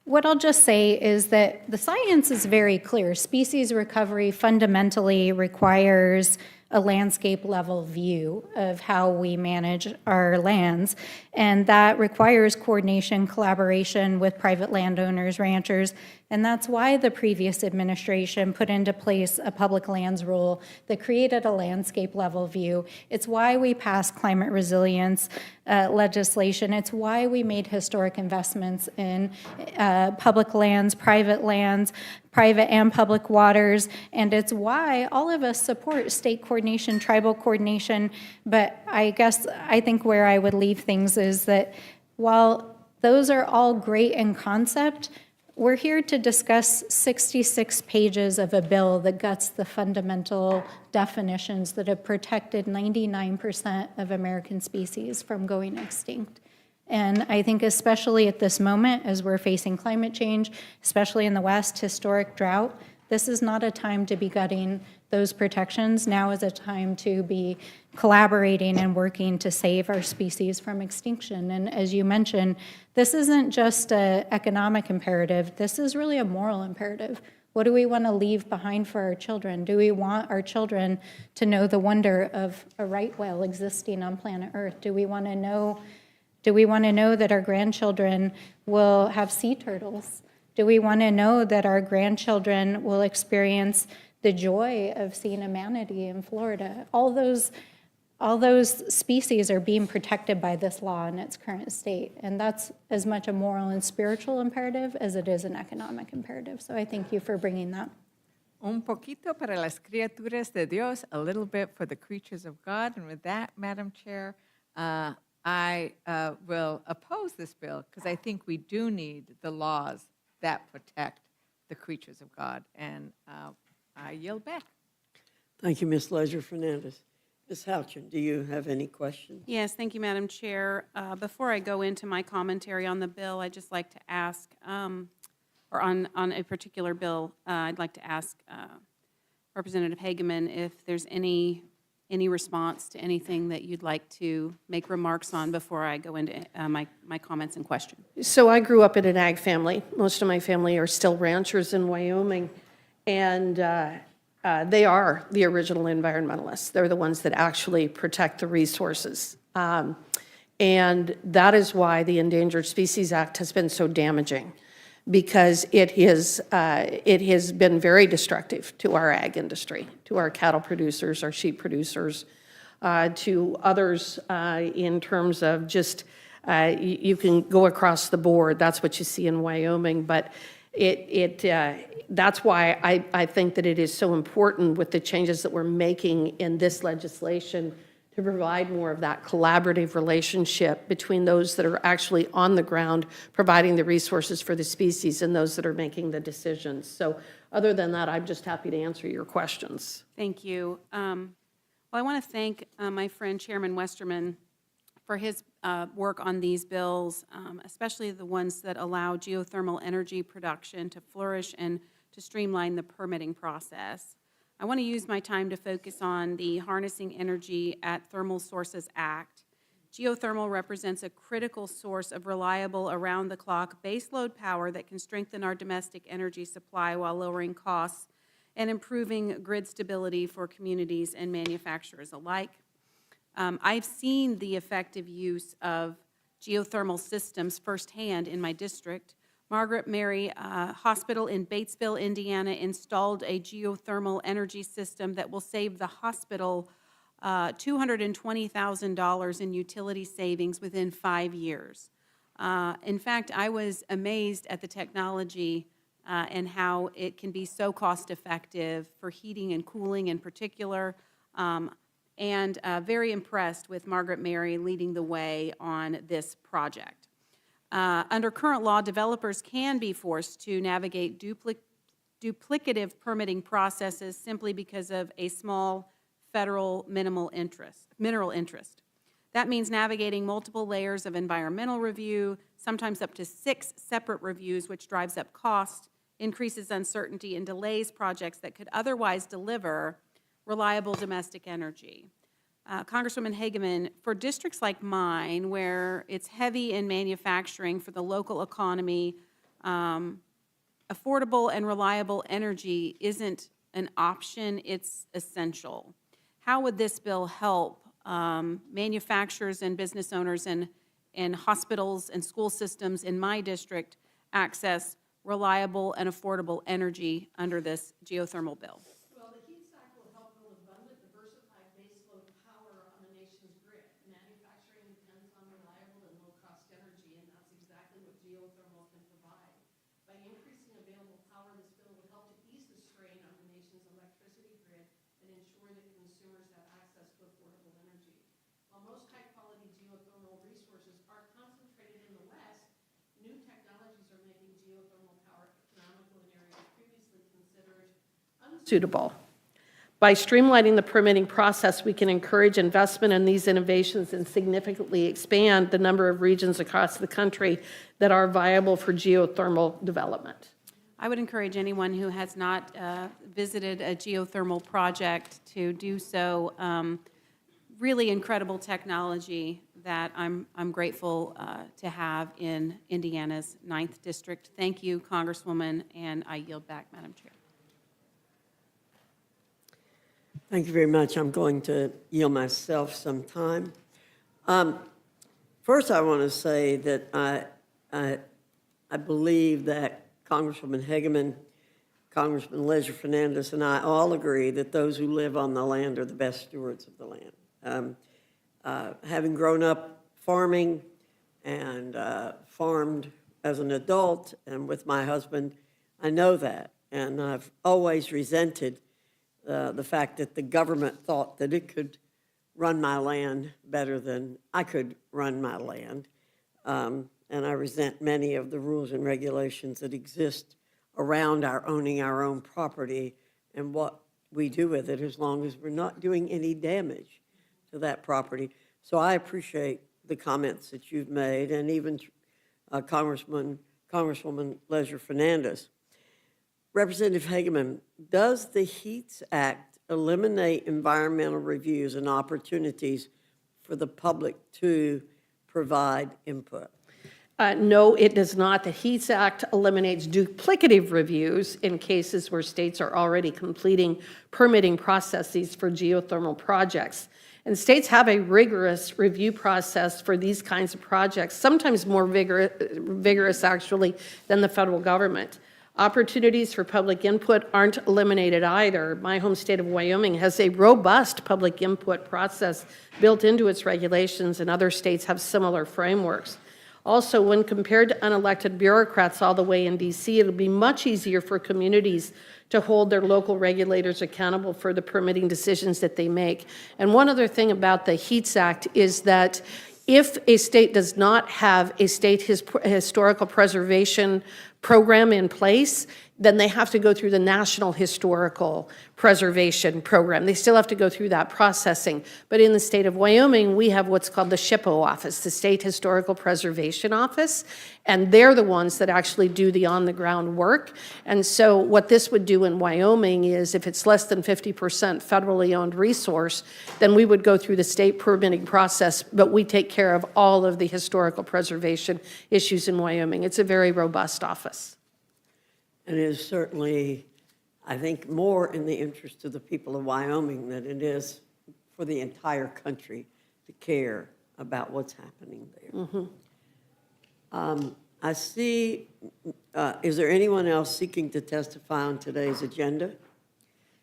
what I'll just say is that the science is very clear. Species recovery fundamentally requires a landscape level view of how we manage our lands, and that requires coordination, collaboration with private landowners, ranchers, and that's why the previous administration put into place a public lands rule that created a landscape level view. It's why we passed climate resilience legislation. It's why we made historic investments in public lands, private and public waters, and it's why all of us support state coordination, tribal coordination, but I think where I would leave things is that while those are all great in concept, we're here to discuss 66 pages of a bill that guts the fundamental definitions that have protected 99% of American species from going extinct. And I think especially at this moment, as we're facing climate change, especially in the West, historic drought, this is not a time to be gutting those protections. Now is a time to be collaborating and working to save our species from extinction. And as you mentioned, this isn't just an economic imperative. This is really a moral imperative. What do we want to leave behind for our children? Do we want our children to know the wonder of a right whale existing on planet Earth? Do we want to know that our grandchildren will have sea turtles? Do we want to know that our grandchildren will experience the joy of seeing a manatee in Florida? All those species are being protected by this law in its current state, and that's as much a moral and spiritual imperative as it is an economic imperative. So I thank you for bringing that. Un poquito para las criaturas de Dios, a little bit for the creatures of God. And with that, Madam Chair, I will oppose this bill because I think we do need the laws that protect the creatures of God. And I yield back. Thank you, Ms. Ledger Fernandez. Ms. Houchin, do you have any questions? Yes, thank you, Madam Chair. Before I go into my commentary on the bill, I'd just like to ask, or on a particular bill, I'd like to ask Representative Hageman if there's any response to anything that you'd like to make remarks on before I go into my comments and questions. So I grew up in an ag family. Most of my family are still ranchers in Wyoming, and they are the original environmentalists. They're the ones that actually protect the resources. And that is why the Endangered Species Act has been so damaging, because it has been very destructive to our ag industry, to our cattle producers, our sheep producers, to others in terms of just, you can go across the board. That's what you see in Wyoming. But That's why I think that it is so important with the changes that we're making in this legislation to provide more of that collaborative relationship between those that are actually on the ground providing the resources for the species and those that are making the decisions. So other than that, I'm just happy to answer your questions. Thank you. Well, I want to thank my friend Chairman Westerman for his work on these bills, especially the ones that allow geothermal energy production to flourish and to streamline the permitting process. I want to use my time to focus on the Harnessing Energy at Thermal Sources Act. Geothermal represents a critical source of reliable, around-the-clock baseload power that can strengthen our domestic energy supply while lowering costs and improving grid stability for communities and manufacturers alike. I've seen the effective use of geothermal systems firsthand in my district. Margaret Mary Hospital in Batesville, Indiana, installed a geothermal energy system that will save the hospital $220,000 in utility savings within 5 years. In fact, I was amazed at the technology and how it can be so cost-effective for heating and cooling in particular, and very impressed with Margaret Mary leading the way on this project. Under current law, developers can be forced to navigate duplicative permitting processes simply because of a small federal mineral interest. That means navigating multiple layers of environmental review, sometimes up to 6 separate reviews, which drives up cost, increases uncertainty, and delays projects that could otherwise deliver reliable domestic energy. Congresswoman Hageman, for districts like mine, where it's heavy in manufacturing for the local economy, affordable and reliable energy isn't an option, it's essential. How would this bill help manufacturers and business owners and hospitals and school systems in my district access reliable and affordable energy under this geothermal bill? Well, the HEATS Act will help build abundant, diversified baseload power on the nation's grid. Manufacturing depends on reliable and low-cost energy, and that's exactly what geothermal can provide. By increasing available power, this bill will help to ease the strain on the nation's electricity grid and ensure that consumers have access to affordable energy. While most high-quality geothermal resources are concentrated in the West, new technologies are making geothermal power economical in areas previously considered unsuitable. By streamlining the permitting process, we can encourage investment in these innovations and significantly expand the number of regions across the country that are viable for geothermal development. I would encourage anyone who has not visited a geothermal project to do so. Really incredible technology that I'm grateful to have in Indiana's 9th District. Thank you, Congresswoman, and I yield back, Madam Chair. Thank you very much. I'm going to yield myself some time. First, I want to say that I believe that Congresswoman Hageman, Congressman Leisure Fernandez, and I all agree that those who live on the land are the best stewards of the land. Having grown up farming and farmed as an adult and with my husband, I know that. And I've always resented the fact that the government thought that it could run my land better than I could run my land. And I resent many of the rules and regulations that exist around our owning our own property and what we do with it as long as we're not doing any damage to that property. So I appreciate the comments that you've made, and even Congresswoman Leisure Fernandez. Representative Hageman, does the HEATS Act eliminate environmental reviews and opportunities for the public to provide input? No, it does not. The HEATS Act eliminates duplicative reviews in cases where states are already completing permitting processes for geothermal projects. And states have a rigorous review process for these kinds of projects, sometimes more vigorous actually than the federal government. Opportunities for public input aren't eliminated either. My home state of Wyoming has a robust public input process built into its regulations, and other states have similar frameworks. Also, when compared to unelected bureaucrats all the way in DC, it'll be much easier for communities to hold their local regulators accountable for the permitting decisions that they make. And one other thing about the HEATS Act is that if a state does not have a state historical preservation program in place, then they have to go through the National Historical Preservation Program. They still have to go through that processing. But in the state of Wyoming, we have what's called the SHPO office, the State Historical Preservation Office, and they're the ones that actually do the on-the-ground work. And so what this would do in Wyoming is if it's less than 50% federally owned resource, then we would go through the state permitting process, but we take care of all of the historical preservation issues in Wyoming. It's a very robust office. And it is certainly, I think, more in the interest of the people of Wyoming than it is for the entire country to care about what's happening there. I see, is there anyone else seeking to testify on today's agenda?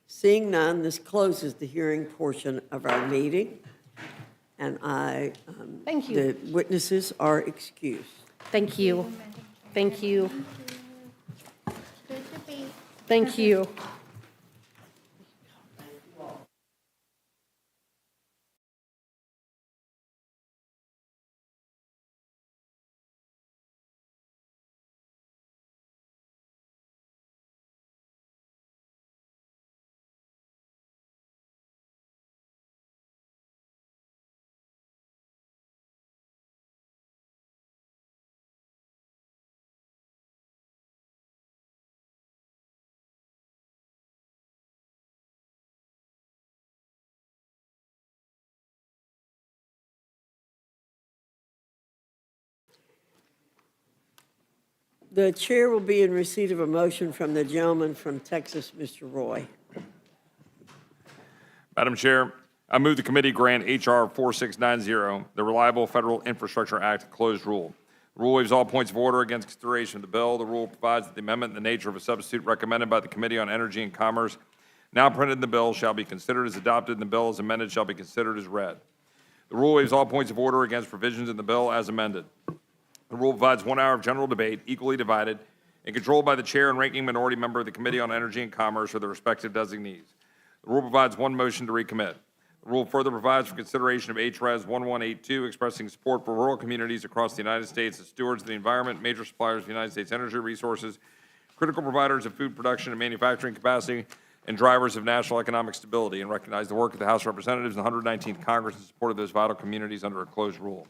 Seeing none, this closes the hearing portion of our meeting. And Thank you. the witnesses are excused. Thank you. Thank you. Thank you. The chair will be in receipt of a motion from the gentleman from Texas, Mr. Roy. Madam Chair, I move the committee grant H.R. 4690, the Reliable Federal Infrastructure Act, closed rule. The rule waives all points of order against consideration of the bill. The rule provides that the amendment in the nature of a substitute recommended by the Committee on Energy and Commerce, now printed in the bill, shall be considered as adopted, and the bill as amended shall be considered as read. The rule waives all points of order against provisions in the bill as amended. The rule provides 1 hour of general debate, equally divided, and controlled by the chair and ranking minority member of the Committee on Energy and Commerce or their respective designees. The rule provides 1 motion to recommit. The rule further provides for consideration of HRES 1182, expressing support for rural communities across the United States as stewards of the environment, major suppliers of the United States energy resources, critical providers of food production and manufacturing capacity, and drivers of national economic stability, and recognize the work of the House of Representatives and the 119th Congress in support of those vital communities under a closed rule.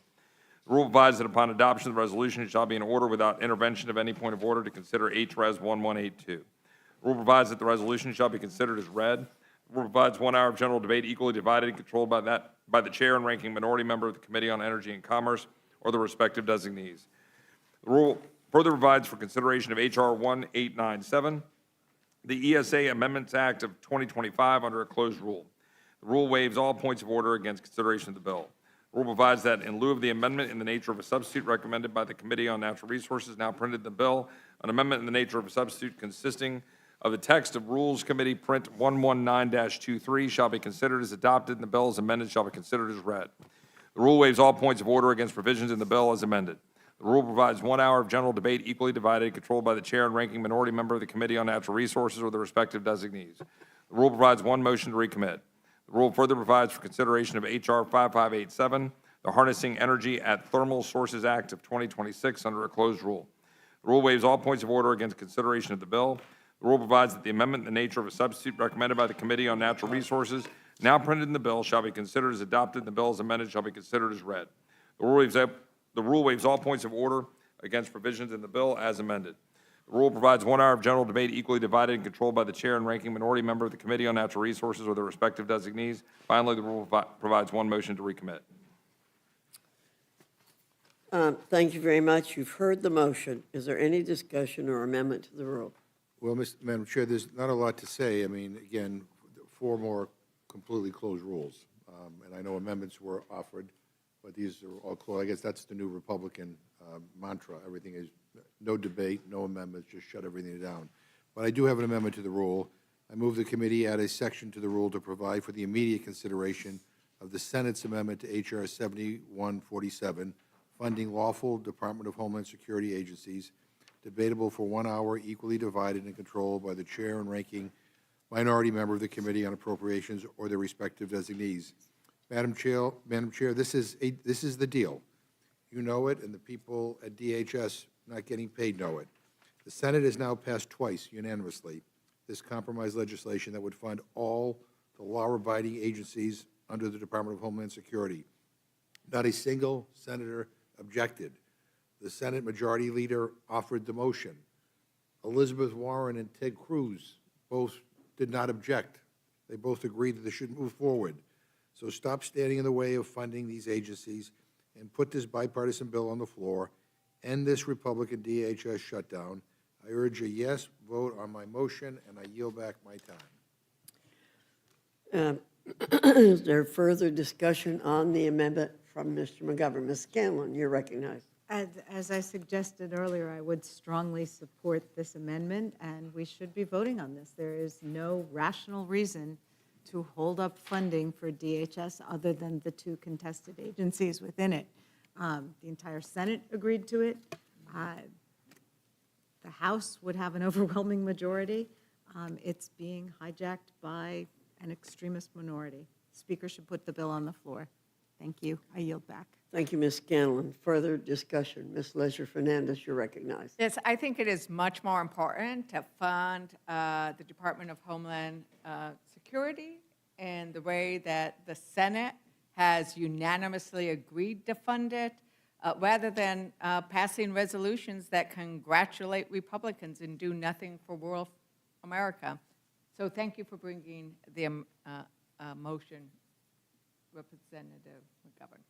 The rule provides that upon adoption of the resolution, it shall be in order without intervention of any point of order to consider HRES 1182. The rule provides that the resolution shall be considered as read. The rule provides 1 hour of general debate equally divided and controlled by the chair and ranking minority member of the Committee on Energy and Commerce or the respective designees. The rule further provides for consideration of H.R. 1897, the ESA Amendments Act of 2025 under a closed rule. The rule waives all points of order against consideration of the bill. The rule provides that in lieu of the amendment in the nature of a substitute recommended by the Committee on Natural Resources, now printed in the bill, an amendment in the nature of a substitute consisting of the text of Rules Committee Print 119-23 shall be considered as adopted, and the bill as amended shall be considered as read. The rule waives all points of order against provisions in the bill as amended. The rule provides 1 hour of general debate equally divided, controlled by the chair and ranking minority member of the Committee on Natural Resources or the respective designees. The rule provides 1 motion to recommit. The rule further provides for consideration of H.R. 5587, the Harnessing Energy at Thermal Sources Act of 2026 under a closed rule. The rule waives all points of order against consideration of the bill. The rule provides that the amendment in the nature of a substitute recommended by the Committee on Natural Resources, now printed in the bill, shall be considered as adopted, and the bill as amended shall be considered as read. The rule waives all points of order against provisions in the bill as amended. The rule provides 1 hour of general debate equally divided and controlled by the chair and ranking minority member of the Committee on Natural Resources or their respective designees. Finally, the rule provides 1 motion to recommit. Thank you very much. You've heard the motion. Is there any discussion or amendment to the rule? Well, Madam Chair, there's not a lot to say. I mean, again, 4 more completely closed rules. And I know amendments were offered, but these are all closed. I guess that's the new Republican mantra. Everything is no debate, no amendments, just shut everything down. But I do have an amendment to the rule. I move the committee add a section to the rule to provide for the immediate consideration of the Senate's amendment to H.R. 7147, funding lawful Department of Homeland Security agencies, debatable for 1 hour, equally divided and controlled by the chair and ranking minority member of the Committee on Appropriations or their respective designees. Madam Chair, this is the deal. You know it, and the people at DHS not getting paid know it. The Senate has now passed twice unanimously this compromise legislation that would fund all the law-abiding agencies under the Department of Homeland Security. Not a single senator objected. The Senate Majority Leader offered the motion. Elizabeth Warren and Ted Cruz both did not object. They both agreed that this should move forward. So stop standing in the way of funding these agencies and put this bipartisan bill on the floor. End this Republican DHS shutdown. I urge a yes vote on my motion, and I yield back my time. Is there further discussion on the amendment from Mr. McGovern? Ms. Scanlon, you're recognized. As I suggested earlier, I would strongly support this amendment, and we should be voting on this. There is no rational reason to hold up funding for DHS other than the two contested agencies within it. The entire Senate agreed to it. The House would have an overwhelming majority. It's being hijacked by an extremist minority. Speaker should put the bill on the floor. Thank you. I yield back. Thank you, Ms. Scanlon. Further discussion. Ms. Leisure Fernandez, you're recognized. Yes, I think it is much more important to fund the Department of Homeland Security in the way that the Senate has unanimously agreed to fund it, rather than passing resolutions that congratulate Republicans and do nothing for rural America. So thank you for bringing the motion, Representative McGovern.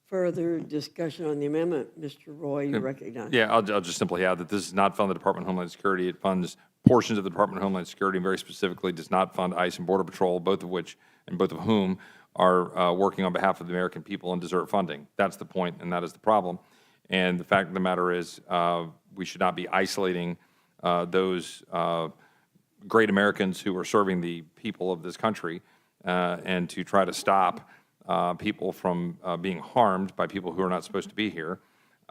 Further discussion on the amendment. Mr. Roy, you're recognized. Yeah, I'll just simply add that this does not fund the Department of Homeland Security. It funds portions of the Department of Homeland Security, and very specifically does not fund ICE and Border Patrol, both of whom are working on behalf of the American people and deserve funding. That's the point, and that is the problem. And the fact of the matter is, we should not be isolating those great Americans who are serving the people of this country, and to try to stop people from being harmed by people who are not supposed to be here.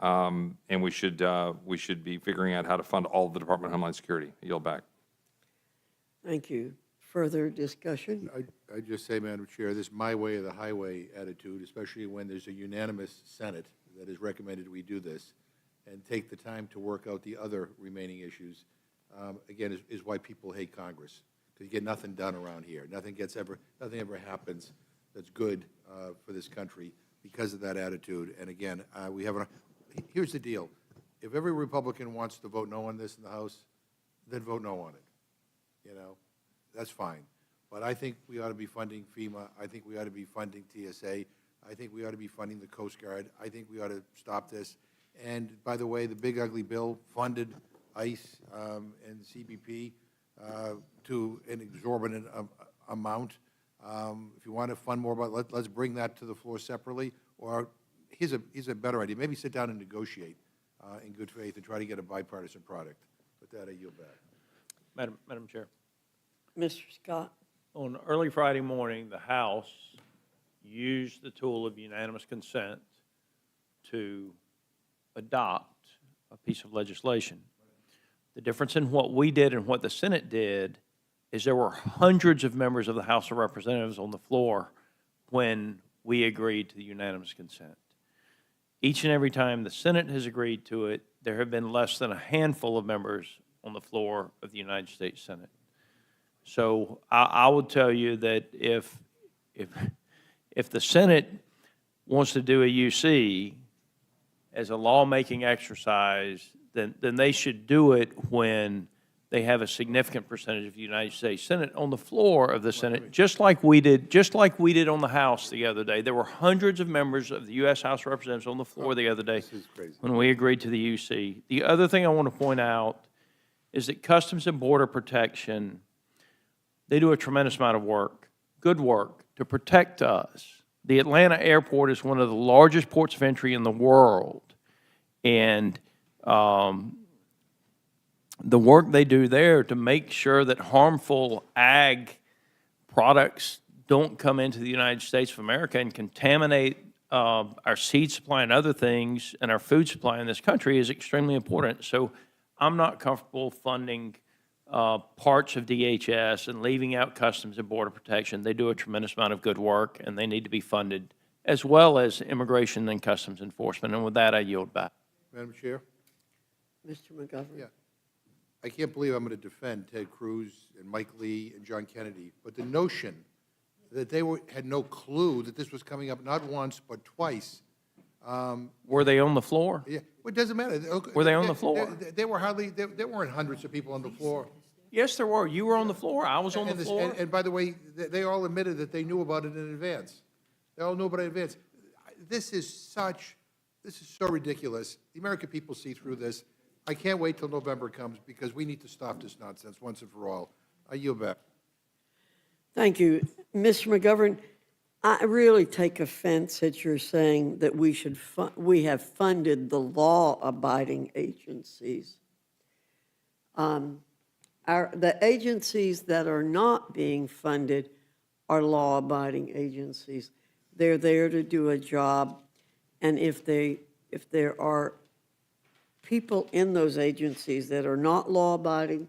And we should be figuring out how to fund all of the Department of Homeland Security. I yield back. Thank you. Further discussion? I just say, Madam Chair, this my way or the highway attitude, especially when there's a unanimous Senate that has recommended we do this, and take the time to work out the other remaining issues, again, is why people hate Congress, because you get nothing done around here. Nothing ever happens that's good for this country because of that attitude. And again, here's the deal. If every Republican wants to vote no on this in the House, then vote no on it. You know, that's fine. But I think we ought to be funding FEMA. I think we ought to be funding TSA. I think we ought to be funding the Coast Guard. I think we ought to stop this. And by the way, the big ugly bill funded ICE and CBP to an exorbitant amount. If you want to fund more, let's bring that to the floor separately. Or here's a better idea. Maybe sit down and negotiate in good faith and try to get a bipartisan product. With that, I yield back. Madam Chair. Mr. Scott? On early Friday morning, the House used the tool of unanimous consent to adopt a piece of legislation. The difference in what we did and what the Senate did is there were hundreds of members of the House of Representatives on the floor when we agreed to the unanimous consent. Each and every time the Senate has agreed to it, there have been less than a handful of members on the floor of the United States Senate. So I would tell you that if the Senate wants to do a UC as a lawmaking exercise, then they should do it when they have a significant percentage of the United States Senate on the floor of the Senate, just like we did on the House the other day. There were hundreds of members of the U.S. House of Representatives on the floor the other day when we agreed to the UC. The other thing I want to point out is that Customs and Border Protection, they do a tremendous amount of work, good work, to protect us. The Atlanta airport is one of the largest ports of entry in the world, and the work they do there to make sure that harmful ag products don't come into the United States of America and contaminate our seed supply and other things, and our food supply in this country is extremely important. So I'm not comfortable funding parts of DHS and leaving out Customs and Border Protection. They do a tremendous amount of good work, and they need to be funded, as well as Immigration and Customs Enforcement. And with that, I yield back. Madam Chair? Mr. McGovern? Yeah. I can't believe I'm going to defend Ted Cruz and Mike Lee and John Kennedy, but the notion that they had no clue that this was coming up not once but twice. Were they on the floor? Yeah, well, it doesn't matter. Were they on the floor? They were hardly, there weren't hundreds of people on the floor. Yes, there were. You were on the floor. I was on the And this- floor. And by the way, they all admitted that they knew about it in advance. They all knew about it in advance. This is so ridiculous. The American people see through this. I can't wait till November comes because we need to stop this nonsense once and for all. I yield back. Thank you. Mr. McGovern, I really take offense at your saying that we have funded the law-abiding agencies. The agencies that are not being funded are law-abiding agencies. They're there to do a job, and if there are people in those agencies that are not law-abiding,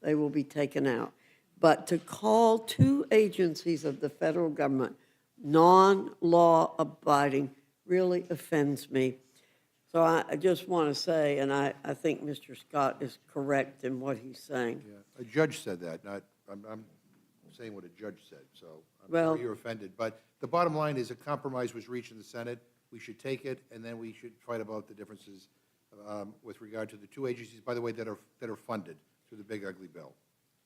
they will be taken out. But to call two agencies of the federal government non-law abiding really offends me. So I just want to say, and I think Mr. Scott is correct in what he's saying. Yeah, a judge said that, not, I'm saying what a judge said, so I'm Well- sorry you're offended. But the bottom line is a compromise was reached in the Senate. We should take it, and then we should fight about the differences with regard to the two agencies, by the way, that are funded through the big ugly bill.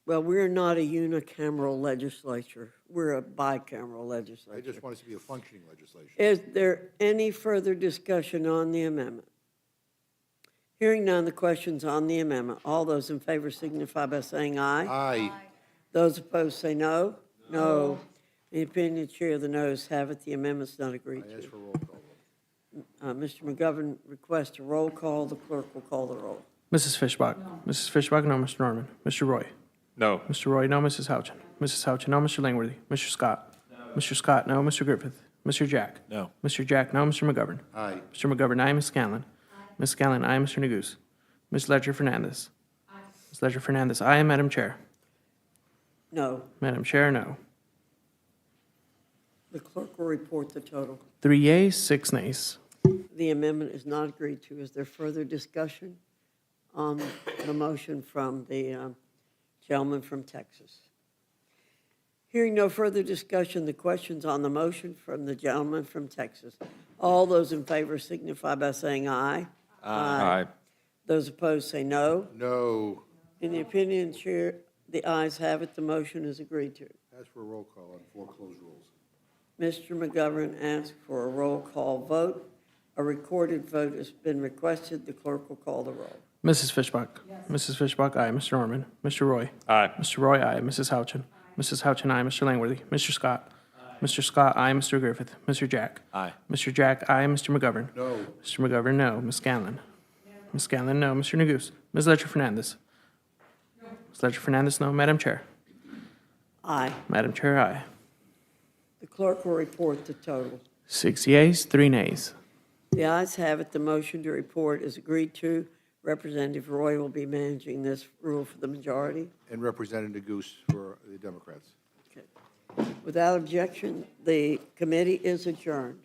Well, we're not a unicameral legislature. We're a bicameral I legislature. just want us to be a functioning legislation. Is there any further discussion on the amendment? Hearing none, the question's on the amendment. All those in favor signify by saying aye. Aye. Those opposed say no. No. In the opinion of the chair, the noes have it. The amendment's not agreed I ask to. for a roll call. Mr. McGovern requests a roll call. The clerk will call the roll. Mrs. Fishbach. Mrs. Fishbach, no. Mr. Norman. Mr. Roy. No. Mr. Roy, no. Mrs. Houchin. Mrs. Houchin, no. Mr. Langworthy. Mr. Scott. Mr. Scott, no. Mr. Griffith. Mr. Jack. No. Mr. Jack, no. Mr. McGovern. Aye. Mr. McGovern, aye. Ms. Scanlon. Ms. Scanlon, aye. Mr. Neguse. Ms. Ledger Fernandez. Ms. Ledger Fernandez, aye. Madam Chair. No. Madam Chair, no. The clerk will report the total. 3 yeas, 6 nays. The amendment is not agreed to. Is there further discussion on the motion from the gentleman from Texas? Hearing no further discussion, the question's on the motion from the gentleman from Texas. All those in favor signify by saying aye. Aye. Those opposed say no. No. In the opinion of the chair, the ayes have it. The motion is agreed to. Ask for a roll call on foreclosed rules. Mr. McGovern asked for a roll call vote. A recorded vote has been requested. The clerk will call the roll. Mrs. Fishbach. Mrs. Fishbach, aye. Mr. Norman. Mr. Roy. Aye. Mr. Roy, aye. Mrs. Houchin. Mrs. Houchin, aye. Mr. Langworthy. Mr. Scott. Mr. Scott, aye. Mr. Griffith. Mr. Jack. Aye. Mr. Jack, aye. Mr. McGovern. No. Mr. McGovern, no. Ms. Scanlon. Ms. Scanlon, no. Mr. Neguse. Ms. Ledger Fernandez. Ms. Ledger Fernandez, no. Madam Chair. Aye. Madam Chair, aye. The clerk will report the total. 6 yeas, 3 nays. The ayes have it. The motion to report is agreed to. Representative Roy will be managing this rule for the majority. And Representative Goose for the Democrats. Okay. Without objection, the committee is adjourned.